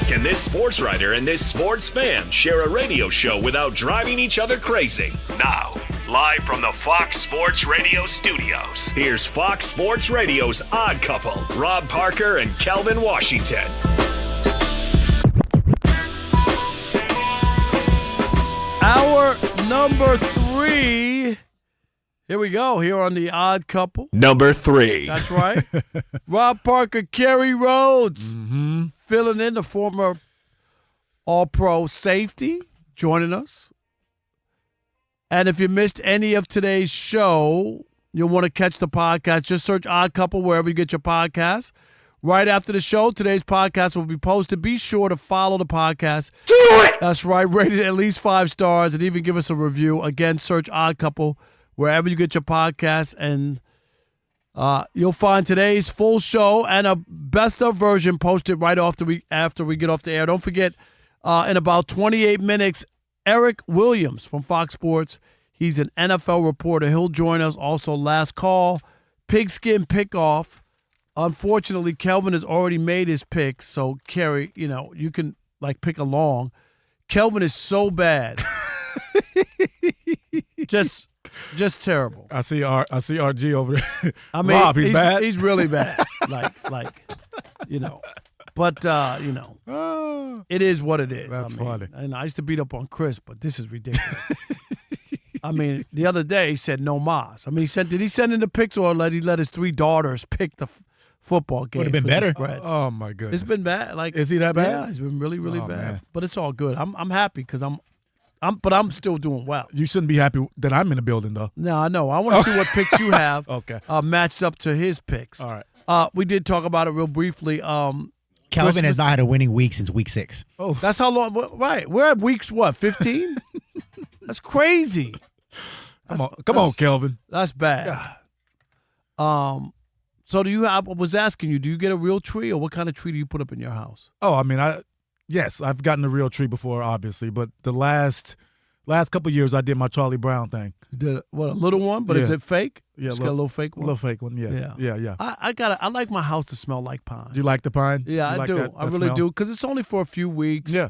Can this sports writer and this sports fan share a radio show without driving each other crazy? Now, live from the Fox Sports Radio studios, here's Fox Sports Radio's Odd Couple, Rob Parker and Kelvin Washington. Hour number 3. Here we go. Here on the Odd Couple. Number 3. That's right. Rob Parker, Kerry Rhodes, filling in, the former All-Pro safety, joining us. And if you missed any of today's show, you'll want to catch the podcast. Just search Odd Couple wherever you get your podcasts. Right after the show, today's podcast will be posted. Be sure to follow the podcast. Do it! That's right. Rate it at least 5 stars and even give us a review. Again, search Odd Couple wherever you get your podcasts, and you'll find today's full show and a best-of version posted right after we get off the air. Don't forget, in about 28 minutes, Eric Williams from Fox Sports. He's an NFL reporter. He'll join us. Also, last call, pigskin pickoff. Unfortunately, Kelvin has already made his picks, so Kerry, you can pick along. Kelvin is so bad, just terrible. I see RG over there. I mean, Rob, he's bad. He's really bad. But it is what it is. That's funny. And I used to beat up on Chris, but this is ridiculous. I mean, the other day he said no mas. I mean, did he send in the picks or he let his 3 daughters pick the football game? Would have been better. Oh my goodness, it's been bad. Is he that bad? Yeah, it's been really, really bad. Man. But it's all good. I'm happy because I'm still doing well. You shouldn't be happy that I'm in the building though. No, I know. I want to see what picks you have. Okay. Matched up to his picks. All right. We did talk about it real briefly. Kelvin has not had a winning week since week 6. Oh, that's how long. Right, we're at weeks 15. That's crazy. Come on, Kelvin. That's bad. God. So I was asking you, do you get a real tree, or what kind of tree do you put up in your house? Oh, I mean, yes, I've gotten a real tree before, obviously, but the last couple of years I did my Charlie Brown thing. A little one, but is it fake? Yeah, got a little fake one. A little fake one, yeah. I like my house to smell like pine. Do you like the pine? Yeah, I do. I really do, because it's only for a few weeks. Yeah.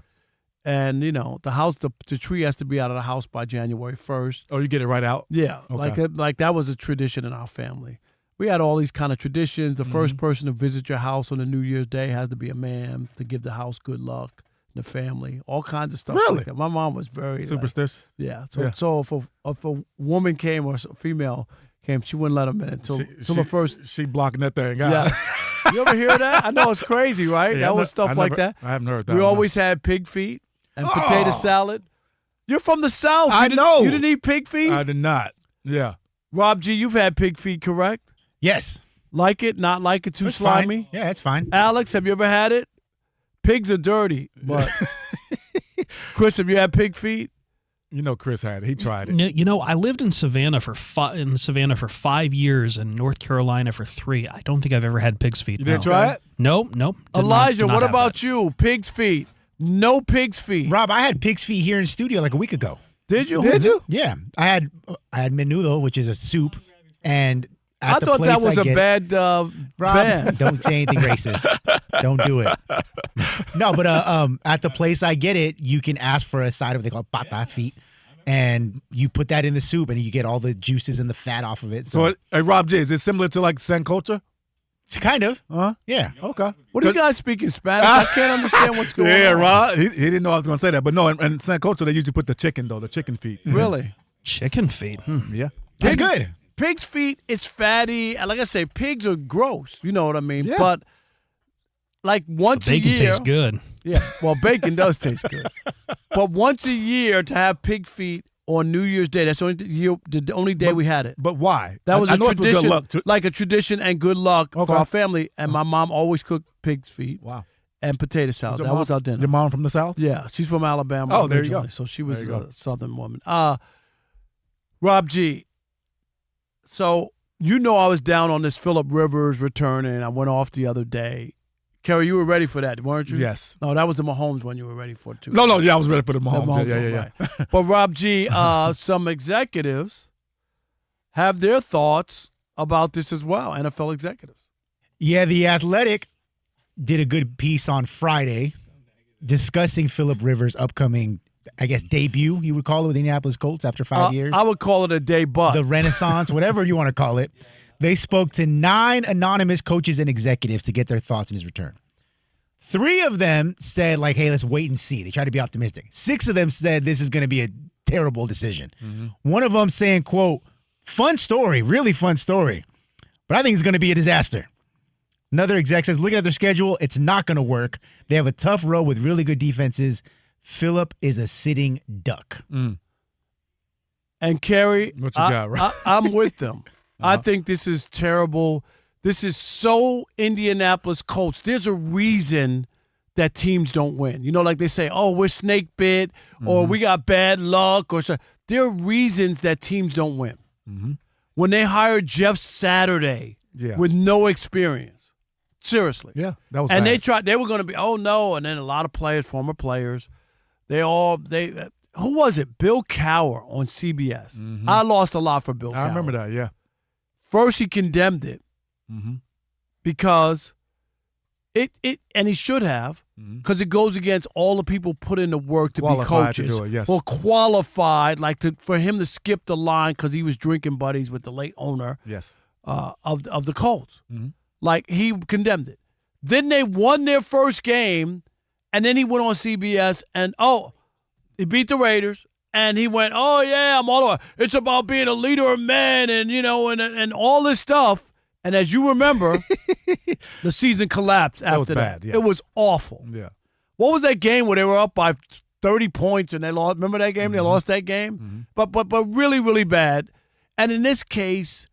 And the tree has to be out of the house by January 1st. Oh, you get it right out? Yeah, okay. like that was a tradition in our family. We had all these kind of traditions. The first person to visit your house on a New Year's Day has to be a man to give the house good luck, the family, all kinds of stuff. Really? Like that. My mom was very superstitious. So if a woman came or a female came, she wouldn't let them in until the first. She blocking that thing. Yeah. You ever hear that? I know it's crazy, right? Yeah, that was stuff like that. I haven't heard that. We always had pig feet and potato salad. You're from the South. I know. You didn't eat pig feet? I did not. Yeah. Rob G, you've had pig feet, correct? Yes. Like it, not like it, too It's slimy? fine. Yeah, it's fine. Alex, have you ever had it? Pigs are dirty, but Chris, have you had pig feet? Chris had it. He tried it. I lived in Savannah for 5 years and North Carolina for 3. I don't think I've ever had pig's feet. You didn't try it? Nope. Elijah, what about you? Pig's feet. No pig's feet. Rob, I had pig's feet here in studio like a week ago. Did you? Yeah. I had menudo, which is a soup, and I thought that was a bad Rob, band. Don't say anything racist. Don't do it. No, but at the place I get it, you can ask for a side of, they call it pata feet, and you put that in the soup, and you get all the juices and the fat off of it. So Rob J, is it similar to like sancocho? Kind of. Yeah. Okay. What are you guys speaking Spanish? I can't understand what's going on. Yeah, Rob. He didn't know I was going to say that. But no, in San Cocho, they usually put the chicken feet. Really? Chicken feet. Yeah. That's good. Pig's feet, it's fatty. And like I say, pigs are gross. You know what I mean? Yeah. But like once a year. Bacon tastes good. Yeah. Well, bacon does taste good. But once a year to have pig feet on New Year's Day, that's the only day we had it. But why? That was I a know it's for good tradition, luck. like a tradition and good luck for our family. And my mom always cooked pig's feet. Wow. And potato salad. your That mom- was our dinner. Your mom from the South? Yeah, she's from Alabama. Oh, there you go. originally, So she was There you go. a Southern woman. Rob G. So you know I was down on this Phillip Rivers returning. I went off the other day. Kerry, you were ready for that, weren't you? Yes. No, that was the Mahomes one you were ready for too. No, I was ready for the Mahomes. Mahomes Yeah. one, right. But Rob G, some executives have their thoughts about this as well. NFL executives. Yeah, The Athletic did a good piece on Friday discussing Phillip Rivers' upcoming, I guess, debut, you would call it, with the Indianapolis Colts after 5 years. I would call it a debut. The Renaissance, whatever you want to call it. They spoke to 9 anonymous coaches and executives to get their thoughts on his return. 3 of them said, like, hey, let's wait and see. They tried to be optimistic. 6 of them said this is going to be a terrible decision. One of them saying, quote, fun story, really fun story, but I think it's going to be a disaster. Another exec says, looking at their schedule, it's not going to work. They have a tough row with really good defenses. Phillip is a sitting duck. And Kerry, What you got, right? I'm with them. I think this is terrible. This is so Indianapolis Colts. There's a reason that teams don't win. You know, like they say, oh, we're snake bit or we got bad luck or so. There are reasons that teams don't win. When they hired Jeff Saturday with no experience. Seriously. Yeah, that was And bad. they were going to be, oh, no. And then a lot of players, former players, who was it? Bill Cowher on CBS. I lost a lot for Bill Cowher. I remember that, yeah. First, he condemned it because and he should have, because it goes against all the people put in the work to Qualified be coaches. to do it, yes. Well, qualified, for him to skip the line because he was drinking buddies with the late owner Yes. of the Colts. Like, he condemned it. Then they won their first game, and then he went on CBS and, he beat the Raiders. And he went, oh, yeah, I'm all over. It's about being a leader of men and, and all this stuff. And as you remember, the season collapsed after that. was bad, yeah. It was awful. Yeah. What was that game where they were up by 30 points and they lost? Remember that game? They lost that game? But really, really bad. And in this case,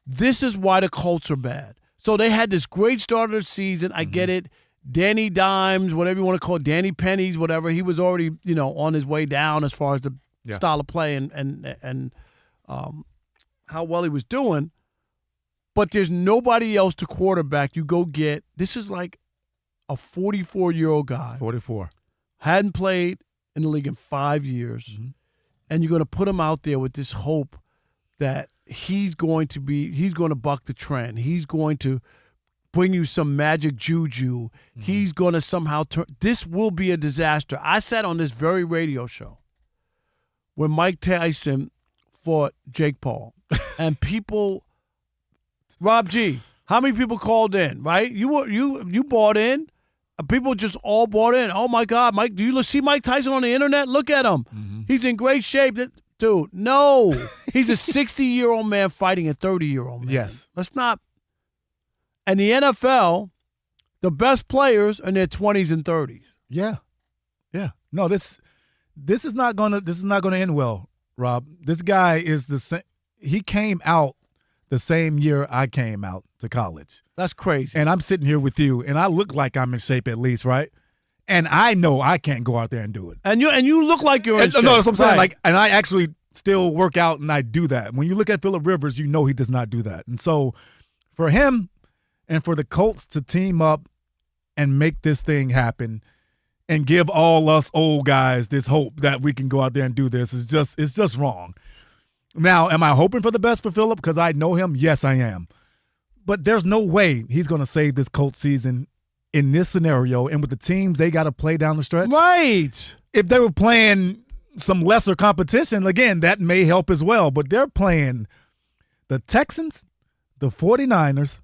this is why the Colts are bad. So they had this great start of the season. I get it. Danny Dimes, whatever you want to call it, Danny Pennies, whatever. He was already, on his way down as far as the style of play and how well he was doing. But there's nobody else to quarterback. You go get. This is like a 44-year-old guy. 44. Hadn't played in the league in 5 years, and you're going to put him out there with this hope that he's going to buck the trend. He's going to bring you some magic juju. He's going to somehow turn. This will be a disaster. I sat on this very radio show when Mike Tyson fought Jake Paul, and people, Rob G, how many people called in? Right? You bought in. People just all bought in. Oh my God, Mike! Do you see Mike Tyson on the internet? Look at him. He's in great shape. Dude, no, he's a 60-year-old man fighting a 30-year-old man. Yes. Let's not. And the NFL, the best players are in their 20s and 30s. Yeah. Yeah. No, this is not gonna end well, Rob. This guy is the same. He came out the same year I came out to college. That's crazy. And I'm sitting here with you, and I look like I'm in shape at least, right? And I know I can't go out there and do it. And you look like you're in shape. No, that's what I'm saying. Right. Like, and I actually still work out, and I do that. When you look at Phillip Rivers, you know he does not do that. And so, for him and for the Colts to team up and make this thing happen and give all us old guys this hope that we can go out there and do this it's just wrong. Now, am I hoping for the best for Phillip because I know him? Yes, I am. But there's no way he's going to save this Colts season in this scenario and with the teams they got to play down the stretch. Right. If they were playing some lesser competition, again, that may help as well. But they're playing the Texans, the 49ers,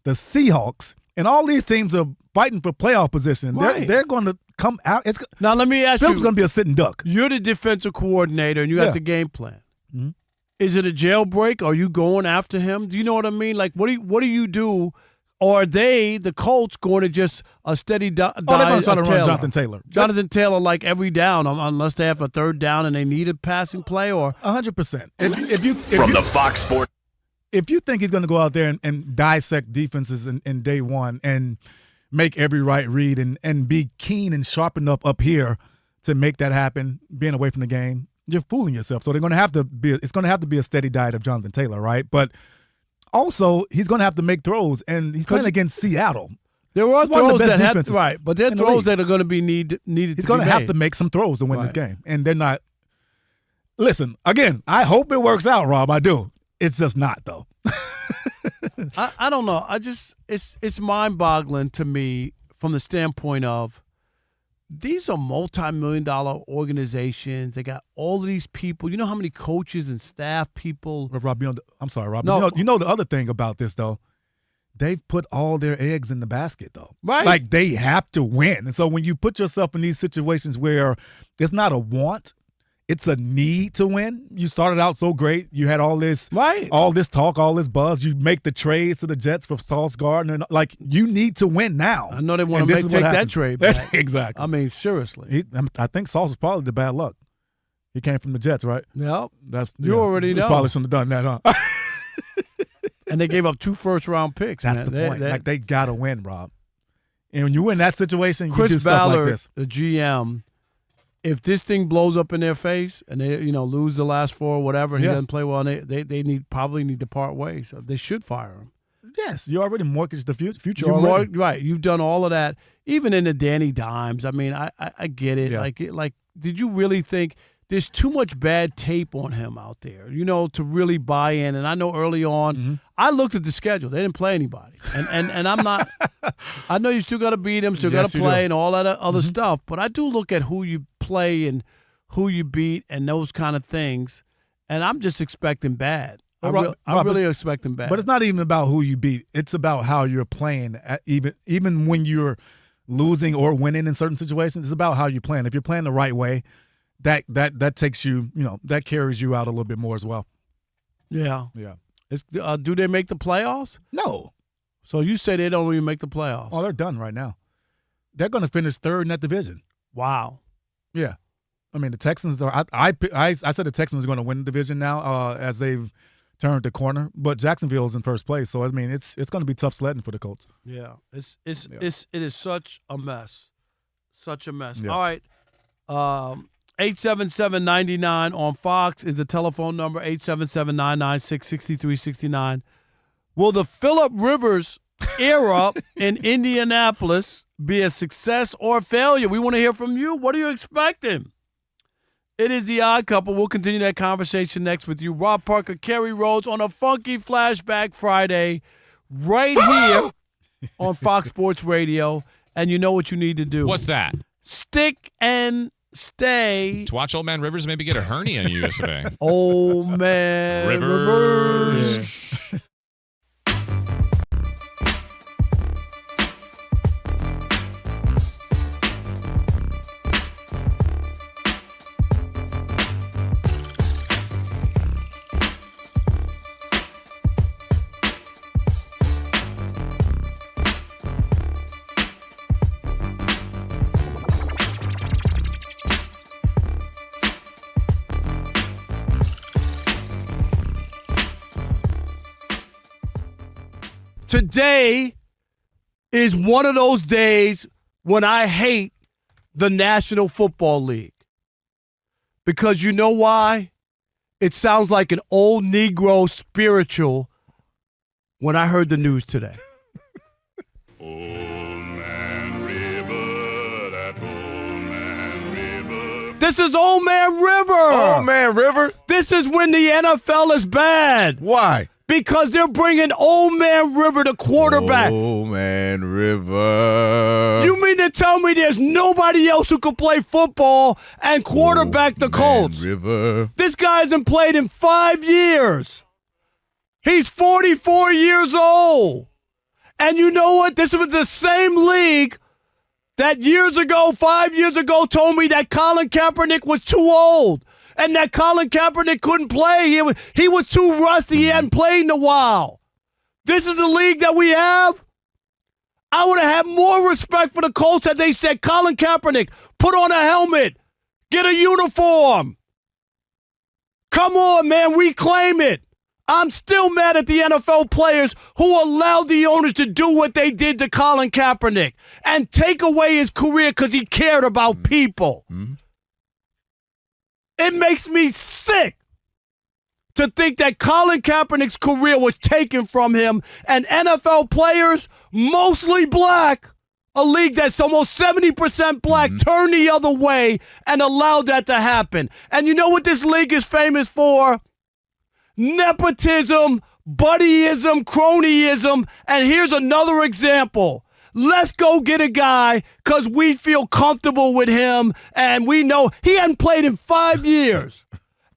the Seahawks, and all these teams are fighting for playoff position. Right. They're going to come out. Now, let me ask Philip's you. going to be a sitting duck. You're the defensive coordinator, and you got the game plan. Mm-hmm. Is it a jailbreak? Are you going after him? Do you know what I mean? Like, what do you do? Or are they, the Colts, going to just a steady dive? They're going to try to run Jonathan Taylor. Jonathan Taylor, like every down, unless they have a third down and they need a passing play, or 100%. From the Fox Sports. If you think he's going to go out there and dissect defenses in day one and make every right read and be keen and sharp enough up here to make that happen, being away from the game, you're fooling yourself. So it's going to have to be a steady diet of Jonathan Taylor, right? But also, he's going to have to make throws, and he's playing against Seattle. There are throws that have right, but there are throws that are going to be needed. He's going to have to make some throws to win this game, and they're not. Listen, again, I hope it works out, Rob. I do. It's just not, though. I don't know. It's mind-boggling to me from the standpoint of these are multi-million-dollar organizations. They got all of these people. You know how many coaches and staff people. Rob, I'm sorry, Rob. No. You know the other thing about this, though. They've put all their eggs in the basket, though. Right. Like, they have to win. And so when you put yourself in these situations where it's not a want, it's a need to win. You started out so great. You had all this talk, all this buzz. You make the trades to the Jets for Sauce Gardner. Like, you need to win now. I know they want to take that trade back. Exactly. I mean, seriously. I think Sauce was probably the bad luck. He came from the Jets, right? Yep. You already know. Probably shouldn't have done that, huh? And they gave up 2 first-round picks. That's the point. Like, they got to win, Rob. And when you win that situation, Chris you do stuff Ballard, like this. the GM, if this thing blows up in their face and they lose the last 4 or whatever, and he doesn't play well, and they probably need to part ways. So they should fire him. Yes, you already mortgaged the future already. Right, you've done all of that. Even in the Danny Dimes, I mean, I get it. Yeah. Like, did you really think there's too much bad tape on him out there, to really buy in? And I know early on, I looked at the schedule. They didn't play anybody. And I'm not – I know you still got to beat them, still got to play and all that other stuff. But I do look at who you play and who you beat and those kind of things. And I'm just expecting bad. I'm really expecting bad. But it's not even about who you beat. It's about how you're playing. Even when you're losing or winning in certain situations, it's about how you're playing. If you're playing the right way, that takes you, that carries you out a little bit more as well. Yeah. Yeah. Do they make the playoffs? No. So you say they don't even make the playoffs? Oh, they're done right now. They're going to finish 3rd in that division. Wow. Yeah. I mean, the Texans are. I said the Texans are going to win the division now as they've turned the corner, but Jacksonville is in first place. So I mean, it's going to be tough sledding for the Colts. Yeah. It is such a mess. Such a mess. Yeah. All right. 877-99 on Fox is the telephone number, 877-996-6369. Will the Phillip Rivers era in Indianapolis be a success or a failure? We want to hear from you. What are you expecting? It is The Odd Couple. We'll continue that conversation next with you. Rob Parker, Kerry Rhodes on a funky Flashback Friday right here on Fox Sports Radio. And you know what you need to do. What's that? Stick and stay. To watch Old Man Rivers maybe get a hernia in US of A. Old Man Rivers. Yeah. Today is one of those days when I hate the National Football League. Because you know why? It sounds like an old Negro spiritual when I heard the news today. This is Old Man River. Old Man River? This is when the NFL is bad. Why? Because they're bringing Old Man River, the quarterback. Old Man River. You mean to tell me there's nobody else who can play football and quarterback the Colts? River. This guy hasn't played in 5 years. He's 44 years old. And you know what? This was the same league that years ago, 5 years ago, told me that Colin Kaepernick was too old and that Colin Kaepernick couldn't play. He was too rusty. He hadn't played in a while. This is the league that we have. I would have had more respect for the Colts had they said, Colin Kaepernick, put on a helmet, get a uniform. Come on, man, reclaim it. I'm still mad at the NFL players who allowed the owners to do what they did to Colin Kaepernick and take away his career because he cared about people. Mm-hmm. It makes me sick to think that Colin Kaepernick's career was taken from him and NFL players, mostly black, a league that's almost 70% black, turned the other way and allowed that to happen. And you know what this league is famous for? Nepotism, buddyism, cronyism, and here's another example. Let's go get a guy because we feel comfortable with him and we know he hadn't played in 5 years.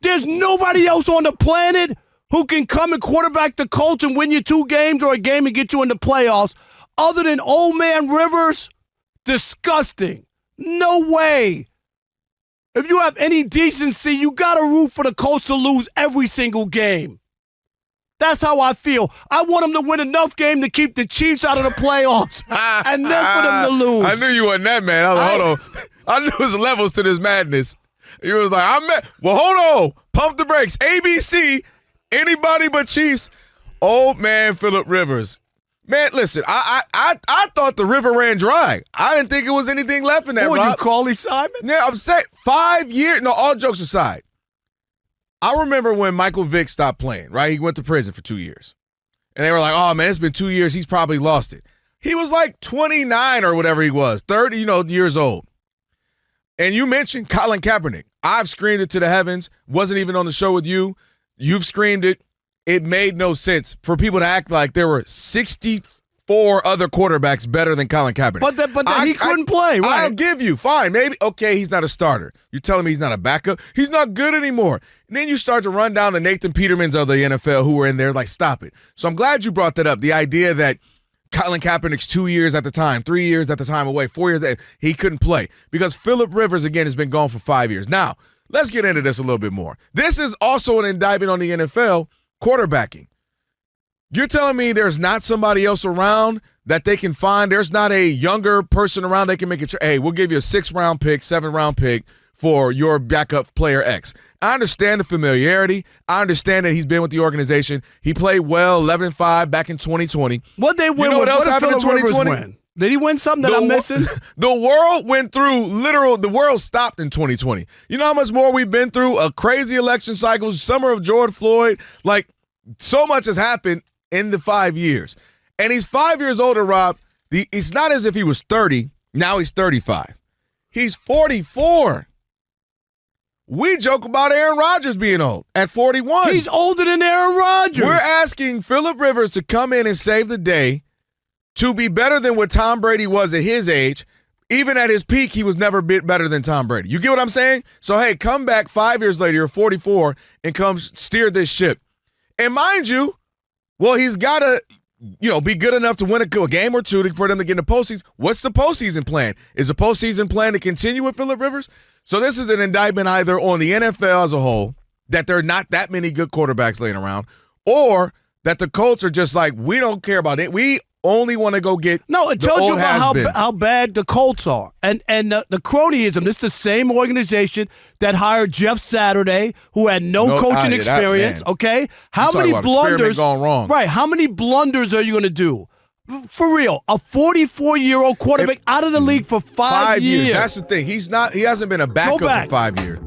There's nobody else on the planet who can come and quarterback the Colts and win you 2 games or a game and get you in the playoffs other than old man Rivers. Disgusting. No way. If you have any decency, you got to root for the Colts to lose every single game. That's how I feel. I want them to win enough games to keep the Chiefs out of the playoffs and then for them to lose. I knew you wasn't that, man. I was like, hold on. I knew there's levels to this madness. He was like, well, hold on. Pump the brakes. ABC, anybody but Chiefs. Old man Phillip Rivers. Man, listen, I thought the river ran dry. I didn't think it was anything left in that, Rob. Rob. You Carly Simon? Yeah, I'm saying 5 years. No, all jokes aside. I remember when Michael Vick stopped playing, right? He went to prison for 2 years. And they were like, oh, man, it's been 2 years. He's probably lost it. He was like 29 or whatever he was, 30, years old. And you mentioned Colin Kaepernick. I've screamed it to the heavens. Wasn't even on the show with you. You've screamed it. It made no sense for people to act like there were 64 other quarterbacks better than Colin Kaepernick. But he couldn't play, right? I'll give you. Fine. Maybe. Okay, he's not a starter. You're telling me he's not a backup? He's not good anymore. And then you start to run down the Nathan Petermans of the NFL who were in there like, stop it. So I'm glad you brought that up. The idea that Colin Kaepernick's 2 years at the time, 3 years at the time away, 4 years, he couldn't play. Because Phillip Rivers, again, has been gone for 5 years. Now, let's get into this a little bit more. This is also an indictment on the NFL quarterbacking. You're telling me there's not somebody else around that they can find? There's not a younger person around they can make it. Hey, we'll give you a 6th-round pick, 7th-round pick for your backup player X. I understand the familiarity. I understand that he's been with the organization. He played well, 11-5 back in 2020. What they win? You know what else happened in 2020? Win? Did he win something that I'm missing? The world went through the world stopped in 2020. You know how much more we've been through? A crazy election cycle, summer of George Floyd. Like, so much has happened in the 5 years. And he's 5 years older, Rob. It's not as if he was 30. Now he's 35. He's 44. We joke about Aaron Rodgers being old at 41. He's older than Aaron Rodgers. We're asking Phillip Rivers to come in and save the day, to be better than what Tom Brady was at his age. Even at his peak, he was never better than Tom Brady. You get what I'm saying? So, hey, come back 5 years later, you're 44, and come steer this ship. And mind you, well, he's got to, be good enough to win a game or two for them to get in the postseason. What's the postseason plan? Is the postseason plan to continue with Phillip Rivers? So this is an indictment either on the NFL as a whole, that there are not that many good quarterbacks laying around, or that the Colts are just like, we don't care about it. We only want to go get No, it tells you about how bad the Colts are. And the cronyism, this is the same organization that hired Jeff Saturday, who had no coaching experience, okay? How many blunders gone wrong. Right, how many blunders are you going to do? For real, a 44-year-old quarterback out of the league for 5 years. That's the thing. He hasn't been a backup for 5 years.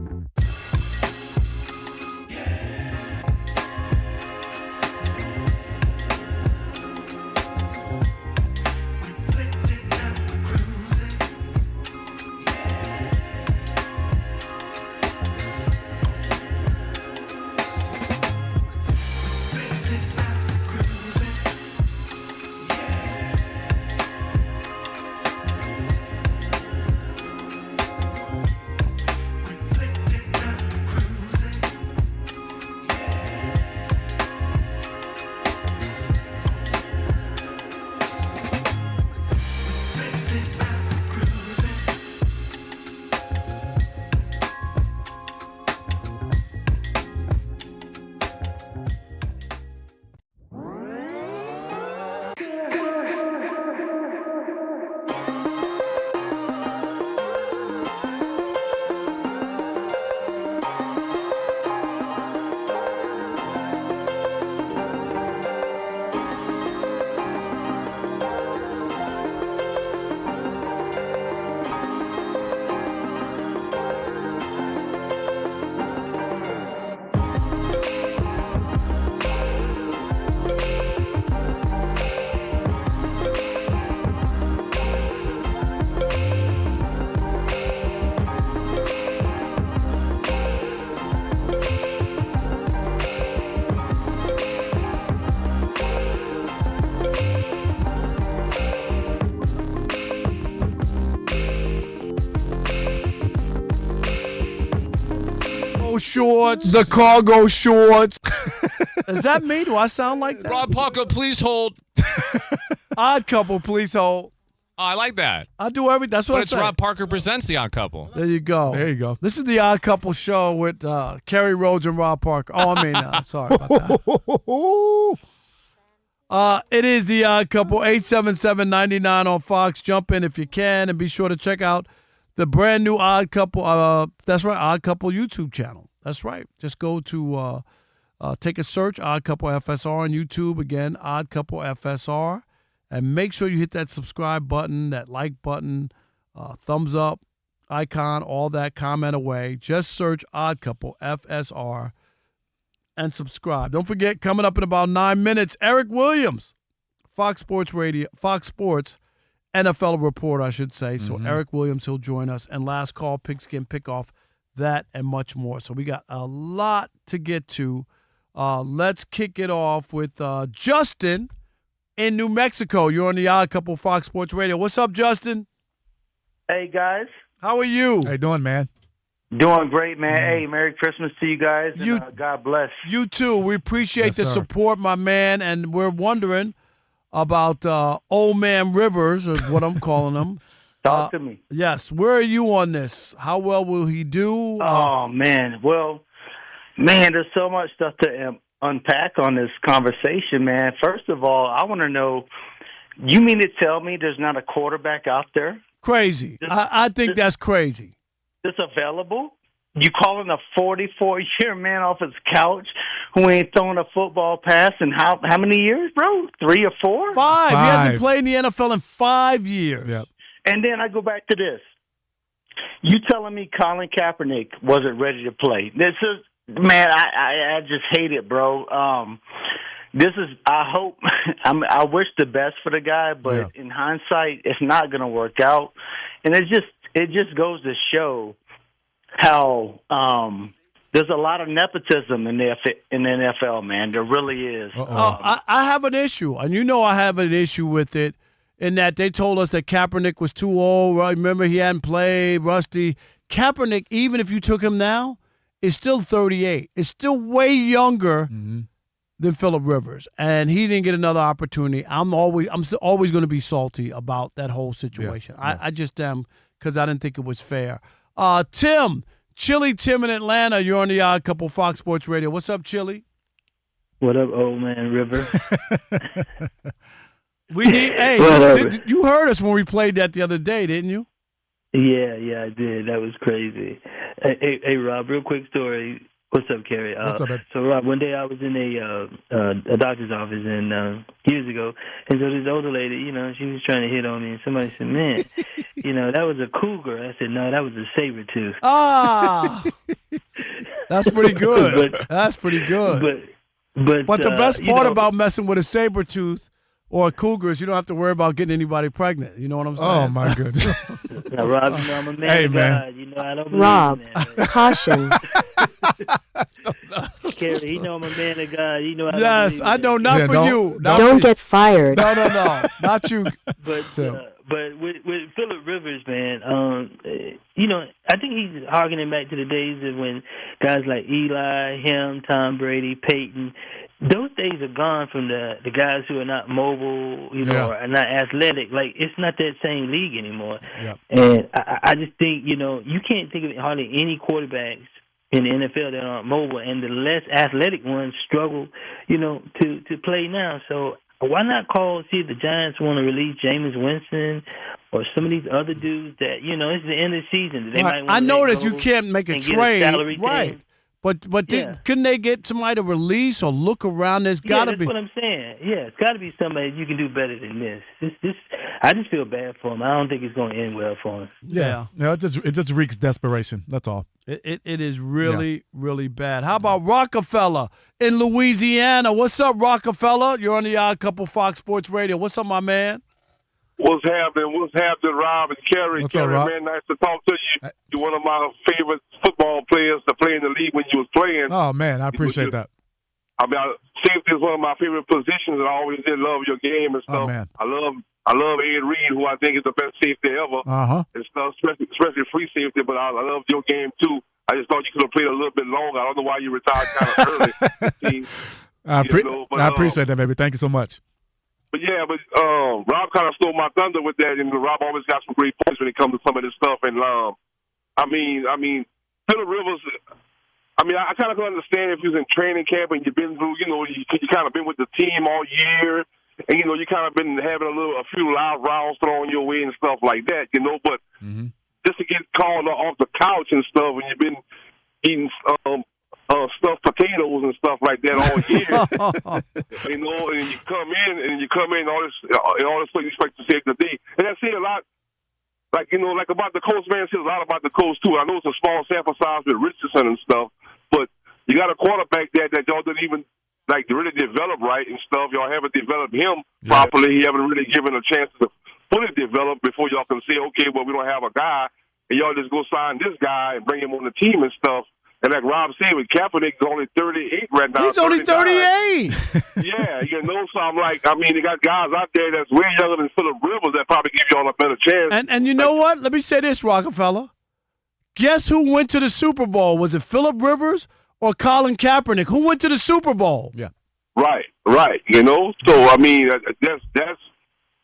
shorts. The cargo shorts. Is that me? Do I sound like that? Rob Parker, please hold. Odd Couple, please hold. Oh, I like that. I do everything. That's what But I it's say. Rob Parker Presents The Odd Couple. There you go. There you go. This is the Odd Couple show with Kerry Rhodes and Rob Parker. Oh, I mean, I'm sorry about that. It is the Odd Couple, 877-99 on Fox. Jump in if you can, and be sure to check out the brand new Odd Couple. That's right, Odd Couple YouTube channel. That's right. Just go to take a search, Odd Couple FSR on YouTube. Again, Odd Couple FSR. And make sure you hit that subscribe button, that like button, thumbs up icon, all that, comment away. Just search Odd Couple FSR and subscribe. Don't forget, coming up in about 9 minutes, Eric Williams, Fox Sports NFL reporter, I should say. So Eric Williams, he'll join us. And last call, pigskin pickoff, that and much more. So we got a lot to get to. Let's kick it off with Justin in New Mexico. You're on the Odd Couple Fox Sports Radio. What's up, Justin? Hey, guys. How are you? How you doing, man? Doing great, man. Hey, Merry Christmas to you guys, and God bless. You too. We appreciate the support, my man, and we're wondering about Old Man Rivers, is what I'm calling him. Talk to me. Yes. Where are you on this? How well will he do? Oh, man. Well, man, there's so much stuff to unpack on this conversation, man. First of all, I want to know, you mean to tell me there's not a quarterback out there? Crazy. I think that's crazy. That's available? You calling a 44-year man off his couch who ain't thrown a football pass in how many years, bro? 3 or 4? 5. He hasn't played in the NFL in 5 years. Yep. And then I go back to this. You telling me Colin Kaepernick wasn't ready to play? This is, man, I just hate it, bro. This is, I hope, I wish the best for the guy, but in hindsight, it's not going to work out. And it just goes to show how there's a lot of nepotism in the NFL, man. There really is. I have an issue, and you know I have an issue with it, in that they told us that Kaepernick was too old. Right? Remember, he hadn't played, rusty. Kaepernick, even if you took him now, is still 38. It's still way younger than Phillip Rivers, and he didn't get another opportunity. I'm always going to be salty about that whole situation. I just am, because I didn't think it was fair. Tim, Chili Tim in Atlanta, you're on the Odd Couple Fox Sports Radio. What's up, Chili? What up, Old Man River? We need. Hey, you heard us when we played that the other day, didn't you? Yeah, I did. That was crazy. Hey, Rob, real quick story. What's up, Kerry? What's up, man? So, Rob, one day I was in a doctor's office and years ago, and so this older lady, you know, she was trying to hit on me, and somebody said, "Man, you know, that was a cougar." I said, "No, that was a saber tooth." Ah, that's pretty good. That's pretty good. But the best part about messing with a saber tooth or a cougar is you don't have to worry about getting anybody pregnant. You know what I'm saying? Oh, my goodness. Now, Rob, you know I'm a man Hey, of man. God. You know, I don't believe Rob, in that. caution. Kerry, you know I'm a man of God. You know I Yes, don't I know. Not for you. Not Don't for you. get fired. No. Not you. But with Phillip Rivers, man, you know, I think he's harkening back to the days of when guys like Eli, him, Tom Brady, Peyton, those days are gone from the guys who are not mobile, you know, or not athletic. Like, it's not that same league anymore. Yep. And I just think, you know, you can't think of hardly any quarterbacks in the NFL that aren't mobile, and the less athletic ones struggle, you know, to play now. So why not see if the Giants want to release Jameis Winston or some of these other dudes that, you know, it's the end of the season. They might I know let that you go can't make a and get trade, salary right? tag. But couldn't they get somebody to release or look around? There's got to that's be. what I'm saying. Yeah, it's got to be somebody you can do better than this. This, I just feel bad for him. I don't think it's going to end well for him. Yeah. It just reeks desperation. That's all. It is really, really bad. How about Rockefeller in Louisiana? What's up, Rockefeller? You're on the Odd Couple Fox Sports Radio. What's up, my man? What's happening, Rob and Kerry? What's up, Kerry, Rob? man, nice to talk to you. You're one of my favorite football players to play in the league when you was playing. Oh, man, I appreciate that. I mean, safety is one of my favorite positions, and I always did love your game and stuff. Oh, man. I love Ed Reed, who I think is the best safety ever. Uh-huh. And stuff, especially free safety, but I love your game, too. I just thought you could have played a little bit longer. I don't know why you retired kind of early. I appreciate that, baby. Thank you so much. But Rob kind of stole my thunder with that, and Rob always got some great points when it comes to some of this stuff. And I mean, Phillip Rivers. I mean, I kind of can understand if he was in training camp and you've been through, you kind of been with the team all year, and you kind of been having a few loud rounds thrown your way and stuff like that, But just to get called off the couch and stuff, when you've been eating stuffed potatoes and stuff like that all year, and you come in, all this stuff you expect to save the day, and I see a lot. Like about the Colts, man, see a lot about the Colts, too. I know it's a small sample size with Richardson and stuff, but you got a quarterback that y'all didn't even, really develop right and stuff. Y'all haven't developed him properly. You haven't really given a chance to fully develop before y'all can say, okay, well, we don't have a guy, and y'all just go sign this guy and bring him on the team and stuff. And like Rob said, with Kaepernick, he's only 38 right now. He's only 38. Yeah, so I'm like, they got guys out there that's way younger than Phillip Rivers that probably give y'all a better chance. And you know what? Let me say this, Rockefeller. Guess who went to the Super Bowl? Was it Phillip Rivers or Colin Kaepernick? Who went to the Super Bowl? Yeah. Right. So, that's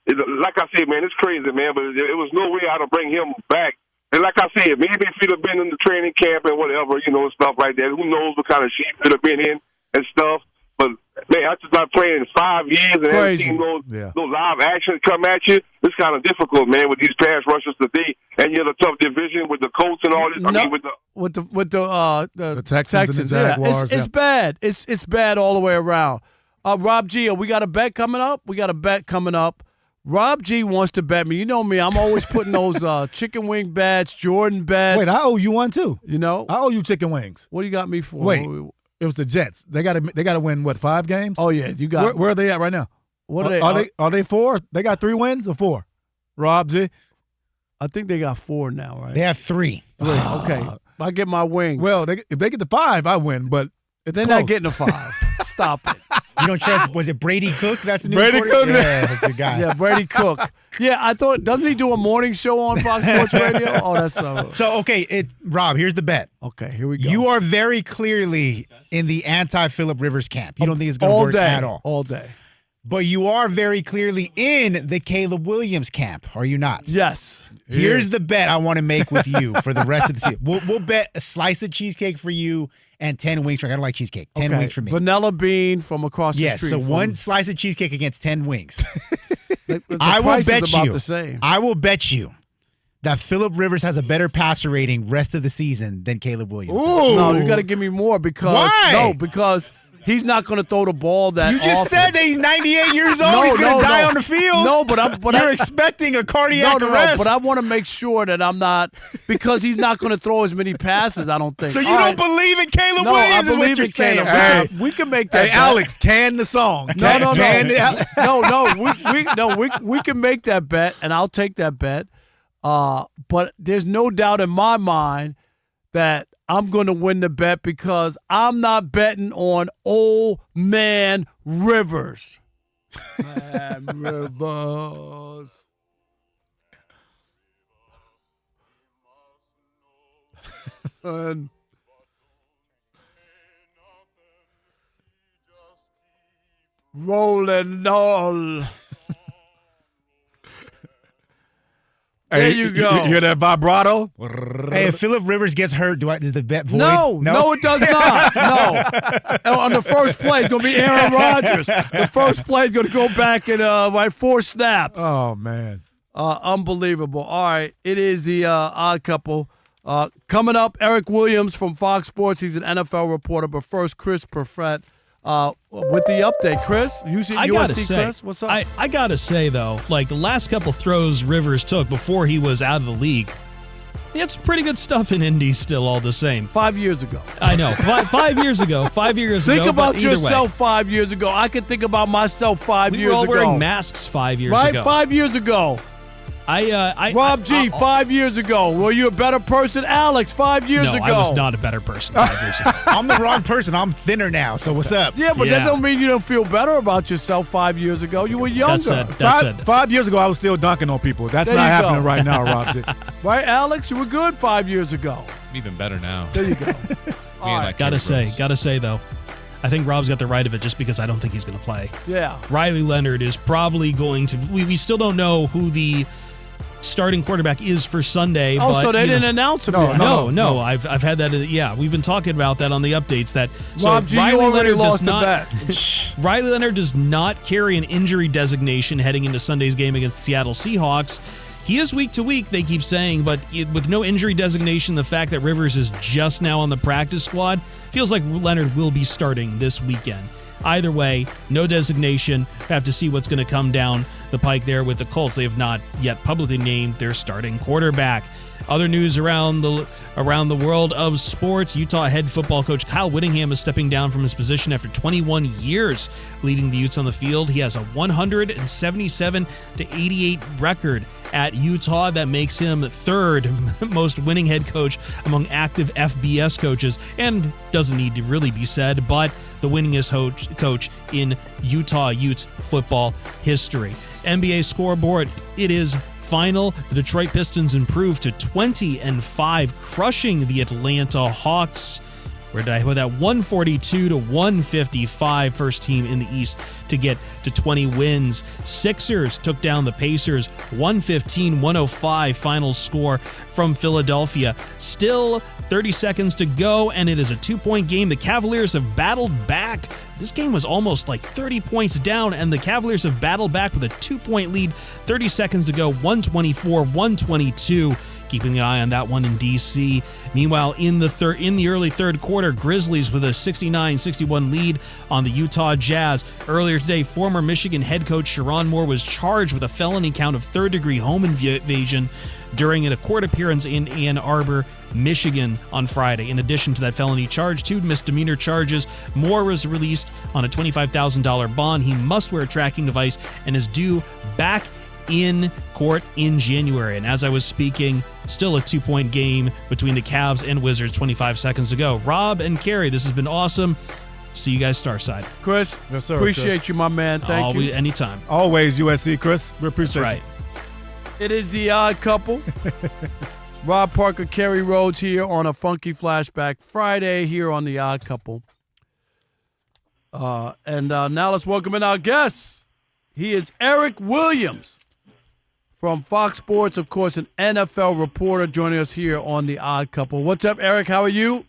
like I said, man, it's crazy, man, but it was no way how to bring him back. And like I said, maybe if he'd have been in the training camp and whatever, stuff like that, who knows what kind of shape he'd have been in and stuff. But, man, I just not playing in 5 years and haven't seen no live action come at you. It's kind of difficult, man, with these pass rushers today. And you're in a tough division with the Colts and all this. With the Texans and the Jaguars. It's bad. It's bad all the way around. Rob G, we got a bet coming up. Rob G wants to bet me. You know me. I'm always putting those chicken wing bets, Jordan bets. Wait, I owe you one too. I owe you chicken wings. What do you got me for? Wait, it was the Jets. They got to win what, 5 games? Oh yeah, you got. Where are they at right now? What are they? Are they 4? They got 3 wins or 4? Rob G. I think they got 4 now, right? They have 3. Okay, I get my wings. Well, if they get to 5, I win. But they're not getting a 5. Stop it. You don't trust? Was it Brady Cook? That's the new Brady Cook. Yeah, that's your guy. Yeah, Brady Cook. Yeah, I thought, doesn't he do a morning show on Fox Sports Radio? Oh, that's so. Okay, Rob. Here's the bet. Okay, here we go. You are very clearly in the anti-Phillip Rivers camp. You don't think it's going to work at all. All day. But you are very clearly in the Caleb Williams camp, are you not? Yes. Here's the bet I want to make with you for the rest of the season. We'll bet a slice of cheesecake for you and 10 wings. I don't like cheesecake. 10 wings for me. Vanilla bean from across the street. Yes, so one slice of cheesecake against 10 wings. The I will bet is about you. The same. I will bet you that Phillip Rivers has a better passer rating rest of the season than Caleb Williams. Ooh. No, you got to give me more because why? No, because he's not going to throw the ball that You just said that he's 98 years old. He's going to die on the field. No, but you're expecting a cardiac arrest. But I want to make sure that I'm not, because he's not going to throw as many passes, I don't think. So you don't believe in Caleb Williams? I believe in Caleb. Hey, we can make that. Hey, Alex, can the song. We can make that bet, and I'll take that bet. But there's no doubt in my mind that I'm going to win the bet because I'm not betting on old man Rivers. Man Rivers. And rolling all. There you go. You hear that vibrato? Hey, if Phillip Rivers gets hurt, does the bet void? No, it does not. No. On the first play, it's going to be Aaron Rodgers. The first play is going to go back in 4 snaps. Oh, man. Unbelievable. All right, it is the Odd Couple. Coming up, Eric Williams from Fox Sports. He's an NFL reporter. But first, Chris Perfett with the update. Chris, Chris, what's up? I got to say, though, like the last couple throws Rivers took before he was out of the league, it's pretty good stuff in Indy still all the same. 5 years ago. I know. 5 years ago. 5 years ago. Think about yourself 5 years ago. I can think about myself 5 years ago. We were all wearing masks 5 years ago. Right? 5 years ago. Rob G, 5 years ago. Were you a better person? Alex, 5 years ago. No, I was not a better person 5 years ago. I'm the wrong person. I'm thinner now, so what's up? Yeah, but that don't mean you don't feel better about yourself 5 years ago. You were younger. That's it. 5 years ago, I was still dunking on people. That's not happening right now, Rob G. Right, Alex? You were good 5 years ago. Even better now. There you go. Gotta say though, I think Rob's got the right of it just because I don't think he's going to play. Yeah. Riley Leonard is probably going to. We still don't know who the starting quarterback is for Sunday. Oh, but, so they didn't announce him yet. No. I've had that. Yeah, we've been talking about that on the updates. Rob G, you already lost the bet. Riley Leonard does not carry an injury designation heading into Sunday's game against the Seattle Seahawks. He is week to week, they keep saying, but with no injury designation, the fact that Rivers is just now on the practice squad feels like Leonard will be starting this weekend. Either way, no designation. Have to see what's going to come down the pike there with the Colts. They have not yet publicly named their starting quarterback. Other news around the world of sports: Utah head football coach Kyle Whittingham is stepping down from his position after 21 years leading the Utes on the field. He has a 177-88 record at Utah. That makes him third most winning head coach among active FBS coaches, and doesn't need to really be said, but the winningest coach in Utah Utes football history. NBA scoreboard, it is final. The Detroit Pistons improved to 20-5, crushing the Atlanta Hawks. Where did I put that? 142-155, first team in the East to get to 20 wins. Sixers took down the Pacers, 115-105 final score from Philadelphia. Still 30 seconds to go, and it is a 2-point game. The Cavaliers have battled back. This game was almost like 30 points down, and the Cavaliers have battled back with a 2-point lead. 30 seconds to go, 124-122. Keeping an eye on that one in D.C. Meanwhile, in the early third quarter, Grizzlies with a 69-61 lead on the Utah Jazz. Earlier today, former Michigan head coach Sherrone Moore was charged with a felony count of third-degree home invasion during a court appearance in Ann Arbor, Michigan on Friday. In addition to that felony charge, 2 misdemeanor charges. Moore was released on a $25,000 bond. He must wear a tracking device and is due back in court in January. And as I was speaking, still a 2-point game between the Cavs and Wizards, 25 seconds to go. Rob and Kerry, this has been awesome. See you guys Starside. Chris, yes, sir, appreciate Chris. you, my man. Thank you. Anytime. Always USC, Chris. We appreciate That's right. you. It is the Odd Couple. Rob, Parker, Kerry Rhodes here on a Funky Flashback Friday here on the Odd Couple. And now let's welcome in our guest. He is Eric Williams from Fox Sports, of course, an NFL reporter joining us here on the Odd Couple. What's up, Eric? How are you?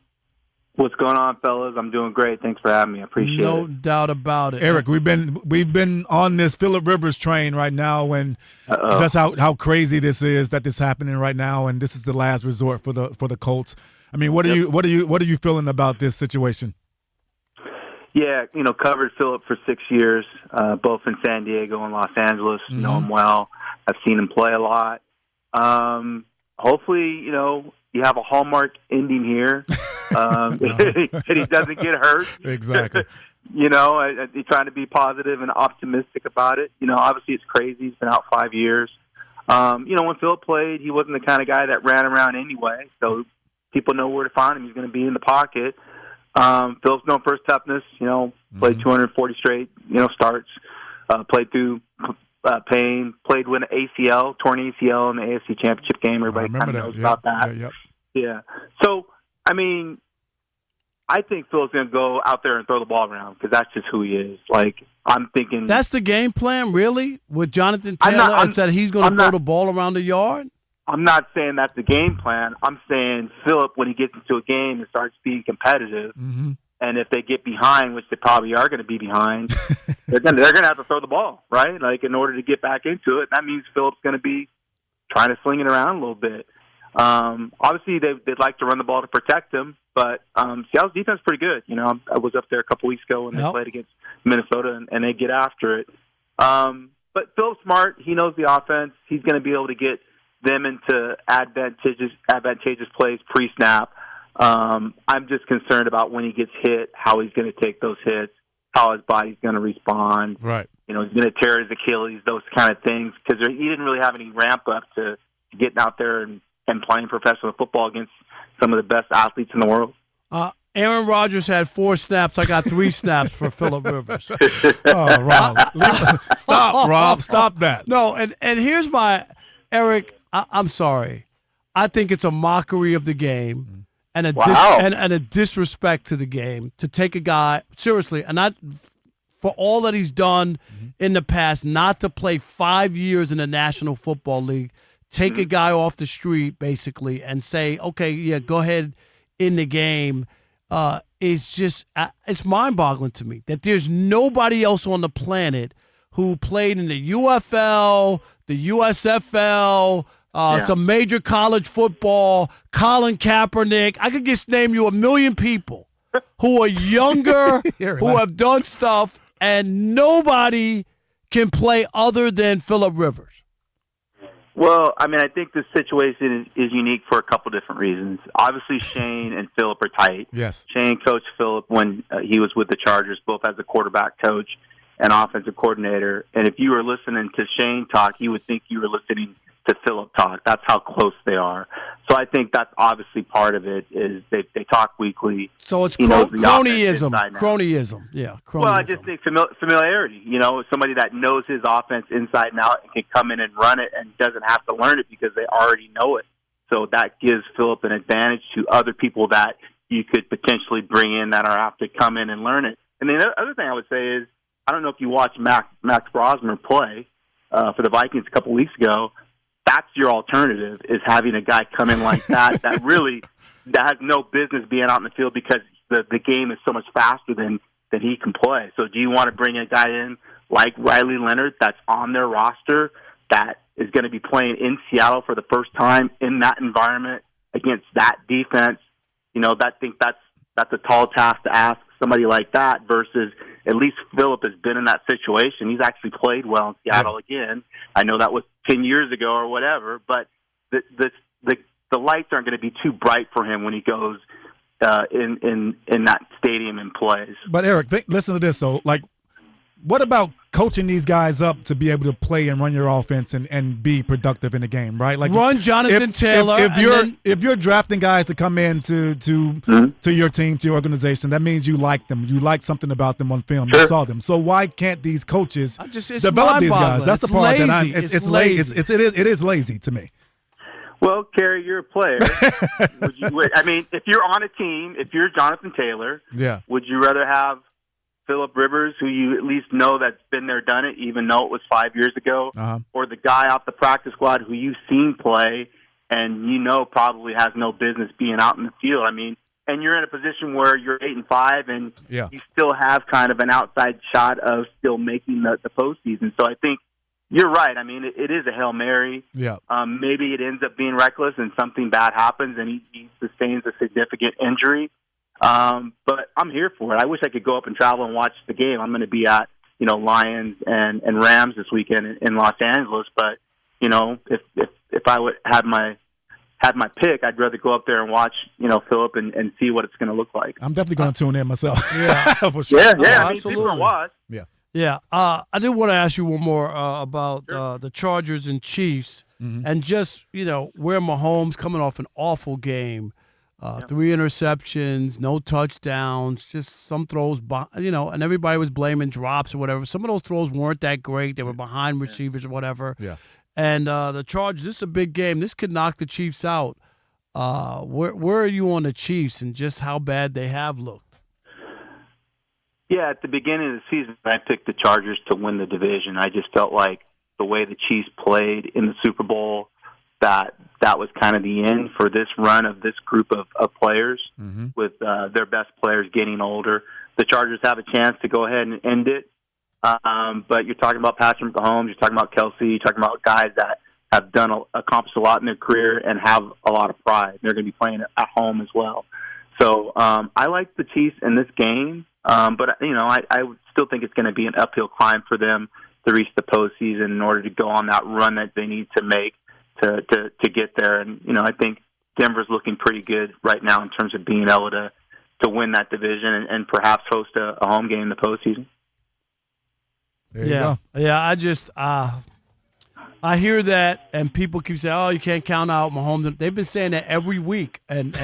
What's going on, fellas? I'm doing great. Thanks for having me. I appreciate it. No doubt about it. Eric, we've been on this Phillip Rivers train right now, and just how crazy this is that this is happening right now, and this is the last resort for the Colts. I mean, what are you feeling about this situation? Yeah, covered Phillip for 6 years, both in San Diego and Los Angeles. Mm-hmm. Know him well. I've seen him play a lot. Hopefully, you have a hallmark ending here. That he doesn't get hurt. Exactly. He's trying to be positive and optimistic about it. Obviously it's crazy. He's been out 5 years. When Phillip played, he wasn't the kind of guy that ran around anyway. So people know where to find him. He's going to be in the pocket. Phil's known for his toughness. Played 240 straight, starts. Played through pain. Played with an ACL, torn ACL in the AFC Championship game. Everybody kind of knows about that. Yeah. So, I think Phil's going to go out there and throw the ball around because that's just who he is. I'm thinking that's the game plan, really, with Jonathan Taylor. That he's going to throw the ball around the yard. I'm not saying that's the game plan. I'm saying Phillip, when he gets into a game and starts being competitive, and if they get behind, which they probably are going to be behind, they're going to have to throw the ball, right? In order to get back into it. That means Phillip's going to be trying to sling it around a little bit. Obviously, they'd like to run the ball to protect him, but Seattle's defense is pretty good. I was up there a couple weeks ago when they played against Minnesota, and they get after it. But Phillip's smart. He knows the offense. He's going to be able to get them into advantageous plays pre-snap. I'm just concerned about when he gets hit, how he's going to take those hits, how his body's going to respond. Right. He's going to tear his Achilles, those kind of things, because he didn't really have any ramp up to getting out there and playing professional football against some of the best athletes in the world. Aaron Rodgers had 4 snaps. I got 3 snaps for Phillip Rivers. Oh, Rob. Stop, Rob. Stop that. No, and here's my – Eric, I'm sorry. I think it's a mockery of the game and a disrespect to the game to take a guy seriously, and not for all that he's done in the past, not to play 5 years in the National Football League, take a guy off the street basically, and say, okay, yeah, go ahead in the game. It's just it's mind-boggling to me that there's nobody else on the planet who played in the UFL, the USFL. Some major college football, Colin Kaepernick. I could just name you a million people who are younger, who have done stuff, and nobody can play other than Phillip Rivers. Well, I mean, I think this situation is unique for a couple different reasons. Obviously, Shane and Phillip are tight. Yes. Shane coached Phillip when he was with the Chargers, both as a quarterback coach and offensive coordinator. And if you were listening to Shane talk, you would think you were listening to Phillip talk. That's how close they are. So I think that's obviously part of it. Is they talk weekly. So it's cronyism. Cronyism. Yeah. Cronyism. Well, I just think familiarity. Somebody that knows his offense inside and out and can come in and run it and doesn't have to learn it because they already know it. So that gives Phillip an advantage to other people that you could potentially bring in that are apt to come in and learn it. And the other thing I would say is, I don't know if you watched Max Brosmer play for the Vikings a couple weeks ago. That's your alternative, is having a guy come in like that that has no business being out in the field because the game is so much faster than he can play. So do you want to bring a guy in like Riley Leonard that's on their roster that is going to be playing in Seattle for the first time in that environment against that defense? I think that's a tall task to ask somebody like that versus at least Phillip has been in that situation. He's actually played well in Seattle again. I know that was 10 years ago or whatever, but the lights aren't going to be too bright for him when he goes in that stadium and plays. But Eric, listen to this though. Like, what about coaching these guys up to be able to play and run your offense and be productive in the game, right? Like run Jonathan Taylor. If you're drafting guys to come in to your team, to your organization, that means you like them. You like something about them on film. You saw them. So why can't these coaches develop these guys? That's the part that it's lazy. It is lazy to me. Well, Kerry, you're a player. If you're on a team, if you're Jonathan Taylor, would you rather have Phillip Rivers, who you at least know that's been there, done it, even though it was 5 years ago, or the guy off the practice squad who you've seen play and probably has no business being out in the field? And you're in a position where you're 8-5 and you still have kind of an outside shot of still making the postseason. So I think you're right. It is a Hail Mary. Yeah. Maybe it ends up being reckless and something bad happens and he sustains a significant injury. But I'm here for it. I wish I could go up and travel and watch the game. I'm going to be at, Lions and Rams this weekend in Los Angeles. But, if I would had my pick, I'd rather go up there and watch, Phillip and see what it's going to look like. I'm definitely going to tune in myself. For sure. Yeah. People are watch. Yeah. Yeah. I did want to ask you one more about the Chargers and Chiefs and just, where Mahomes coming off an awful game. 3 interceptions, no touchdowns, just some throws, and everybody was blaming drops or whatever. Some of those throws weren't that great. They were behind receivers or whatever. Yeah. And the Chargers, this is a big game. This could knock the Chiefs out. Where are you on the Chiefs and just how bad they have looked? Yeah, at the beginning of the season, I picked the Chargers to win the division. I just felt like the way the Chiefs played in the Super Bowl, that was kind of the end for this run of this group of players with their best players getting older. The Chargers have a chance to go ahead and end it. But you're talking about Patrick Mahomes, you're talking about Kelsey, you're talking about guys that have accomplished a lot in their career and have a lot of pride. They're going to be playing at home as well. So I like the Chiefs in this game, but I still think it's going to be an uphill climb for them to reach the postseason in order to go on that run that they need to make to get there. And I think Denver's looking pretty good right now in terms of being able to win that division and perhaps host a home game in the postseason. There you go. Yeah. I just I hear that, and people keep saying, "Oh, you can't count out Mahomes." They've been saying that every week, and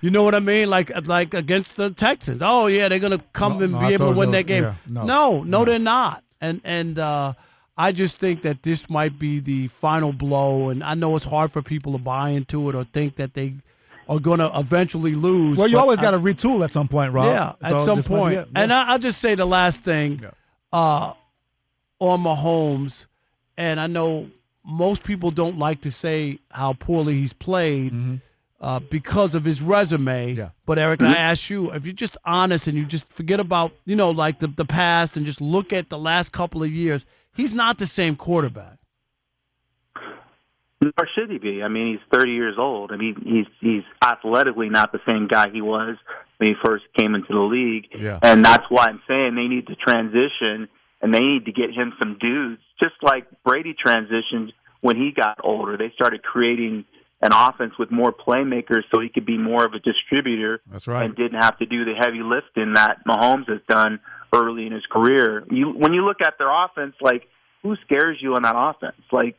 you know what I mean? Like against the Texans. Oh yeah, they're gonna come and be able to win that game. Yeah, no, they're not. And I just think that this might be the final blow, and I know it's hard for people to buy into it or think that they are going to eventually lose. Well, you but always got to retool at some point, Rob. Yeah, So at some this might be point. it. And I'll just say the last thing on Mahomes, and I know most people don't like to say how poorly he's played because of his resume. But, Eric, I ask you, if you're just honest and you just forget about, like the past and just look at the last couple of years, he's not the same quarterback. Or should he be? I mean, he's 30 years old. I mean, he's athletically not the same guy he was when he first came into the league. Yeah. And that's why I'm saying they need to transition, and they need to get him some dudes, just like Brady transitioned when he got older. They started creating an offense with more playmakers so he could be more of a distributor. That's right. And didn't have to do the heavy lifting that Mahomes has done early in his career. When you look at their offense, like, who scares you on that offense? Like,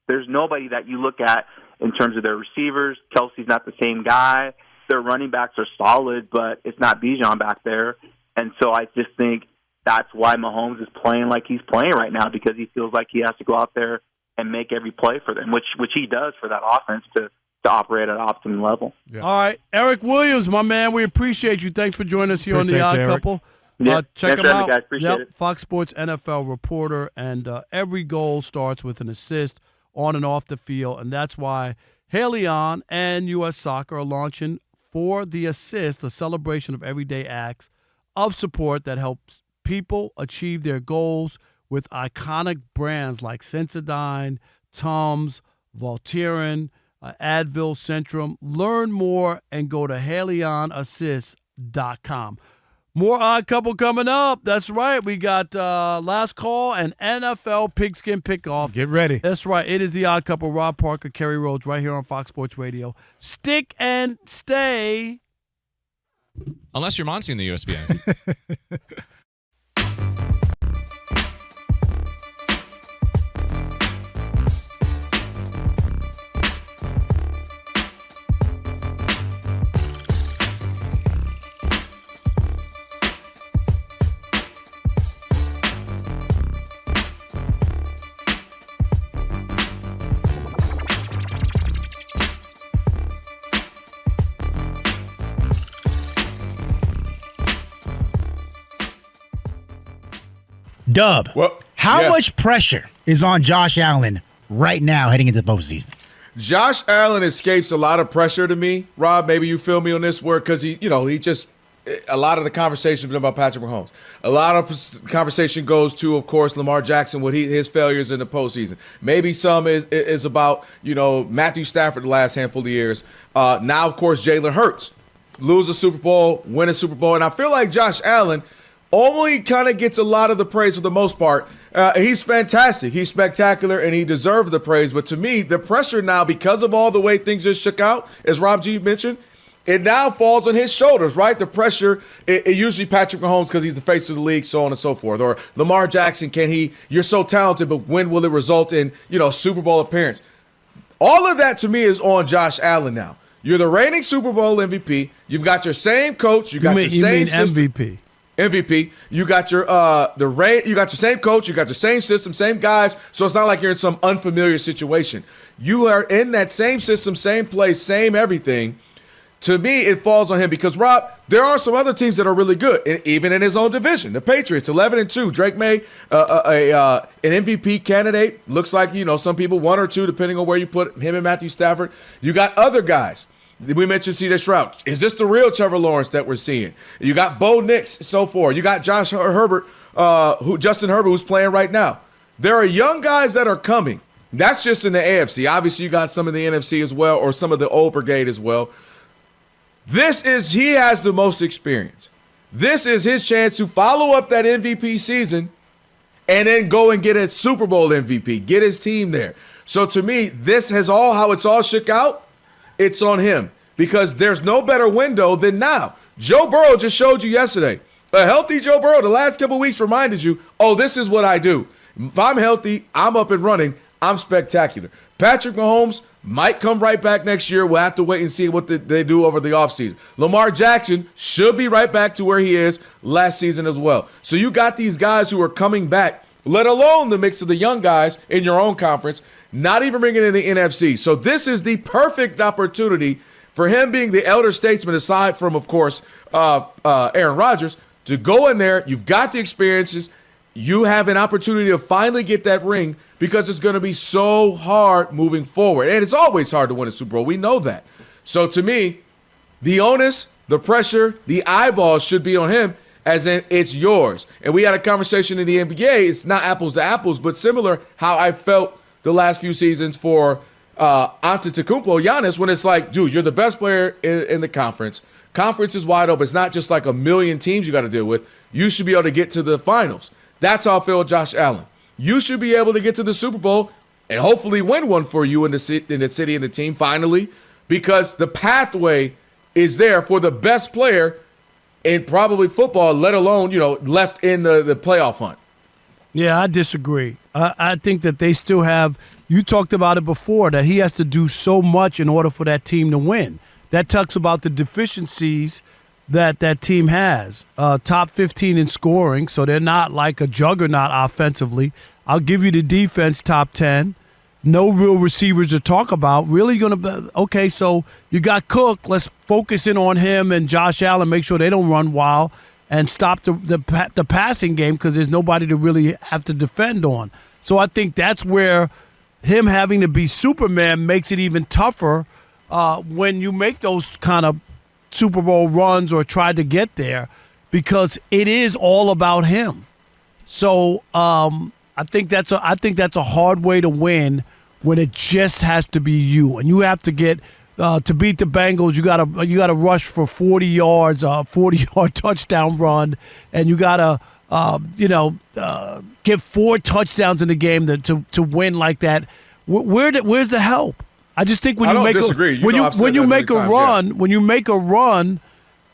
there's nobody that you look at in terms of their receivers. Kelsey's not the same guy. Their running backs are solid, but it's not Bijan back there. And so I just think that's why Mahomes is playing like he's playing right now, because he feels like he has to go out there and make every play for them, which he does for that offense to operate at optimum level. All right, Eric Williams, my man, we appreciate you. Thanks for joining us here on The Odd Couple. Check him out. Guys. Appreciate it. Fox Sports NFL reporter, and every goal starts with an assist on and off the field, and that's why Haleon and U.S. Soccer are launching For the Assist, a celebration of everyday acts of support that helps people achieve their goals with iconic brands like Sensodyne, Tums, Voltaren, Advil, Centrum. Learn more and go to HaleonAssist.com. More Odd Couple coming up. That's right. We got Last Call and NFL Pigskin Pickoff. Get ready. That's right. It is The Odd Couple. Rob Parker, Kerry Rhodes, right here on Fox Sports Radio. Stick and stay. Unless you're Monty in the USBA. Dub, how much pressure is on Josh Allen right now heading into the postseason? Josh Allen escapes a lot of pressure to me. Rob, maybe you feel me on this word, because he just a lot of the conversation has been about Patrick Mahomes. A lot of conversation goes to, of course, Lamar Jackson with his failures in the postseason. Maybe some is about Matthew Stafford the last handful of years. Now, of course, Jalen Hurts lose a Super Bowl, win a Super Bowl, and I feel like Josh Allen only kind of gets a lot of the praise for the most part. He's fantastic. He's spectacular, and he deserved the praise. But to me, the pressure now, because of all the way things just shook out, as Rob G mentioned, it now falls on his shoulders, right? The pressure, it usually Patrick Mahomes because he's the face of the league, so on and so forth. Or Lamar Jackson, you're so talented, but when will it result in, Super Bowl appearance? All of that to me is on Josh Allen now. You're the reigning Super Bowl MVP. You've got your same coach. You got your same system. MVP. You got your you got your same coach, you got your same system, same guys. So it's not like you're in some unfamiliar situation. You are in that same system, same place, same everything. To me, it falls on him because, Rob, there are some other teams that are really good, even in his own division. The Patriots, 11-2. Drake May, an MVP candidate. Looks like, some people 1 or 2, depending on where you put him and Matthew Stafford. You got other guys. We mentioned C.J. Stroud. Is this the real Trevor Lawrence that we're seeing? You got Bo Nix, so forth. You got Justin Herbert, who's playing right now. There are young guys that are coming. That's just in the AFC. Obviously, you got some in the NFC as well, or some of the old brigade as well. He has the most experience. This is his chance to follow up that MVP season and then go and get a Super Bowl MVP, get his team there. So to me, how it's all shook out. It's on him because there's no better window than now. Joe Burrow just showed you yesterday. A healthy Joe Burrow the last couple of weeks reminded you, this is what I do. If I'm healthy, I'm up and running, I'm spectacular. Patrick Mahomes might come right back next year. We'll have to wait and see what they do over the offseason. Lamar Jackson should be right back to where he is last season as well. So you got these guys who are coming back, let alone the mix of the young guys in your own conference, not even bringing in the NFC. So this is the perfect opportunity for him being the elder statesman, aside from, of course, Aaron Rodgers, to go in there, you've got the experiences. You have an opportunity to finally get that ring because it's going to be so hard moving forward. And it's always hard to win a Super Bowl. We know that. So to me, the onus, the pressure, the eyeballs should be on him, as in it's yours. And we had a conversation in the NBA. It's not apples to apples, but similar how I felt the last few seasons for Antetokounmpo, Giannis, when it's like, dude, you're the best player in the conference. Conference is wide open. It's not just like a million teams you got to deal with. You should be able to get to the finals. That's how I feel with Josh Allen. You should be able to get to the Super Bowl and hopefully win one for you in the city and the team finally, because the pathway is there for the best player in probably football, let alone, left in the playoff hunt. Yeah, I disagree. I think that they still have – you talked about it before, that he has to do so much in order for that team to win. That talks about the deficiencies that team has. Top 15 in scoring, so they're not like a juggernaut offensively. I'll give you the defense, top 10. No real receivers to talk about. Really going to – okay, so you got Cook. Let's focus in on him and Josh Allen, make sure they don't run wild and stop the passing game because there's nobody to really have to defend on. So I think that's where him having to be Superman makes it even tougher when you make those kind of Super Bowl runs or try to get there, because it is all about him. So I think that's a hard way to win when it just has to be you, and you have to get to beat the Bengals. You gotta rush for 40 yards, 40-yard touchdown run, and you gotta get 4 touchdowns in the game to win like that. Where's the help? I just think when you make a run,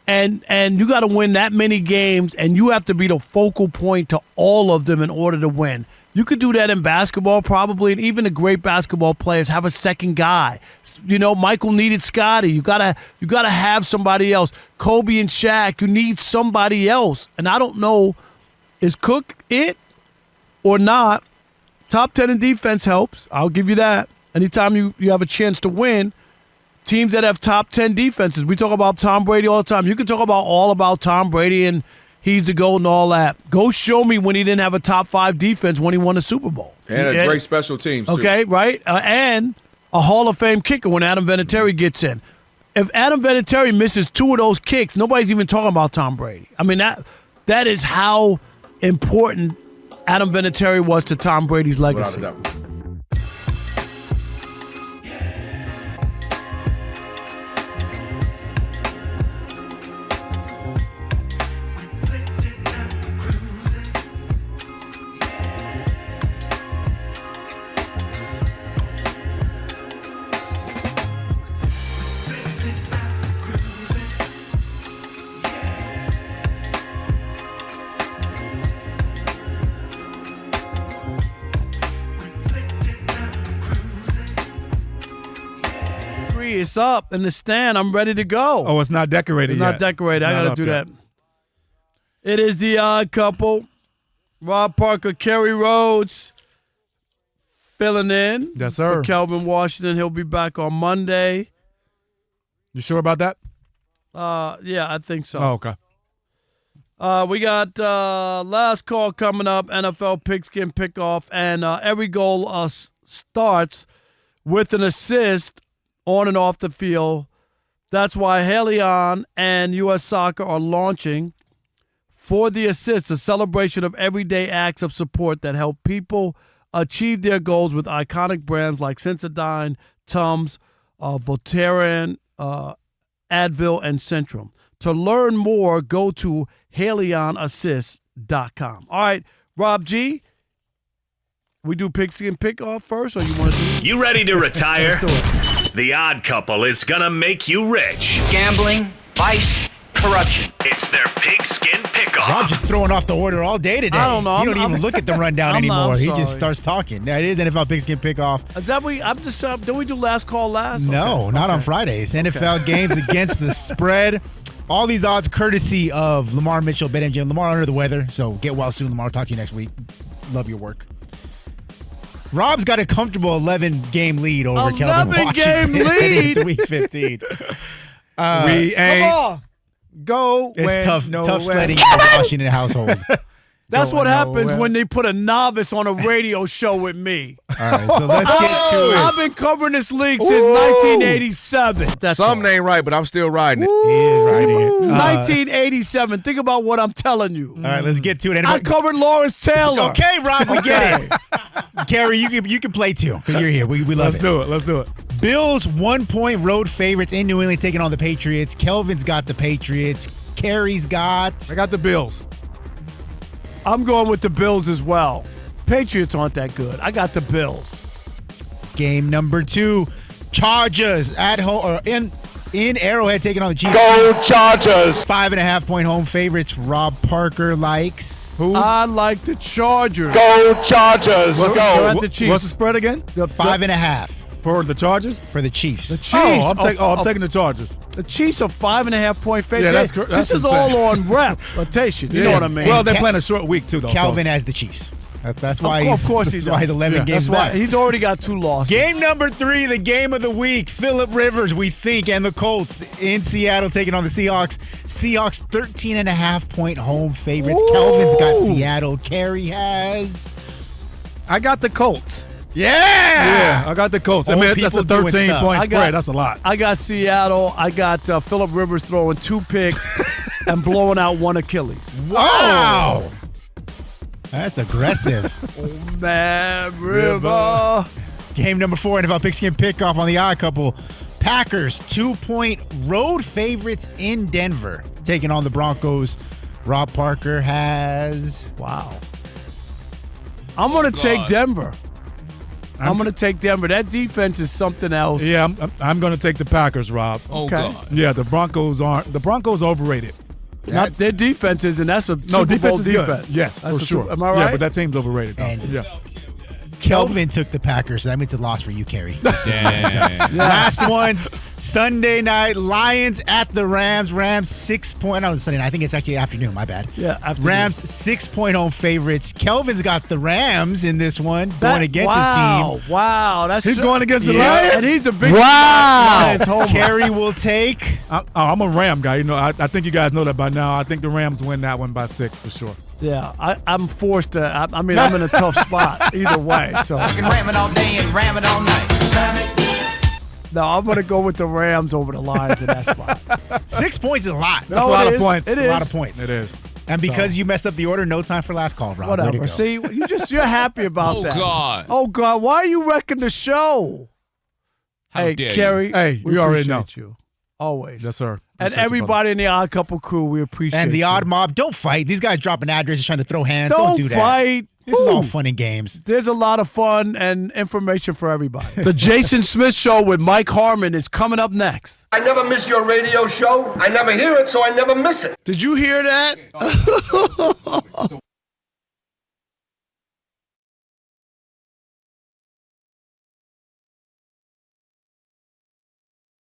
and you got to win that many games, and you have to be the focal point to all of them in order to win. You could do that in basketball probably, and even the great basketball players have a second guy. Michael needed Scotty. You gotta have somebody else. Kobe and Shaq, you need somebody else. And I don't know, is Cook it or not? Top 10 in defense helps. I'll give you that. Anytime you have a chance to win, teams that have top 10 defenses, we talk about Tom Brady all the time. You can talk about Tom Brady and he's the GOAT and all that. Go show me when he didn't have a top 5 defense when he won the Super Bowl. And a great special teams, too. Okay, right? And a Hall of Fame kicker when Adam Vinatieri gets in. If Adam Vinatieri misses 2 of those kicks, nobody's even talking about Tom Brady. I mean, that is how important Adam Vinatieri was to Tom Brady's legacy. Without a doubt. It's up in the stand. I'm ready to go. Oh, it's not decorated yet. It's not decorated. I got to do that. It is the Odd Couple. Rob Parker, Kerry Rhodes filling in. Yes, sir. For Kelvin Washington. He'll be back on Monday. You sure about that? Yeah, I think so. Oh, okay. We got last call coming up, NFL Pigskin Pickoff, and every goal starts with an assist on and off the field. That's why Haleon and U.S. Soccer are launching For the Assist, a celebration of everyday acts of support that help people achieve their goals with iconic brands like Sensodyne, Tums, Voltaren, Advil, and Centrum. To learn more, go to HaleonAssist.com. All right, Rob G., we do Pigskin Pick-Off first, or you want to do it? You ready to retire? Let's do it. The Odd Couple is gonna make you rich. Gambling, vice, corruption. It's their Pigskin Pick-Off. Rob's just throwing off the order all day today. I don't know. He don't even look at the rundown anymore. He just sorry. starts talking. That is NFL Pigskin Pick-Off. Is that don't we do last call last? No, not on Fridays. NFL games against the spread. All these odds courtesy of Lamar Mitchell, BetMGM. Lamar under the weather, so get well soon, Lamar. Talk to you next week. Love your work. Rob's got a comfortable 11-game lead over Kelvin 11-game Washington lead? into Week 15. We ain't Come on. Go. It's tough nowhere. sledding in the Washington household. That's what happens nowhere. when they put a novice on a radio show with me. All right, so let's get to it. I've been covering this league since 1987. That's Something ain't right, but I'm still riding it. He is riding it. 1987. Think about what I'm telling you. All right, let's get to it. I covered Lawrence Taylor. Okay, Rob, we get it. Kerry, you can play too because you're here. We love Let's do it. Let's do it. Bills 1-point road favorites in New England taking on the Patriots. Kelvin's got the Patriots. Kerry's got. I got the Bills. I'm going with the Bills as well. Patriots aren't that good. I got the Bills. Game number 2, Chargers at home or in Arrowhead taking on the Chiefs. Go Chargers! 5.5-point home favorites. Rob Parker likes. I like the Chargers. Go Chargers! Go. At the Chiefs. What's the spread again? 5.5 for the Chargers. For the Chiefs. The Chiefs. I'm taking the Chargers. The Chiefs are 5.5-point favorites. Yeah, that's correct. This is all on reputation. You know what I mean? Well, they're playing a short week too, though. Calvin has the Chiefs. That's why of course he's 11 games back. He's already got 2 losses. Game number 3, the game of the week. Phillip Rivers, we think, and the Colts in Seattle taking on the Seahawks. Seahawks 13.5-point home favorites. Ooh. Kelvin's got Seattle. Kerry has. I got the Colts. Yeah, I got the Colts. I Old mean, that's a people doing 13-point stuff. spread. That's a lot. I got Seattle. I got Phillip Rivers throwing 2 picks and blowing out 1 Achilles. Wow. That's aggressive. Bad River. Game number 4, NFL Pigskin Pickoff on the Odd Couple. Packers 2-point road favorites in Denver taking on the Broncos. Rob Parker has. Wow. I'm going to take Denver. I'm going to take Denver. That defense is something else. Yeah, I'm going to take the Packers, Rob. Oh, Okay. God. Yeah, the Broncos aren't. The Broncos overrated. Not their defense is, and that's a No, Super Bowl defense is good. defense. Yes, That's for a sure. Super- Am I right? Yeah, but that team's overrated. Though. And- Yeah. Kelvin took the Packers, so that means a loss for you, Kerry. Yeah. Last one, Sunday night, Lions at the Rams. Rams 6-point. No, Sunday night. I think it's actually afternoon. My bad. Yeah, afternoon. Rams 6-point home favorites. Kelvin's got the Rams in this one, going against his team. Wow, that's He's going against the Yeah, Lions? and he's a big Wow. homer. Kerry will take. I'm a Ram guy. You know, I think you guys know that by now. I think the Rams win that one by 6 for sure. Yeah, I'm forced to. I mean, I'm in a tough spot either way. So Ram it all day and ram it all night. no, I'm going to go with the Rams over the Lions in that spot. 6 points is a lot. That's a lot of points. It a is lot of points. It is. And because you messed up the order, no time for last call, Rob. Way to Whatever. go. See, you're happy about Oh, that. God. Oh God, why are you wrecking the show? How hey, dare you. Kerry. Hey, we you already know. appreciate you. Always. Yes, sir. And everybody in the Odd Couple crew, we appreciate And the you. Odd Mob, don't fight. These guys dropping addresses, trying to throw hands. Don't do that. fight. This is all Ooh. fun and games. There's a lot of fun and information for everybody. The Jason Smith Show with Mike Harmon is coming up next. I never miss your radio show. I never hear it, so I never miss it. Did you hear that?